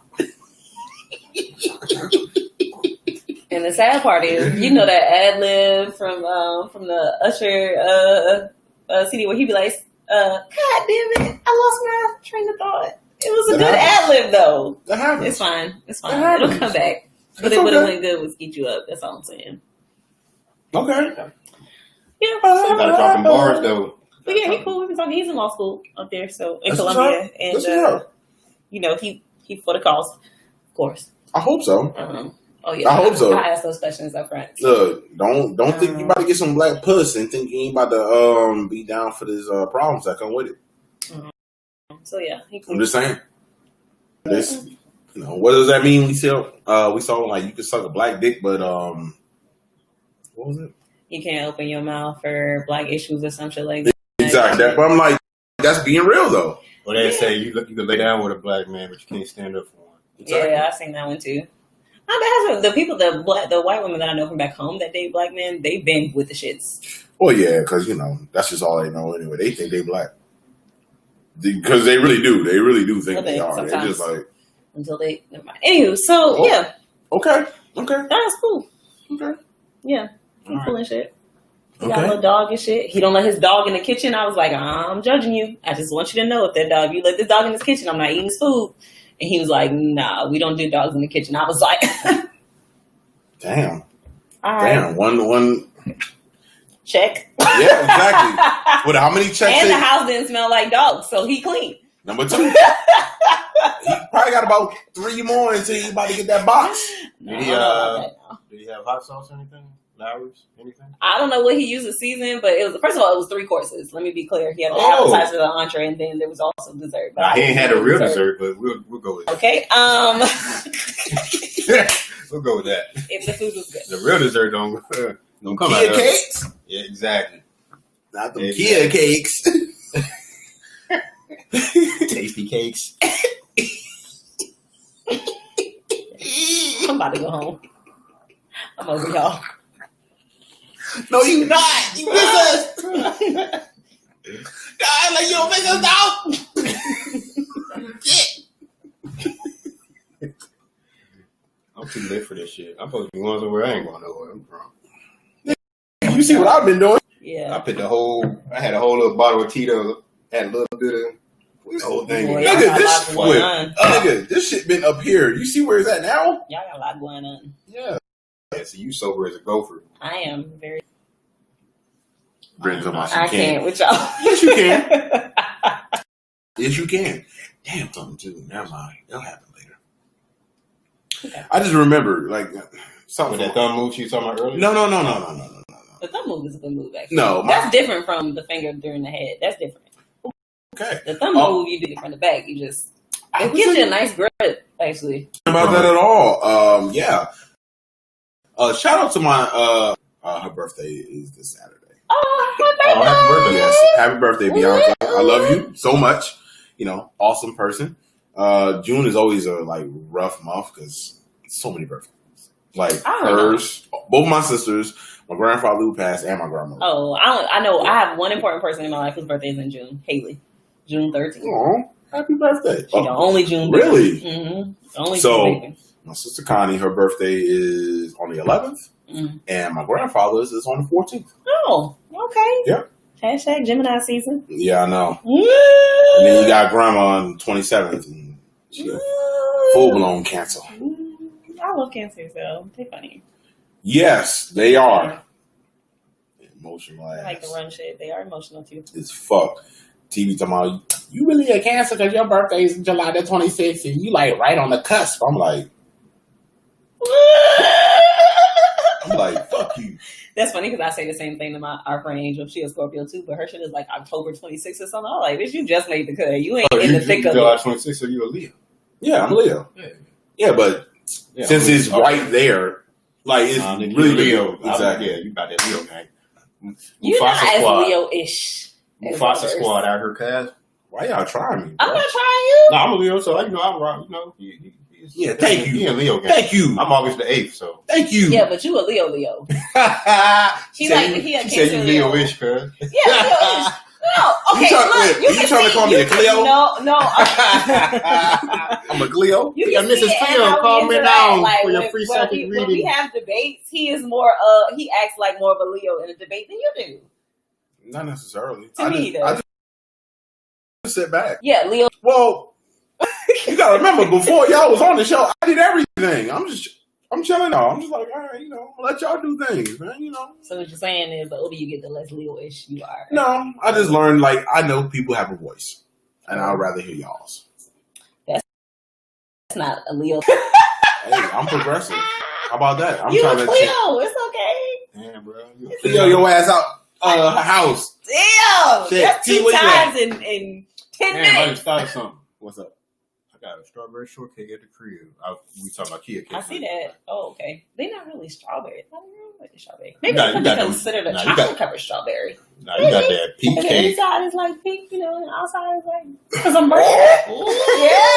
And the sad part is, that ad lib from the Usher CD where he be like, "God damn it, I lost my train of thought." It was a good ad lib though. That happens. It's fine. It's That fine. happens. It'll come back. But It's it would have okay. went good with Skeet You Up. That's all I'm saying. Okay. Yeah. You gotta drop them bars though. But yeah, he cool. We've been talking. He's in law school up there, so in That's what's Columbia, up. and That's what's up. he for the cause, of course. I hope so. Oh yeah, I hope so. I ask those questions up front. Look, don't think you about to get some black puss and think you ain't about to be down for this problems that come with it. So yeah, he cool. I'm just saying. This, what does that mean? We saw like you could suck a black dick, but what was it? You can't open your mouth for black issues or some shit like that. Exactly. But I'm like, that's being real though. Well, they say you can lay down with a black man, but you can't stand up for one. Exactly. Yeah, I've seen that one too. The white women that I know from back home that date black men, they've been with the shits. Well, yeah, because that's just all they know anyway. They think they black because they really do. They really do think they are. They're just like until they never mind. Anywho, so yeah, okay, that's cool. okay. Yeah, he's cool and shit. He got a Okay. little dog and shit. He don't let his dog in the kitchen. I was like, I'm judging you. I just want you to know if you let this dog in this kitchen, I'm not eating his food. And he was like, nah, we don't do dogs in the kitchen. I was like, Damn. all right, Damn. One. check. Yeah, exactly. What? How many checks? And the house didn't smell like dogs, so he clean. Number 2. He probably got about 3 more until he about to get that box. No, Did he, I don't know about that now. Did he have hot sauce or anything? Lowry's? Anything? I don't know what he used to season, but it was first of all, it was 3 courses. Let me be clear. He had the Oh. appetizer, the entree, and then there was also dessert. But Nah, he I ain't had a real dessert, but we'll go with that. Okay. We'll go with that. If the food was good. The real dessert don't. Don't come Kia out cakes? Yeah, exactly. Not the Kia cakes. Tasty cakes. I'm about to go home. I'm over y'all. No, you not. You miss us. God, like you don't miss us out. I'm too lit for this shit. I'm supposed to be going somewhere. I ain't going nowhere. I'm drunk. You see what I've been doing? Yeah. I had a whole little bottle of Tito. Had a little bit of The whole thing. Boy, Nigga, this shit been up here. You see where it's at now? Y'all got a lot going on. Yeah. So you sober as a gopher. I am very. Brings up my I can't with y'all. Yes, you can. Yes, you can. Damn, something too. Never mind. It'll happen later. Okay. I just remember, like, something. With that thumb move you talking about earlier? No. The thumb move is a good move, actually. No, that's different from the finger during the head. That's different. Okay. The thumb move you do it from the back. You just it gives you a nice grip, actually. About that at all? Yeah. Shout out to my her birthday is this Saturday. Oh, happy birthday! Yes, happy birthday, Bianca. I love you so much. You know, awesome person. June is always a rough month because so many birthdays. Like hers, both my sisters, my grandfather who passed, and my grandmother. Oh, I know. I have one important person in my life whose birthday is in June. Haley, June 13th. Oh, happy birthday! She's the only June. Really? Mm-hmm. Only so, June. My sister Connie, her birthday is on the 11th, and my grandfather's is on the 14th. Oh, okay. Yep. Hashtag Gemini season. Yeah, I know. And then you got grandma on the 27th, and she full blown Cancer. I love Cancer, so they're funny. Yes, they are. Emotional ass. I like to run shit. They are emotional too. It's fuck. TV talking about, you really a Cancer because your birthday is July the 26th and you like right on the cusp. I'm like, fuck you. That's funny because I say the same thing to our friend Angel. She a Scorpio too, but her shit is like October 26th or something. I'm like, bitch, you just made the cut. You ain't in the thick of it. July 26th, so you a Leo. Yeah, I'm Leo. Yeah, but since it's right there, like it's really Leo. Exactly. Yeah, you got that Leo gang. You're not as Leo-ish. Mufasa squad out here, cuz. Why y'all trying me? I'm not trying you. No, I'm a Leo, so I'm right. Yeah, thank you. He a Leo gang. Thank you. I'm August the 8th, so. Thank you. Yeah, but you a Leo. He a said Cancer you Leo. Leo-ish, cuz. Yeah, Leo-ish. No, okay. You trying to call me a Cleo? No. I'm a Cleo. You Yeah, can Mrs. see it in Cleo, how call we me interact. now for your free second When reading. we have debates, he is more. He acts like more of a Leo in a debate than you do. Not necessarily. To me, though. I just sit back. Yeah, Leo. Well, you gotta remember, before y'all was on the show, I did everything. I'm chilling out. I'm just like, all right, let y'all do things, man, So what you're saying is the older you get, the less Leo-ish you are. No, I just learned, I know people have a voice, and I'd rather hear y'all's. That's not a Leo. Hey, I'm progressive. How about that? I'm you trying a to Cleo. It's okay. Damn, bro. Cleo your ass out her house. Damn. Shit. That's See, 2 where you times in 10 Damn, I minutes. just thought of something. What's up? I got a strawberry shortcake at the crib. We talking about Kia cake. I see that. Oh, okay. They're not really strawberry. I don't know what the strawberry. You Maybe got it's them- considered a nah, you chocolate got- covered strawberry. Nah, you got that peach And the cake. inside is like pink, and the outside is like because I'm burnt. Yeah,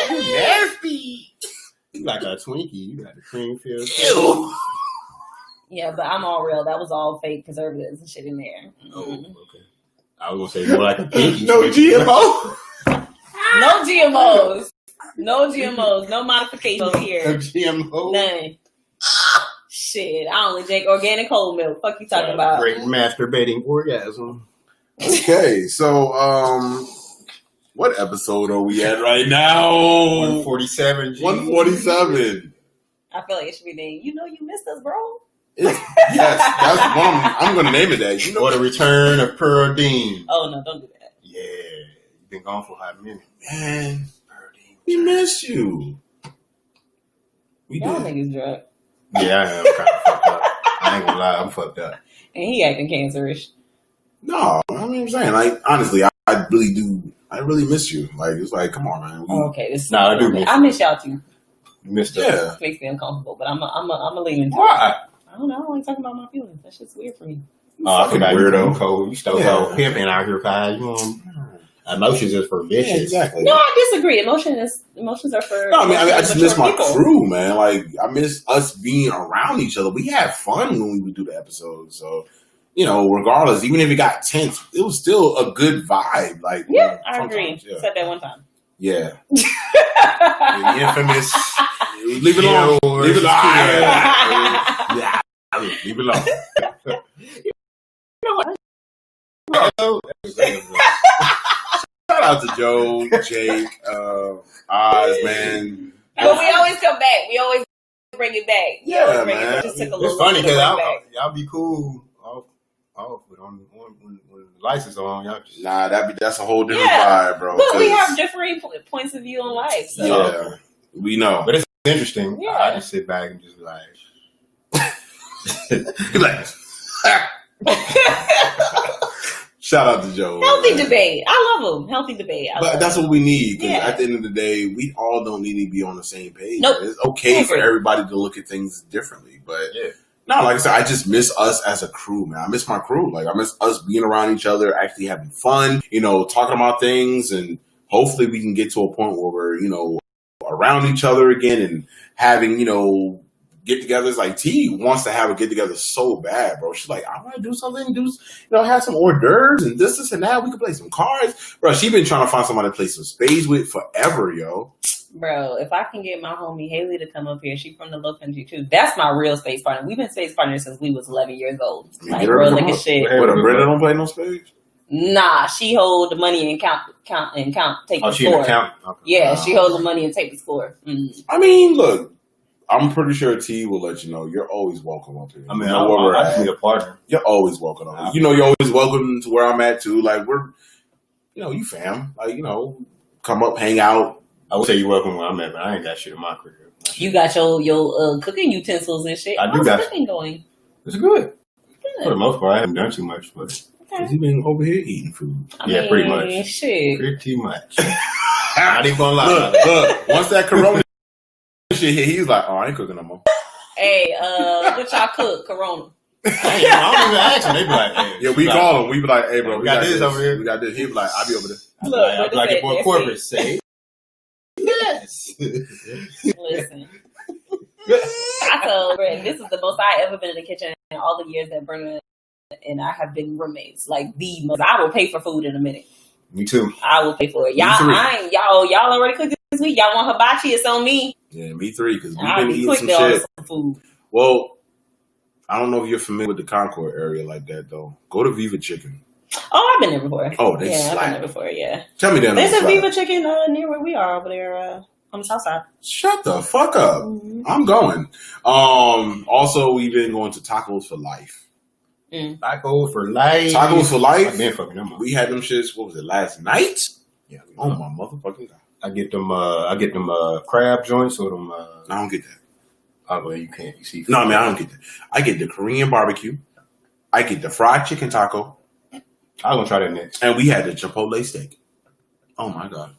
You nasty. You like a Twinkie. You got the cream filled. Ew. yeah, but I'm all real. That was all fake preservatives and shit in there. Oh, okay. I was gonna say more like a pinky. No GMO. No GMOs. No GMOs. No modifications over No here. GMO. None. Shit, I only drink organic whole milk. Fuck you talking about? Great masturbating orgasm. Okay, so what episode are we at right now? 147. 147. I feel like it should be named. You know you missed us, bro. Yes, that's one. I'm gonna name it that. You know Or the return of Pearl Dean. Oh no, don't do that. Yeah, you've been gone for a hot minute. Man, we miss you. We Y'all did. niggas drunk. Yeah, I am kind of fucked up. I ain't gonna lie, I'm fucked up. And he acting cancerish. No, I mean, I'm saying, honestly, I really do. I really miss you. Like, it's like, come on, man. Oh, okay, this is Nah, I do miss I miss y'all too. missed it. Yeah. It makes me uncomfortable, but I'm a lean into it. Why? I don't know. I don't like talking about my feelings. That shit's weird for me. I feel like weirdo. You cold. You still cold pimping out here, guys. You know, emotions is for bitches. Yeah, exactly. No, I disagree. Emotions are for. No, I just miss my people. crew, man. Like, I miss us being around each other. We had fun when we would do the episodes. So, regardless, even if it got tense, it was still a good vibe. Like, yeah, I agree. Yeah. Said that one time. Yeah. The infamous. Leave it alone. Leave it alone. Yeah. Leave it alone. Shout out to Joe, Jake, Oz, man. But we always come back. We always bring it back. Yeah, man. It just took a It's little funny because back. y'all be cool off but when the lights is on, y'all just That's a whole different vibe, bro. Look, we have differing points of view on life. So. Yeah, we know. But it's interesting. Yeah. I just sit back and just like, shout out to Joe. Healthy debate. I love him. Healthy debate. But that's what we need, because Yeah. at the end of the day, we all don't need to be on the same page. Nope. It's okay for everybody to look at things differently, but no, like I said, I just miss us as a crew, man. I miss my crew. Like, I miss us being around each other, actually having fun, talking about things, and hopefully we can get to a point where we're, around each other again and having, get-togethers. Like, T wants to have a get-together so bad, bro. She's like, I want to do something, have some hors d'oeuvres and this and that. We could play some cards. Bro, she's been trying to find somebody to play some spades with forever, yo. Bro, if I can get my homie Haley to come up here, she's from the Low Country too. That's my real space partner. We've been space partners since we was 11 years old. Like, real like a shit. What, Brenda don't play no spades? Nah, she hold the money and count, take the she score. in account? Okay. Yeah, she hold the money and take the score. Mm-hmm. I mean, look, I'm pretty sure T will let you know you're always welcome up here. I mean, I just need a partner. You're always welcome up here. You're always welcome to where I'm at too. Like, we're, you fam. Like, come up, hang out. I would say you're welcome where I'm at, but I ain't got shit in my crib. You got your cooking utensils and shit. I do How's got cooking going? It's good. Good. For the most part, I haven't done too much, but Cause he been over here eating food. I mean, pretty much. Shit. Pretty much. Not even gonna lie. Look, once that Corona shit hit, he's like, oh, I ain't cooking no more. Hey, what y'all cook? Corona. I don't even ask them. They be like, hey, Yeah, we call him. We be like, hey, bro, we got this over here. We got this. He be like, I'll be over there. Look, I'm like your boy corporate say. Yes. Listen. I told Brent, this is the most I ever been in the kitchen in all the years that Brenda and I have been roommates. Like, the most. I will pay for food in a minute. Me too. I will pay for it. Y'all already cooked this week. Y'all want hibachi? It's on me. Yeah, me three, because we've I'll been be eating quick some to order shit. some food. Well, I don't know if you're familiar with the Concord area like that, though. Go to Viva Chicken. Oh, I've been there before. Oh, they I've slap. been there before, yeah. Tell me that. There's a Viva Chicken near where we are over there on the south side. Shut the fuck up. Mm-hmm. I'm going. Also, we've been going to Tacos for Life. Tacos for life. Tacos for Life. I've been fucking them up. We had them shits, what was it, last night? Yeah. Oh, my motherfucking God. I get them crab joints or them. I don't get that. Oh, well, you can't. You see. No, man, I don't get that. I get the Korean barbecue. I get the fried chicken taco. I'm gonna try that next. And we had the Chipotle steak. Oh, my God.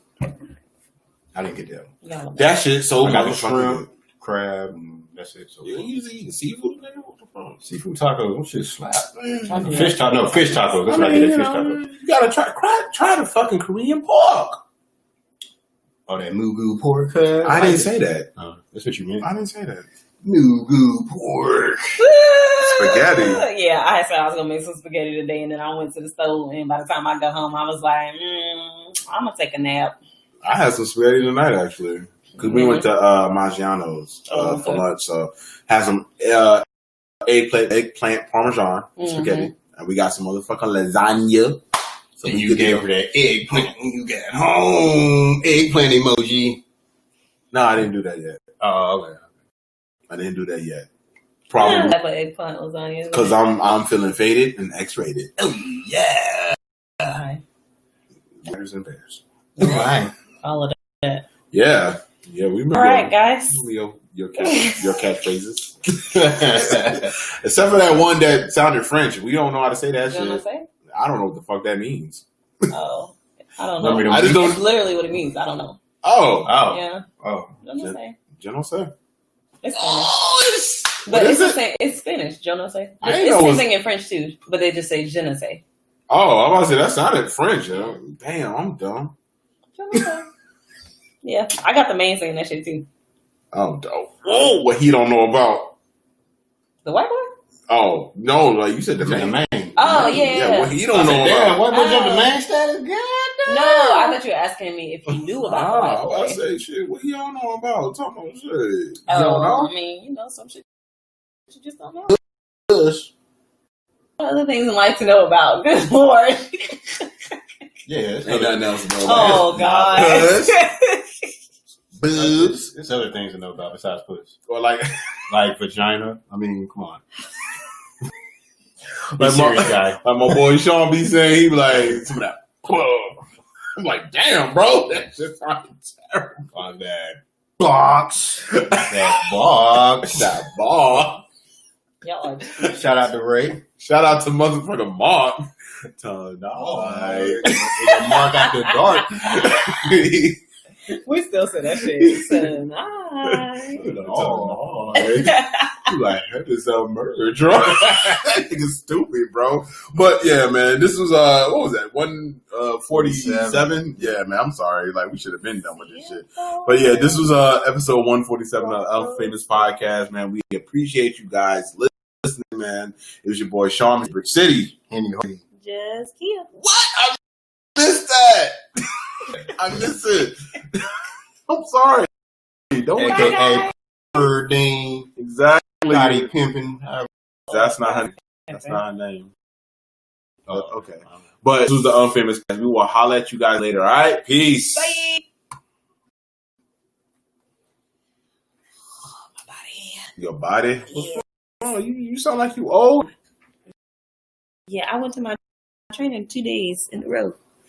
I didn't get that. Yeah. That shit so I got the motherfucking shrimp, good. crab, and that's it. So You usually eating seafood, nigga? What the fuck? seafood tacos, them shit slap. do Fish tacos. No, fish tacos. That's what I get. Fish tacos. You gotta try the fucking Korean pork. Oh, that mugu pork. I didn't say that. That's what you meant. I didn't say that. Mugu pork. Spaghetti. Yeah, I said I was gonna make some spaghetti today, and then I went to the stove, and by the time I got home, I was like, I'm gonna take a nap. I had some spaghetti tonight, actually. Because we went to Maggiano's for lunch. So, had some eggplant parmesan spaghetti. And we got some motherfucking lasagna. So and you gave her that eggplant when you got home. Eggplant emoji. No, I didn't do that yet. Oh, okay. I didn't do that yet. Probably Like eggplant lasagna. because I'm feeling faded and X-rated. Oh, yeah. Bears and bears. Right. All of that. Yeah, we remember. All right, guys. Your catchphrases. Except for that one that sounded French. We don't know how to say that You know shit. what I'm saying? I don't know what the fuck that means. Oh, I don't know. Remember them I just It's don't. literally what it means. I don't know. Oh, Oh. Yeah. Oh. I'm just saying. Je ne sais. It's Spanish. Oh, But it's it's Spanish. Je ne sais. I didn't It's know the it was- same thing in French too, but they just say je ne sais. Oh, I'm about to say that sounded French. Yo. Damn, I'm dumb. Je ne sais. Yeah, I got the main saying that shit too. I'm dumb. Whoa, what he don't know about? The white boy? Oh no, like you said the The man. man. Oh yeah. What he don't know Damn, about? what was Oh. the man status? God damn. No, I thought you were asking me if you knew about the I white was boy. say shit. What he don't know about? Talk about shit. You Oh, don't know? I mean, some shit you just don't know. Push. Other things in life to know about. Good lord. Yeah, Ain't nothing else to know about. Oh god. Boobs. There's other things to know about besides puss. Or like, Like vagina. I mean, come on. Be Like serious, my- guy. like my boy Sean be saying, he be like, some of that. I'm like, damn, bro, that shit fucking terrible. On that box. That box. That ball. Y'all are Shout out to Ray. Shout out to motherfucking Mark. Tonight. It's a mark after dark. we still say that shit. Tonight. Oh, you like that is a murder drug. That nigga's stupid, bro. But yeah, man, this was what was that? 147? Yeah, man, I'm sorry. Like we should have been done with this shit. But yeah, this was episode 147 of Unfamous Podcast, man. We appreciate you guys listening, man. It was your boy Sean from Brick City. Henny Hardy. Just Kia. What? I missed that. I missed it. I'm sorry. Don't AKA Perdine. exactly. Scotty Pimpin. That's not her. That's not her name. Oh, okay. But this was the Unfamous. We will holler at you guys later. All right. Peace. Bye. Your body. Yeah. Oh, you sound like you old. Yeah, I went to my training 2 days in a row.